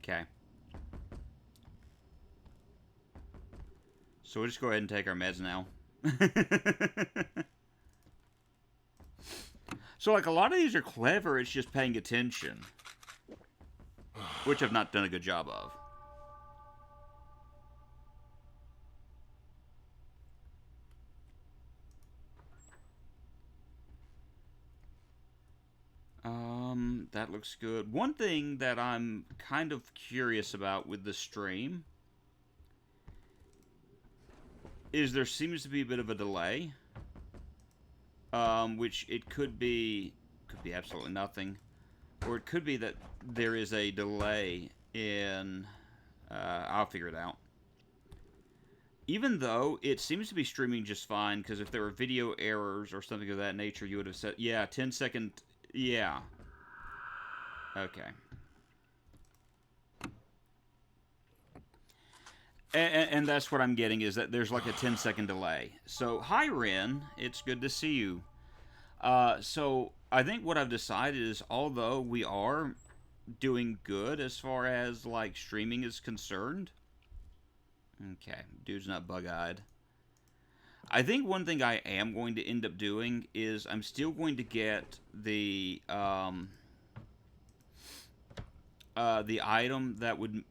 Okay. So we'll just go ahead and take our meds now. So, like, a lot of these are clever, it's just paying attention. Which I've not done a good job of. That looks good. One thing that I'm kind of curious about with the stream is there seems to be a bit of a delay. Which it could be absolutely nothing. Or it could be that there is a delay in, I'll figure it out. Even though it seems to be streaming just fine, because if there were video errors or something of that nature, you would have said, yeah, 10-second, yeah. Okay. And that's what I'm getting, is that there's like a 10-second delay. So, hi, Ren. It's good to see you. So, I think what I've decided is, although we are doing good as far as, like, streaming is concerned. Okay, dude's not bug-eyed. I think one thing I am going to end up doing is I'm still going to get the item that would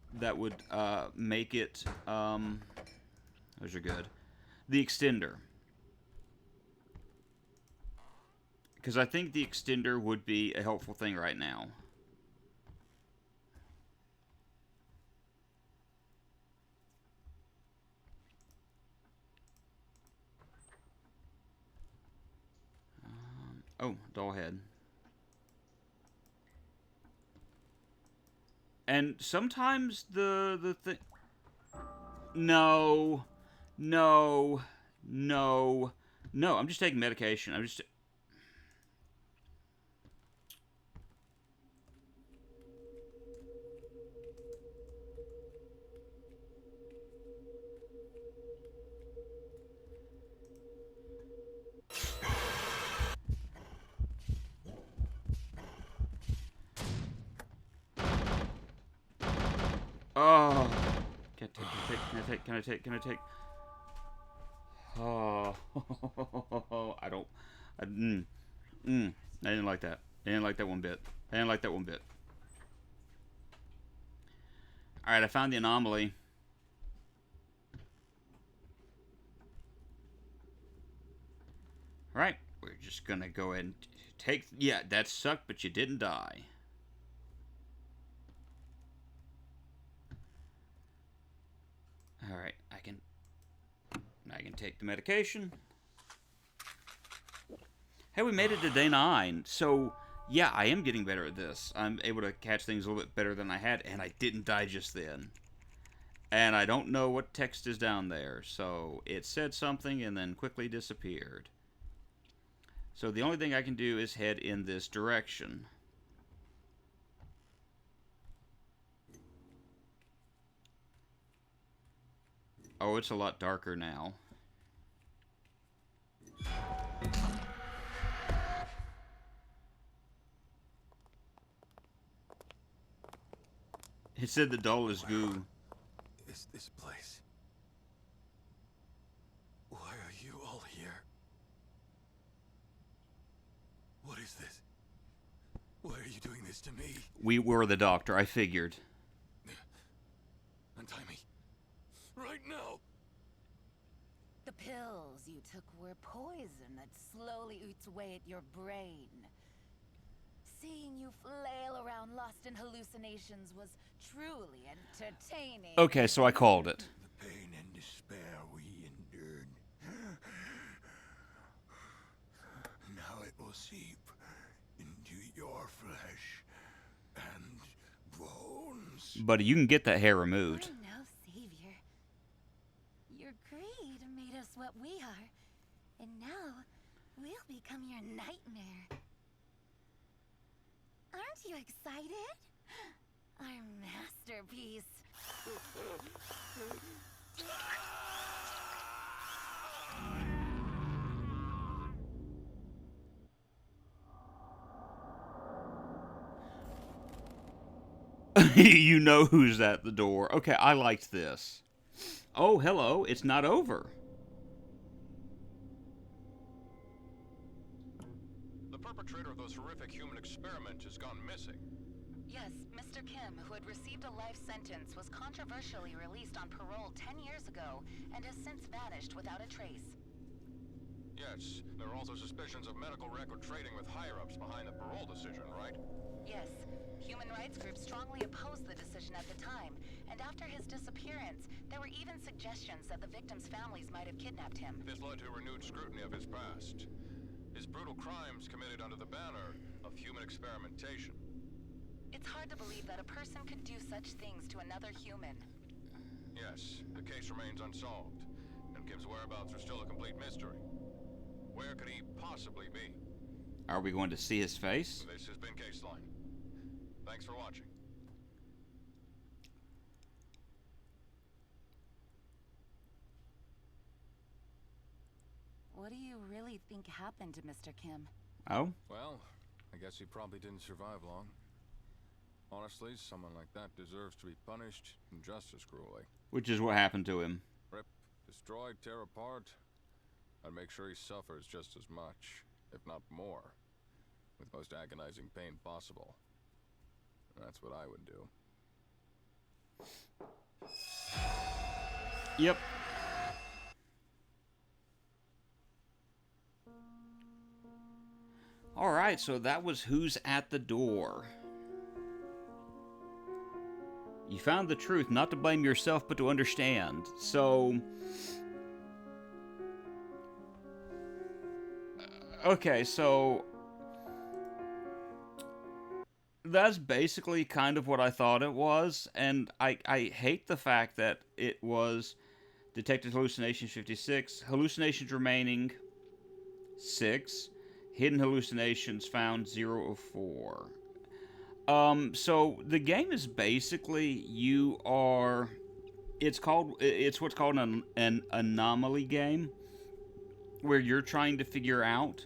make it, those are good, the extender. Because I think the extender would be a helpful thing right now. Oh, doll head. And sometimes the thing... No. No. No. No, I'm just taking medication. I'm just... Oh. Can I take? Oh. I didn't like that. I didn't like that one bit. I didn't like that one bit. Alright, I found the anomaly. Right, we're just gonna go ahead and take... Yeah, that sucked, but you didn't die. Alright, I can take the medication. Hey, we made it to day 9, so... Yeah, I am getting better at this. I'm able to catch things a little bit better than I had, and I didn't die just then. And I don't know what text is down there, so it said something and then quickly disappeared. So the only thing I can do is head in this direction. Oh, it's a lot darker now. It said the doll is goo. Is this place? Why are you all here? What is this? Why are you doing this to me? We were the doctor, I figured. Untie me. Right now! The pills you took were poison that slowly eats away at your brain. Seeing you flail around lost in hallucinations was truly entertaining. Okay, so I called it. The pain and despair we endured. Now it will seep into your flesh and bones. Buddy, you can get that hair removed. I'm no savior. Your greed made us what we are, and now we'll become your nightmare. Aren't you excited? Our masterpiece. You know who's at the door. Okay, I liked this. Oh, hello. It's not over. The perpetrator of those horrific human experiments has gone missing. Yes, Mr. Kim, who had received a life sentence, was controversially released on parole 10 years ago and has since vanished without a trace. Yes, there are also suspicions of medical record trading with higher-ups behind the parole decision, right? Yes, human rights groups strongly opposed the decision at the time, and after his disappearance, there were even suggestions that the victims' families might have kidnapped him. This led to renewed scrutiny of his past. His brutal crimes committed under the banner of human experimentation. It's hard to believe that a person could do such things to another human. Yes, the case remains unsolved, and Kim's whereabouts are still a complete mystery. Where could he possibly be? Are we going to see his face? This has been Caseline. Thanks for watching. What do you really think happened to Mr. Kim? Oh? Well, I guess he probably didn't survive long. Honestly, someone like that deserves to be punished just as cruelly. Which is what happened to him. Rip, destroy, tear apart. I'd make sure he suffers just as much, if not more, with most agonizing pain possible. That's what I would do. Yep. Alright, so that was Who's at the Door. You found the truth, not to blame yourself, but to understand. So... okay, so... that's basically kind of what I thought it was, and I hate the fact that it was detected hallucinations 56, hallucinations remaining 6, hidden hallucinations found 0 of 4. So the game is basically it's what's called an anomaly game, where you're trying to figure out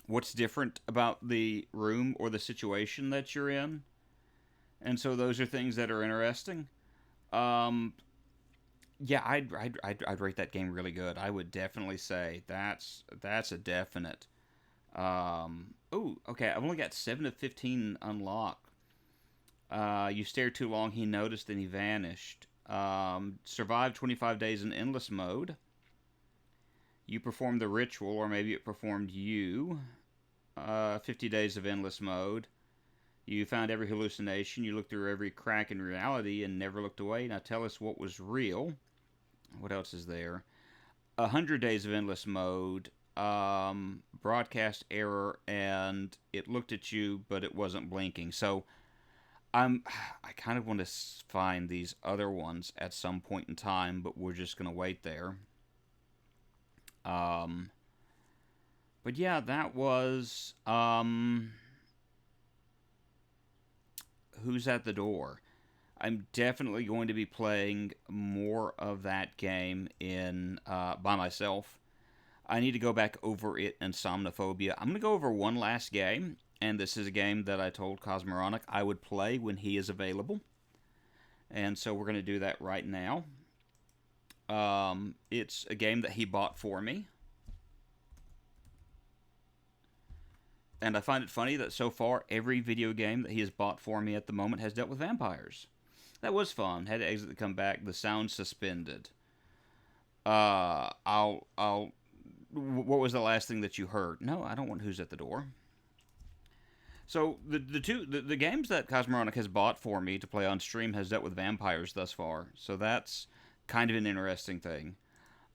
what's different about the room or the situation that you're in. And so those are things that are interesting. Yeah, I'd rate that game really good. I would definitely say that's a definite. Oh, okay, I've only got 7 of 15 unlocked. You stared too long, he noticed, and he vanished. Survived 25 days in endless mode. You performed the ritual, or maybe it performed you. 50 days of endless mode. You found every hallucination. You looked through every crack in reality and never looked away. Now tell us what was real. What else is there? 100 days of endless mode. Broadcast error, and it looked at you, but it wasn't blinking. So I kind of want to find these other ones at some point in time, but we're just going to wait there. But yeah, that was Who's at the Door. I'm definitely going to be playing more of that game in by myself. I need to go back over it in Somnophobia. I'm going to go over one last game, and this is a game that I told Cosmoronic I would play when he is available. And so we're going to do that right now. It's a game that he bought for me. And I find it funny that so far, every video game that he has bought for me at the moment has dealt with vampires. That was fun. Had to exit to come back. The sound suspended. What was the last thing that you heard? No, I don't want Who's at the Door. So the games that Cosmoronic has bought for me to play on stream has dealt with vampires thus far. So that's kind of an interesting thing.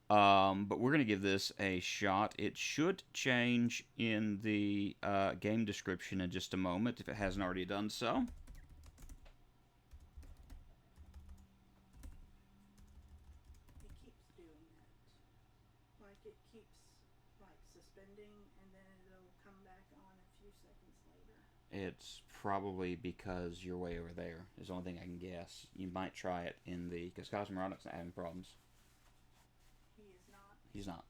But we're going to give this a shot. It should change in the game description in just a moment if it hasn't already done so. It's probably because you're way over there, is the only thing I can guess. You might try it in the... Because Cosmonaut's not having problems. He is not? He's not.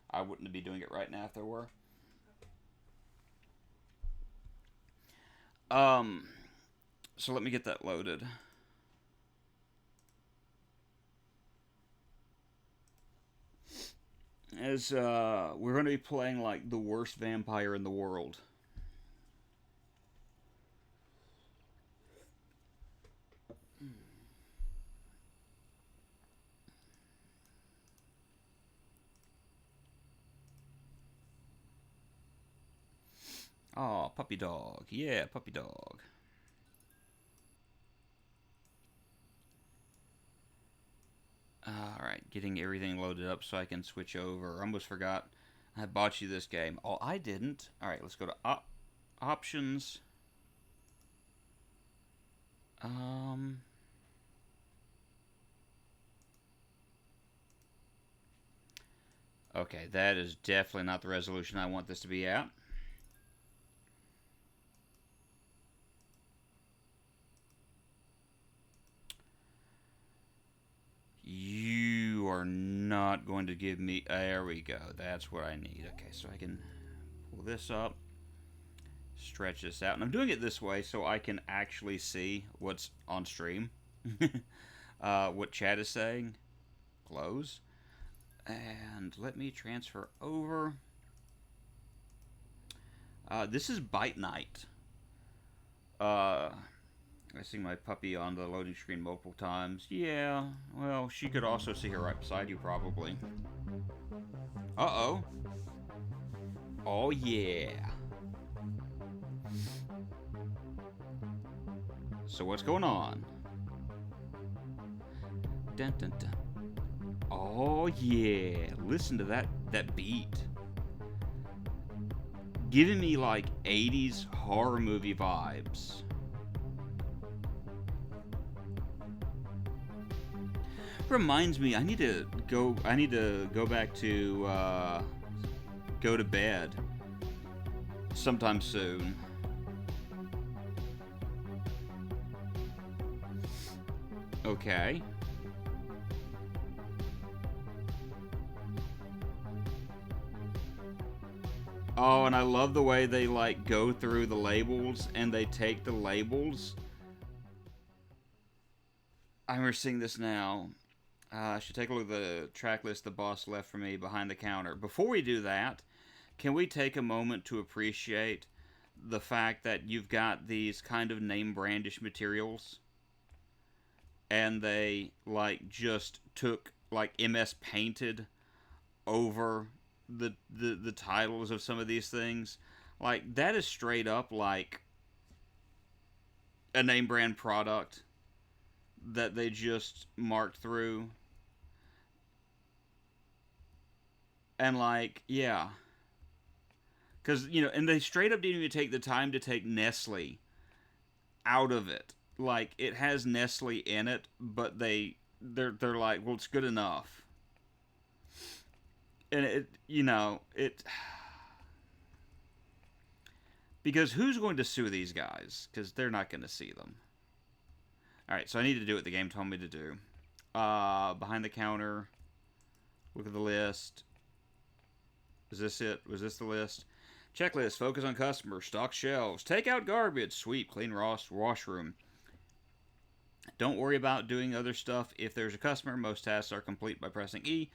I wouldn't be doing it right now if there were. Okay. So let me get that loaded. As, we're going to be playing, like, the worst vampire in the world. Oh, puppy dog. Yeah, puppy dog. Alright, getting everything loaded up so I can switch over. I almost forgot I bought you this game. Oh, I didn't. Alright, let's go to options. Okay, that is definitely not the resolution I want this to be at. You are not going to give me... There we go. That's what I need. Okay, so I can pull this up, stretch this out. And I'm doing it this way so I can actually see what's on stream. What chat is saying. Close. And let me transfer over. This is Bite Night. I see my puppy on the loading screen multiple times. Yeah, well, she could also see her right beside you, probably. Uh-oh. Oh, yeah. So what's going on? Dun, dun, dun. Oh, yeah. Listen to that beat. Giving me, like, 80s horror movie vibes. Reminds me, I need to go back to go to bed sometime soon. Okay. Oh, and I love the way they like go through the labels and they take the labels. I'm seeing this now. I should take a look at the track list the boss left for me behind the counter. Before we do that, can we take a moment to appreciate the fact that you've got these kind of name brandish materials and they like just took like MS painted over the titles of some of these things. Like, that is straight up like a name brand product that they just marked through. And like, yeah. Because, you know, and they straight up didn't even take the time to take Nestle out of it. Like, it has Nestle in it, but they're like, well, it's good enough. And it, you know, it... Because who's going to sue these guys? Because they're not going to see them. Alright, so I need to do what the game told me to do. Behind the counter. Look at the list. Is this it? Was this the list? Checklist. Focus on customers. Stock shelves. Take out garbage. Sweep. Clean washroom. Don't worry about doing other stuff if there's a customer. Most tasks are complete by pressing E.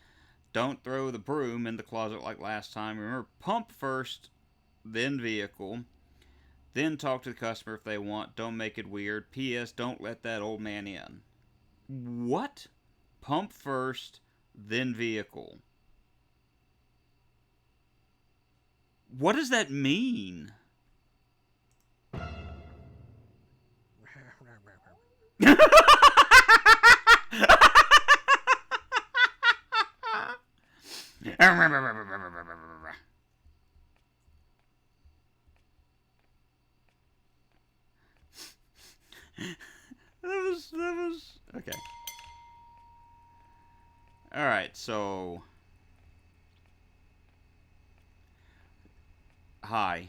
Don't throw the broom in the closet like last time. Remember, pump first, then vehicle. Then talk to the customer if they want. Don't make it weird. P.S. Don't let that old man in. What? Pump first, then vehicle. What does that mean? That was okay. All right, so hi.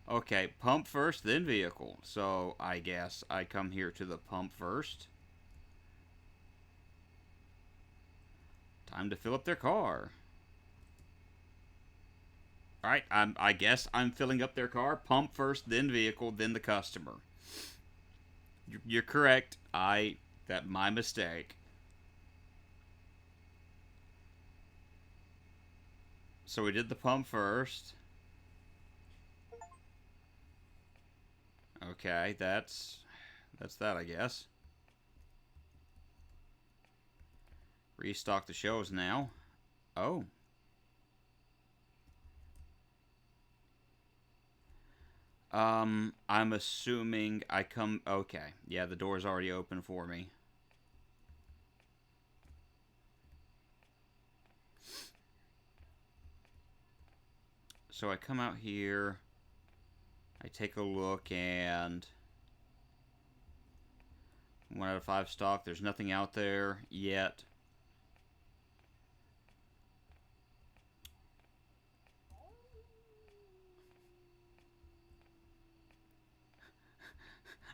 Okay, pump first, then vehicle. So I guess I come here to the pump first. Time to fill up their car. Alright, I guess I'm filling up their car. Pump first, then vehicle, then the customer. You're correct. My mistake. So we did the pump first. Okay, that's that, I guess. Restock the shelves now. Oh. I'm assuming I come... Okay. Yeah, the door's already open for me. So I come out here. I take a look and... 1 out of 5 stock. There's nothing out there yet.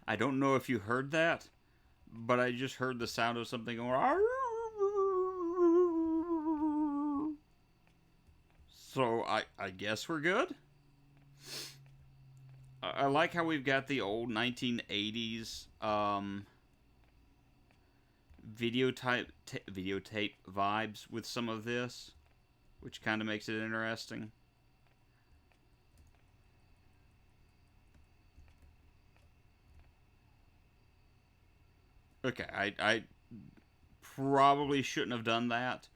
I don't know if you heard that, but I just heard the sound of something going. So I guess we're good. I like how we've got the old 1980s videotape vibes with some of this, which kind of makes it interesting. Okay, I probably shouldn't have done that.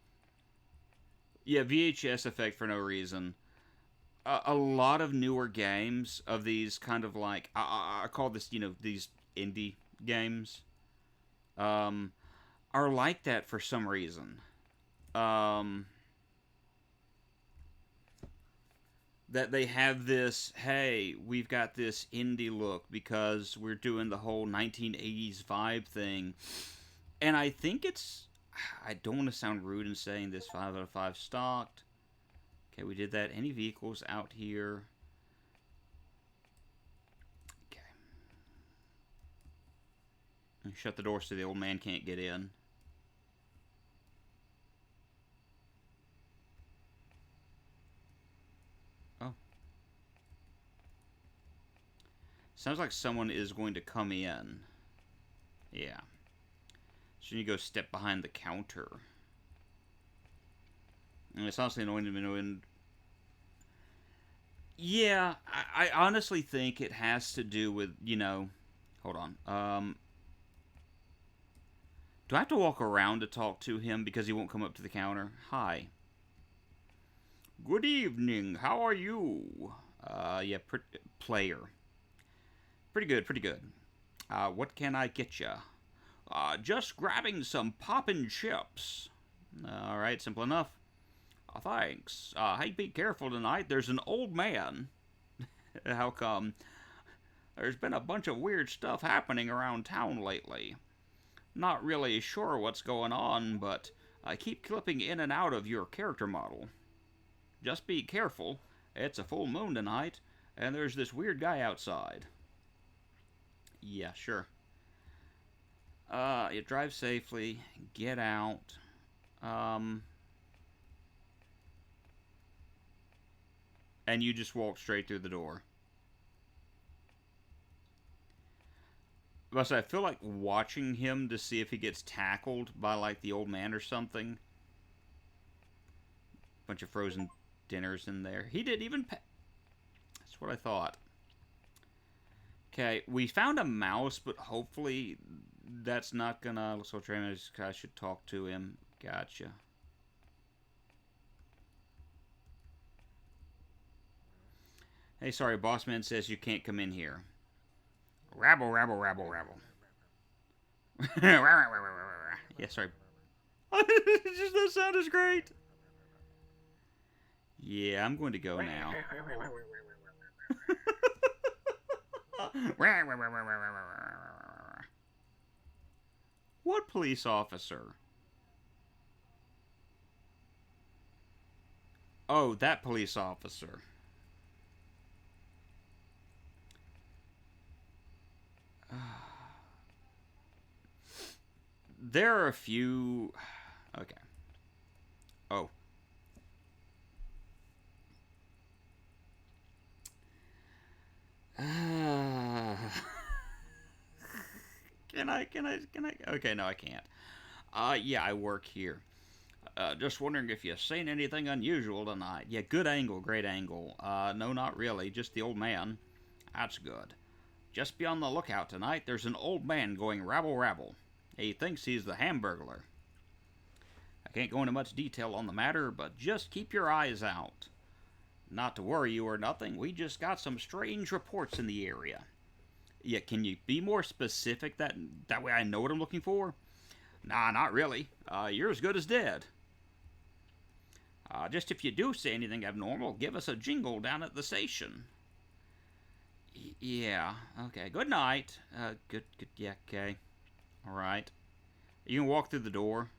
Yeah, VHS effect for no reason. A lot of newer games of these kind of like... I call this, you know, these indie games. Are like that for some reason. That they have this, hey, we've got this indie look because we're doing the whole 1980s vibe thing. And I think it's... I don't want to sound rude in saying this 5 out of 5 stocked. Okay, we did that. Any vehicles out here? Okay. And shut the door so the old man can't get in. Oh. Sounds like someone is going to come in. Yeah. So you go step behind the counter. And it's honestly annoying to me. Yeah, I honestly think it has to do with, you know... Hold on. Do I have to walk around to talk to him because he won't come up to the counter? Hi. Good evening. How are you? Yeah, player. Pretty good, pretty good. What can I get you? Just grabbing some poppin' chips. Alright, simple enough. Thanks. Hey, be careful tonight. There's an old man. How come? There's been a bunch of weird stuff happening around town lately. Not really sure what's going on, but I keep clipping in and out of your character model. Just be careful. It's a full moon tonight, and there's this weird guy outside. Yeah, sure. You drive safely. Get out. And you just walk straight through the door. But I feel like watching him to see if he gets tackled by, like, the old man or something. Bunch of frozen dinners in there. He didn't even pay. That's what I thought. Okay, we found a mouse, but hopefully that's not gonna... So I should talk to him. Gotcha. Hey, sorry, boss man says you can't come in here. Rabble, rabble, rabble, rabble. Yeah, sorry. Just that sound is great. Yeah, I'm going to go now. What police officer? Oh, that police officer. There are a few... Okay. Oh. Can I? Okay, no, I can't. Yeah, I work here. Just wondering if you've seen anything unusual tonight. Yeah, good angle, great angle. No, not really, just the old man. That's good. Just be on the lookout tonight. There's an old man going rabble-rabble. He thinks he's the Hamburglar. I can't go into much detail on the matter, but just keep your eyes out. Not to worry you or nothing, we just got some strange reports in the area. Yeah, can you be more specific? That way I know what I'm looking for? Nah, not really. You're as good as dead. Just if you do see anything abnormal, give us a jingle down at the station. Yeah, okay. Good night. Good, yeah, okay. Alright. You can walk through the door.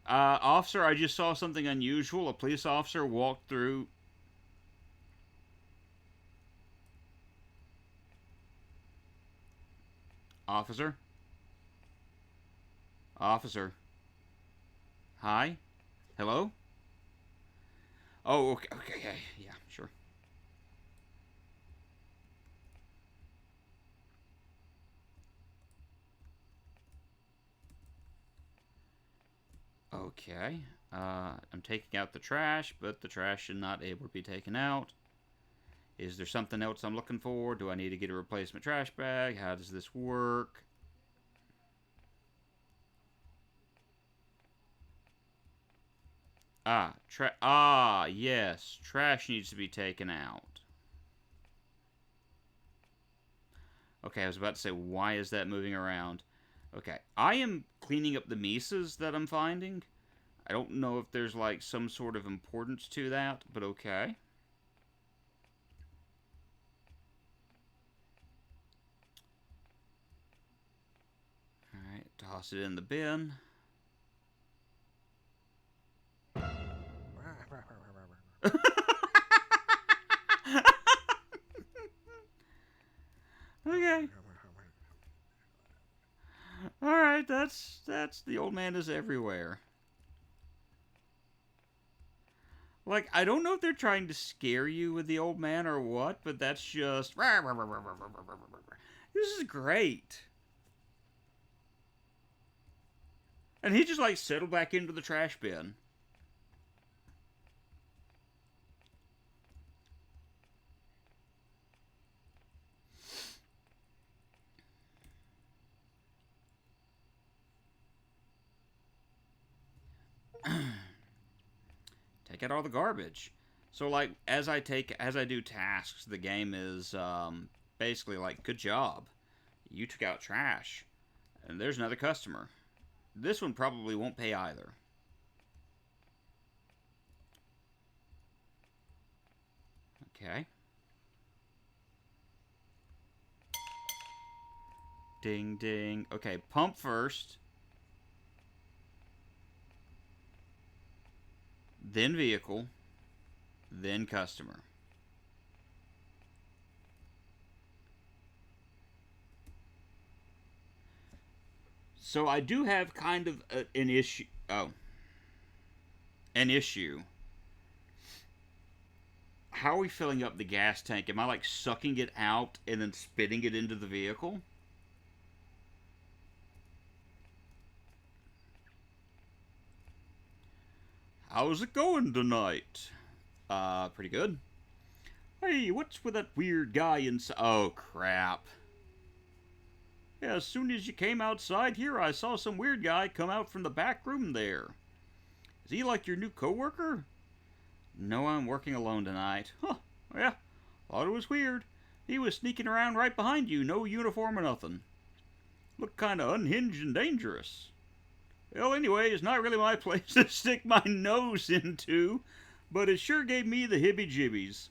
Officer, I just saw something unusual. A police officer walked through... Officer? Officer? Hi? Hello? Oh, okay, yeah, sure. Okay, I'm taking out the trash, but the trash is not able to be taken out. Is there something else I'm looking for? Do I need to get a replacement trash bag? How does this work? Yes, trash needs to be taken out. Okay, I was about to say, why is that moving around? Okay, I am cleaning up the Mises that I'm finding. I don't know if there's, like, some sort of importance to that, but okay. Alright, toss it in the bin. Okay. Alright, that's the old man is everywhere. Like, I don't know if they're trying to scare you with the old man or what, but that's just... This is great. And he just, like, settled back into the trash bin. Take out all the garbage. So, like, as I do tasks, the game is basically like, good job. You took out trash. And there's another customer. This one probably won't pay either. Okay. Ding, ding. Okay, pump first. Then vehicle. Then customer. So I do have kind of an issue. Oh. An issue. How are we filling up the gas tank? Am I like sucking it out and then spitting it into the vehicle? How's it going tonight? Pretty good. Hey, what's with that weird guy inside? Oh, crap. Yeah, as soon as you came outside here, I saw some weird guy come out from the back room there. Is he like your new coworker? No, I'm working alone tonight. Huh, yeah, thought it was weird. He was sneaking around right behind you, no uniform or nothing. Looked kinda unhinged and dangerous. Well, anyway, it's not really my place to stick my nose into, but it sure gave me the hibby-jibbies.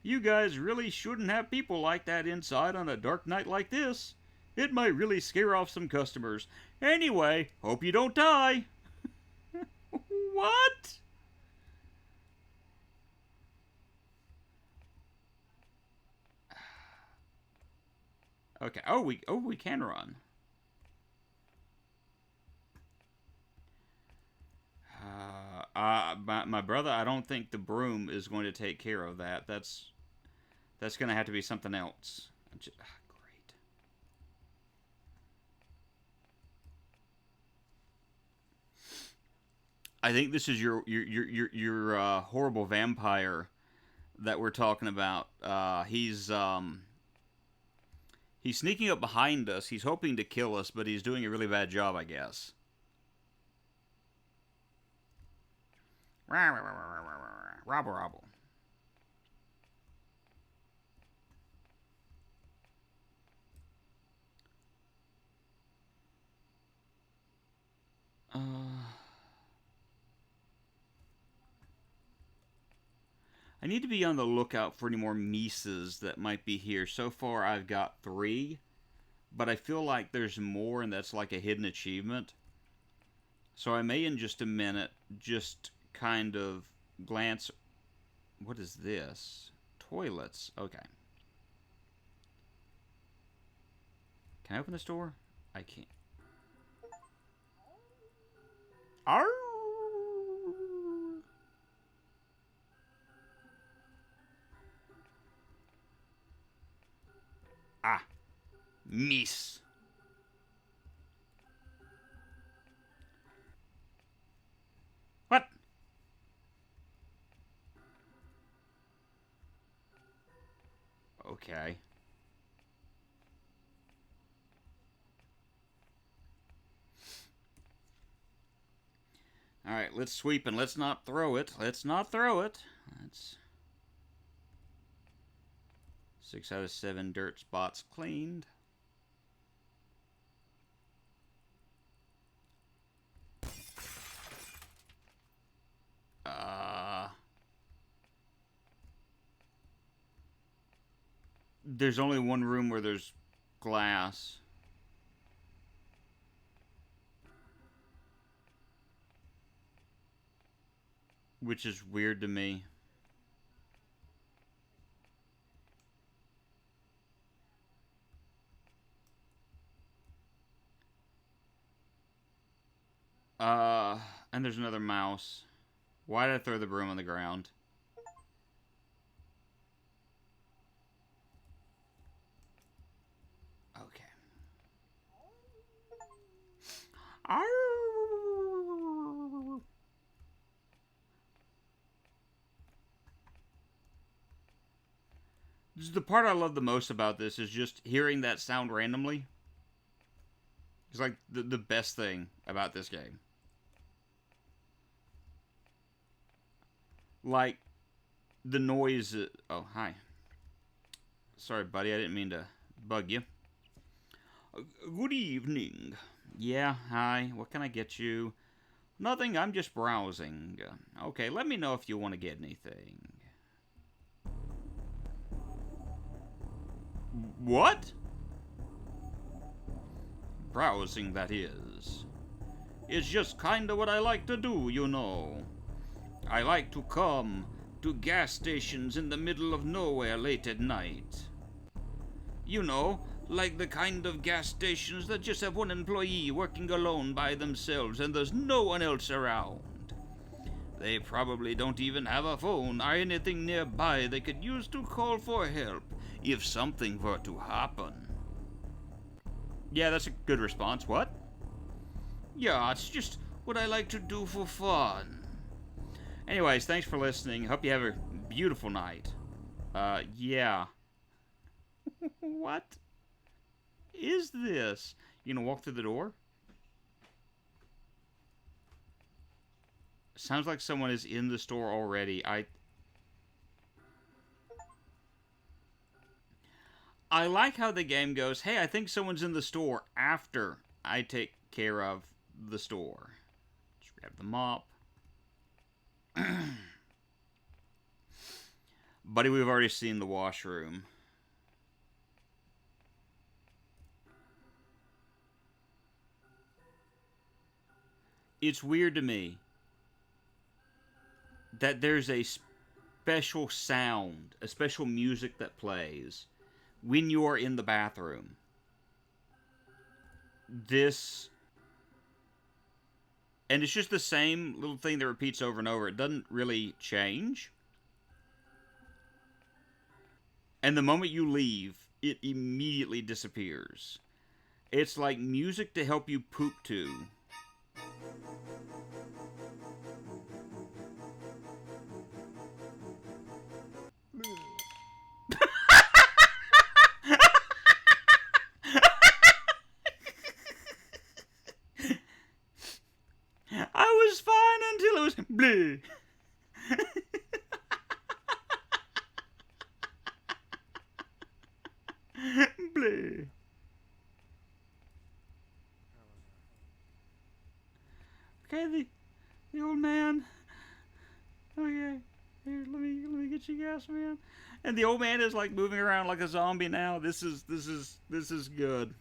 You guys really shouldn't have people like that inside on a dark night like this. It might really scare off some customers. Anyway, hope you don't die. What? Okay. Oh, we can run. My brother, I don't think the broom is going to take care of that. That's going to have to be something else. Great. I think this is your horrible vampire that we're talking about. He's sneaking up behind us. He's hoping to kill us, but he's doing a really bad job, I guess. Robble, robble. I need to be on the lookout for any more Mises that might be here. So far, I've got 3, but I feel like there's more, and that's like a hidden achievement. So I may, in just a minute, just kind of glance. What is this? Toilets. Okay. Can I open this door? I can't. Arr! Ah. Miss. What? Okay. Alright, let's sweep and let's not throw it. Let's not throw it. That's 6 out of 7 dirt spots cleaned. There's only one room where there's glass. Which is weird to me. And there's another mouse. Why did I throw the broom on the ground? Okay. The part I love the most about this is just hearing that sound randomly. It's like the best thing about this game. like the noise. Oh, hi. Sorry, buddy. I didn't mean to bug you. Good evening. Yeah, hi. What can I get you? Nothing. I'm just browsing. Okay, let me know if you want to get anything. What? Browsing, that is. It's just kinda what I like to do, you know. I like to come to gas stations in the middle of nowhere late at night. You know, like the kind of gas stations that just have one employee working alone by themselves and there's no one else around. They probably don't even have a phone or anything nearby they could use to call for help if something were to happen. Yeah, that's a good response. What? Yeah, it's just what I like to do for fun. Anyways, thanks for listening. Hope you have a beautiful night. Yeah. What is this? You gonna walk through the door? Sounds like someone is in the store already. I like how the game goes, hey, I think someone's in the store after I take care of the store. Just grab the mop. Buddy, we've already seen the washroom. It's weird to me that there's a special sound, a special music that plays when you're in the bathroom. And it's just the same little thing that repeats over and over. It doesn't really change. And the moment you leave, it immediately disappears. It's like music to help you poop to. I was fine until it was bleh. Bleh. Okay, the old man. Okay, here, let me get you gas, man. And the old man is like moving around like a zombie now. This is good.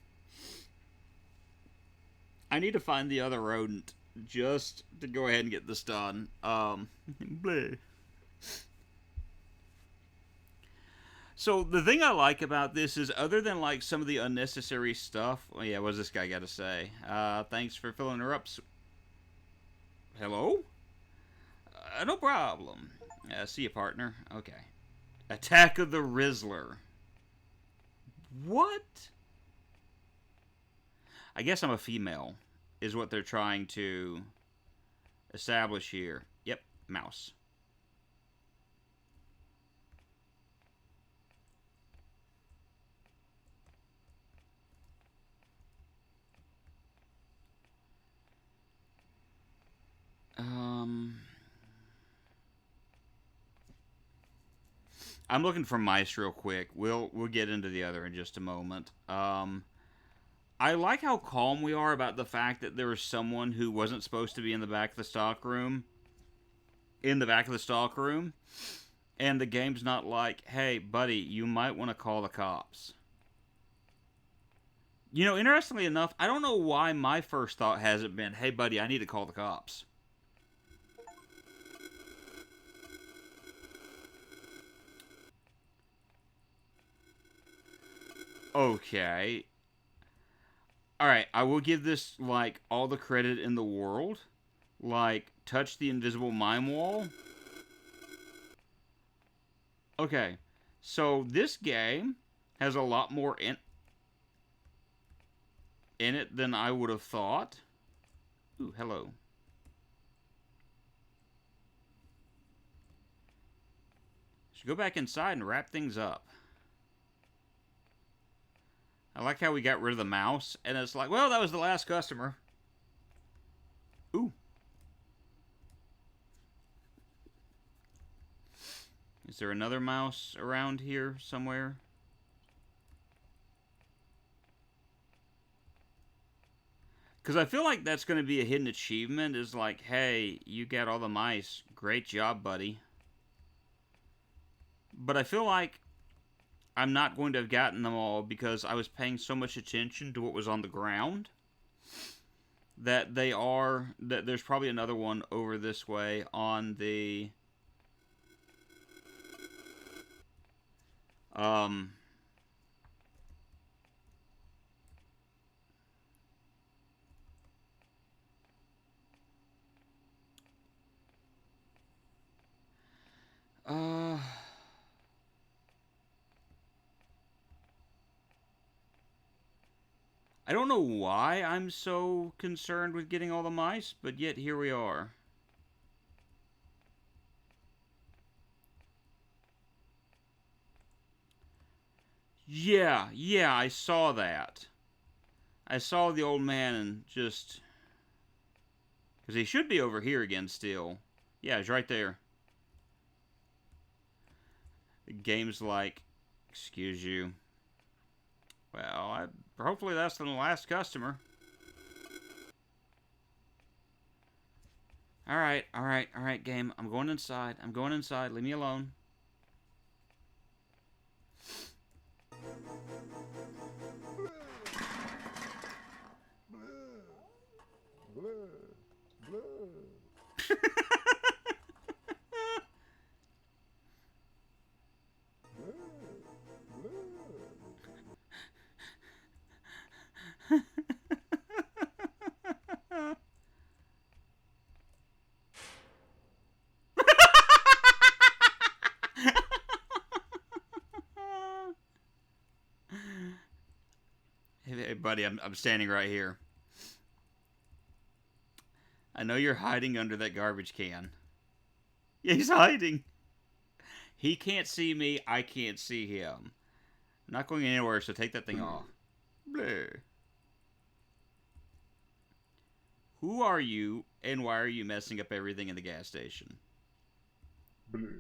I need to find the other rodent just to go ahead and get this done. Bleh. So the thing I like about this is, other than like some of the unnecessary stuff. Oh yeah, what's this guy got to say? Thanks for filling her up. Hello? No problem. See you, partner. Okay. Attack of the Rizzler. What? I guess I'm a female, is what they're trying to establish here. Yep, mouse. I'm looking for mice real quick. We'll get into the other in just a moment. I like how calm we are about the fact that there was someone who wasn't supposed to be in the back of the stock room. And the game's not like, hey, buddy, you might want to call the cops. You know, interestingly enough, I don't know why my first thought hasn't been, hey, buddy, I need to call the cops. Okay. Alright, I will give this, like, all the credit in the world. Like, touch the invisible mime wall. Okay. So, this game has a lot more in it than I would have thought. Ooh, hello. Should go back inside and wrap things up. I like how we got rid of the mouse, and it's like, well, that was the last customer. Ooh. Is there another mouse around here somewhere? Because I feel like that's going to be a hidden achievement, is like, hey, you got all the mice. Great job, buddy. But I feel like I'm not going to have gotten them all because I was paying so much attention to what was on the ground that there's probably another one over this way on the I don't know why I'm so concerned with getting all the mice, but yet here we are. Yeah, I saw that. I saw the old man and just... Because he should be over here again still. Yeah, he's right there. The game's like, excuse you. Well, hopefully that's the last customer. Alright, game. I'm going inside. Leave me alone. Hey, buddy, I'm standing right here. I know you're hiding under that garbage can. Yeah, he's hiding. He can't see me. I can't see him. I'm not going anywhere, so take that thing off. Bleh. Who are you, and why are you messing up everything in the gas station? Bleh.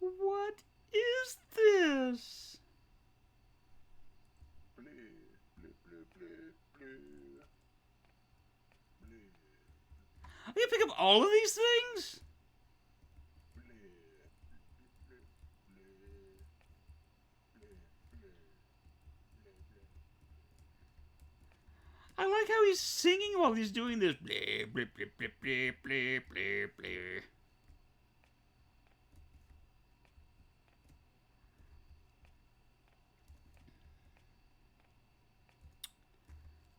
What is this? I can pick up all of these things? I like how he's singing while he's doing this. Blah, blah, blah, blah, blah, blah, blah, blah.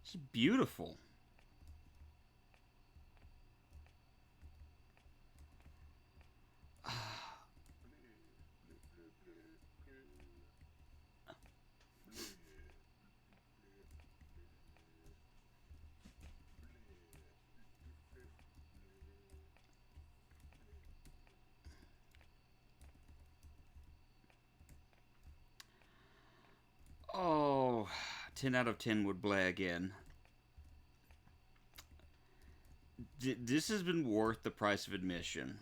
It's beautiful. Oh, 10 out of 10 would play again. This has been worth the price of admission.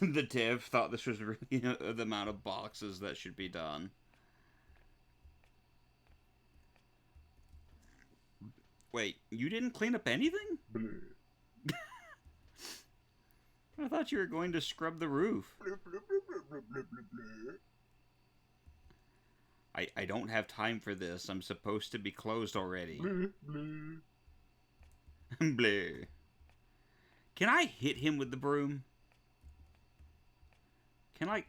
The dev thought this was really the amount of boxes that should be done. Wait, you didn't clean up anything? I thought you were going to scrub the roof. I don't have time for this. I'm supposed to be closed already. Bleh. Can I hit him with the broom? Can I?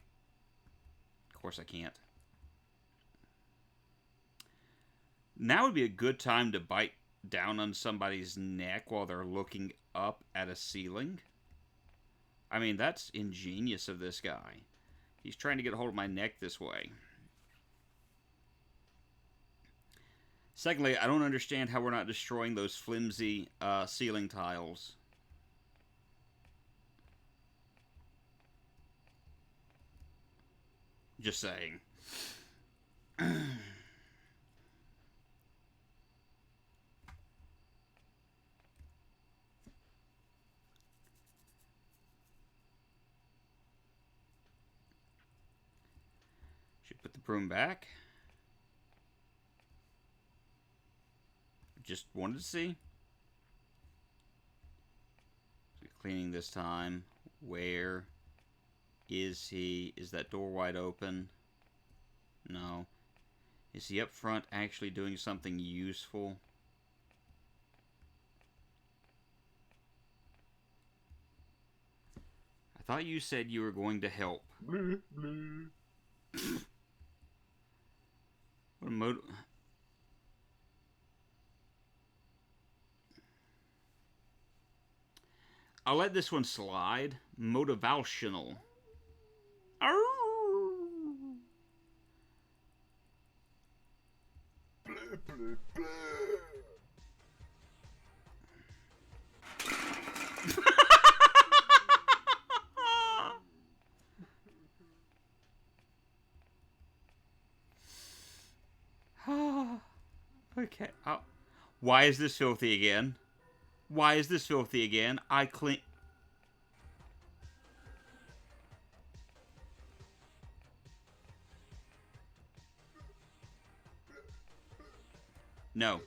Of course I can't. Now would be a good time to bite down on somebody's neck while they're looking up at a ceiling. I mean, that's ingenious of this guy. He's trying to get a hold of my neck this way. Secondly, I don't understand how we're not destroying those flimsy ceiling tiles. Just saying. Should put the broom back. Just wanted to see. Cleaning this time. Where is he? Is that door wide open? No. Is he up front actually doing something useful? I thought you said you were going to help. What a mode. I'll let this one slide. Motivational. Okay. Oh. Why is this filthy again? Why is this filthy again? I clean... No.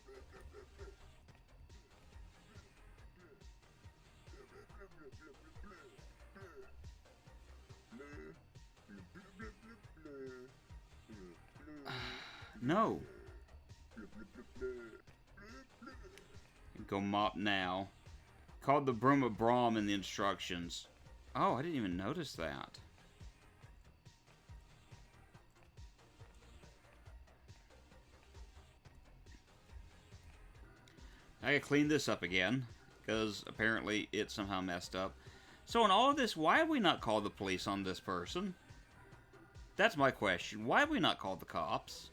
No. Go mop now. Called the broom of Brahm in the instructions. Oh, I didn't even notice that. I gotta clean this up again, because apparently it somehow messed up. So in all of this, why have we not called the police on this person? That's my question. Why have we not called the cops?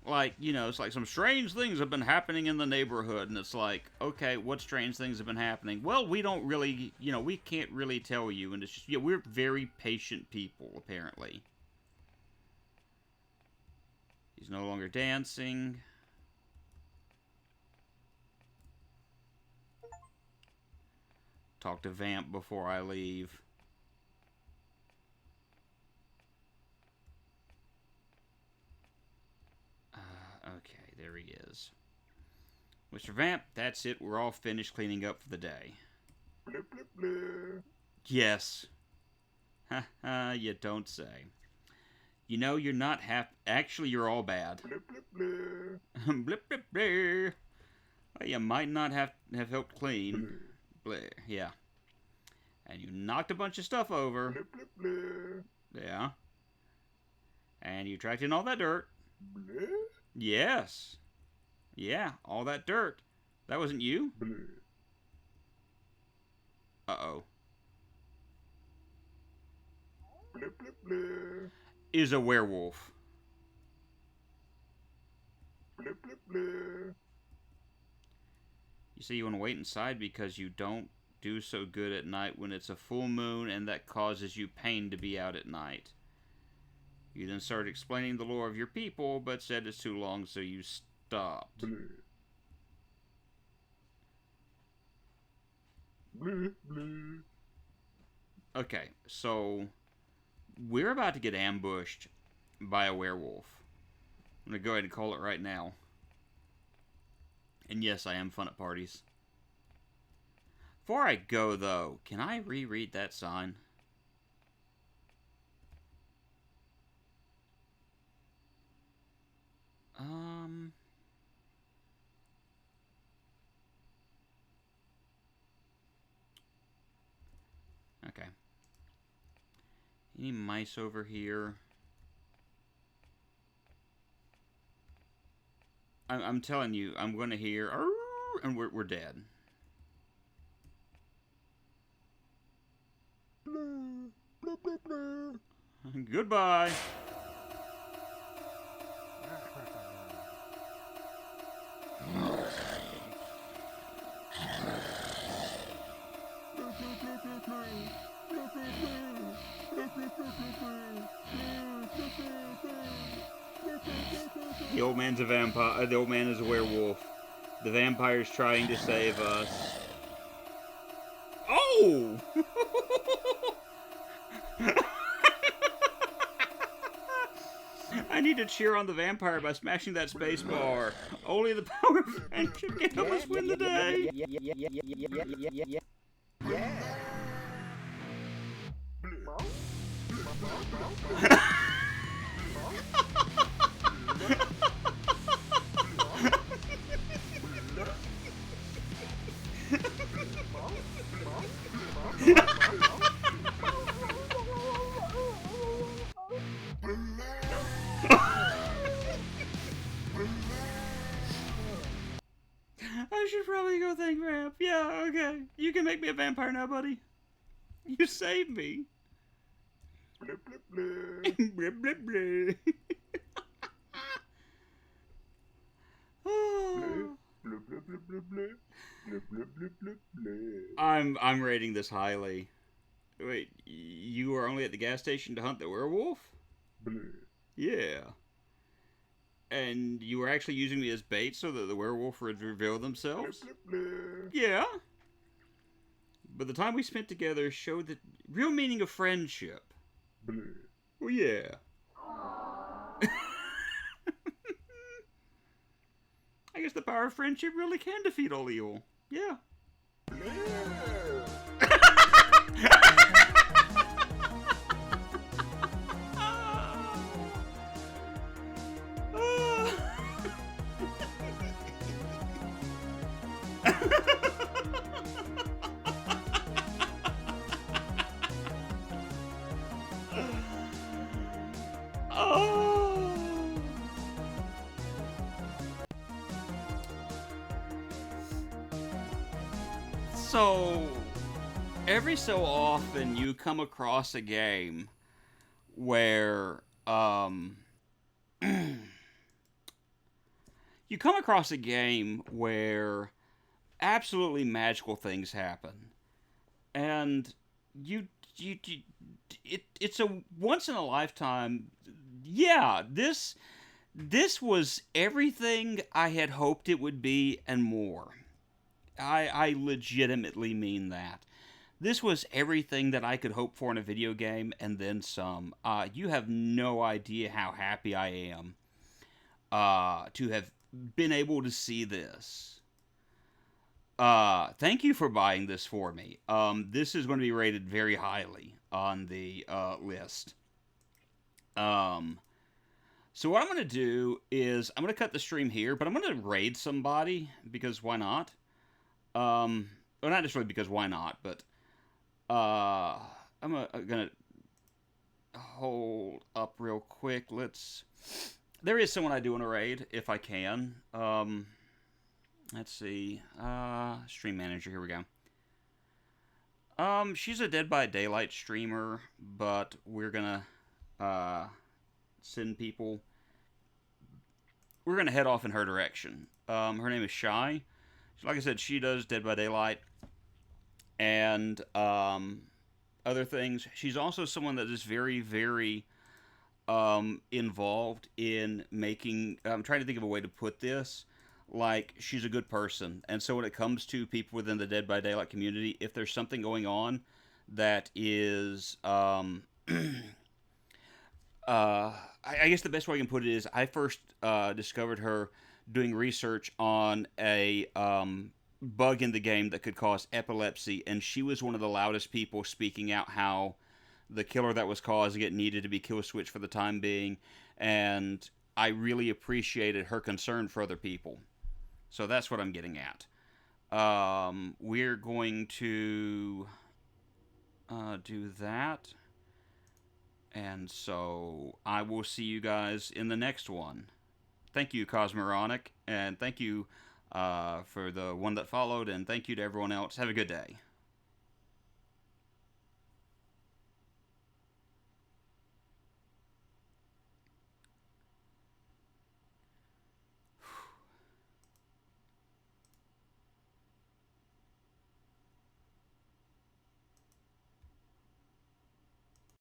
Like, you know, it's like some strange things have been happening in the neighborhood, and it's like, okay, what strange things have been happening? Well, we don't really, you know, we can't really tell you, and it's just, yeah, we're very patient people, apparently. He's no longer dancing. Talk to Vamp before I leave. Okay, there he is. Mr. Vamp, that's it. We're all finished cleaning up for the day. Blip, blip, blip. Yes. Haha, you don't say. You know, you're not half... Actually, you're all bad. Blip, blip, blip. Blip, blip, blip. Well, you might not have helped clean. Blip. Yeah. And you knocked a bunch of stuff over. Blip, blip, blip. Yeah. And you tracked in all that dirt. Blip. Yes. Yeah, all that dirt. That wasn't you? Uh-oh. Is a werewolf. You say you want to wait inside because you don't do so good at night when it's a full moon and that causes you pain to be out at night. You then started explaining the lore of your people, but said it's too long, so you stopped. Okay, so we're about to get ambushed by a werewolf. I'm going to go ahead and call it right now. And yes, I am fun at parties. Before I go, though, can I reread that sign? Okay. Any mice over here? I'm telling you, I'm going to hear, and we're dead. Goodbye. The old man's a vampire. The old man is a werewolf. The vampire's trying to save us. Oh! I need to cheer on the vampire by smashing that space bar. Only the power of friendship can help us win the day. I should probably go thank Vamp. Yeah, okay. You can make me a vampire now, buddy. You saved me. Blah, blah, blah. Blah, blah, blah. Oh. I'm rating this highly. Wait, you were only at the gas station to hunt the werewolf? Yeah. And you were actually using me as bait so that the werewolf would reveal themselves? Yeah. But the time we spent together showed the real meaning of friendship. Well, yeah. I guess the power of friendship really can defeat all evil. Yeah. So, every so often you come across a game where, you come across a game where absolutely magical things happen. And it's a once in a lifetime, yeah, this was everything I had hoped it would be and more. I legitimately mean that. This was everything that I could hope for in a video game, and then some. You have no idea how happy I am to have been able to see this. Thank you for buying this for me. This is going to be rated very highly on the list. So what I'm going to do is I'm going to cut the stream here, but I'm going to raid somebody, because why not? Well, not necessarily because why not, but I'm gonna hold up real quick. There is someone I do want to raid if I can. Let's see. Stream manager. Here we go. She's a Dead by Daylight streamer, but we're gonna send people. We're gonna head off in her direction. Her name is Shy. Like I said, she does Dead by Daylight and other things. She's also someone that is very, very involved in making... I'm trying to think of a way to put this. Like, she's a good person. And so when it comes to people within the Dead by Daylight community, if there's something going on that is... I guess the best way I can put it is I first discovered her doing research on a bug in the game that could cause epilepsy, and she was one of the loudest people speaking out how the killer that was causing it needed to be kill switched for the time being, and I really appreciated her concern for other people. So that's what I'm getting at. We're going to do that, and so I will see you guys in the next one. Thank you, Cosmoronic, and thank you for the one that followed, and thank you to everyone else. Have a good day.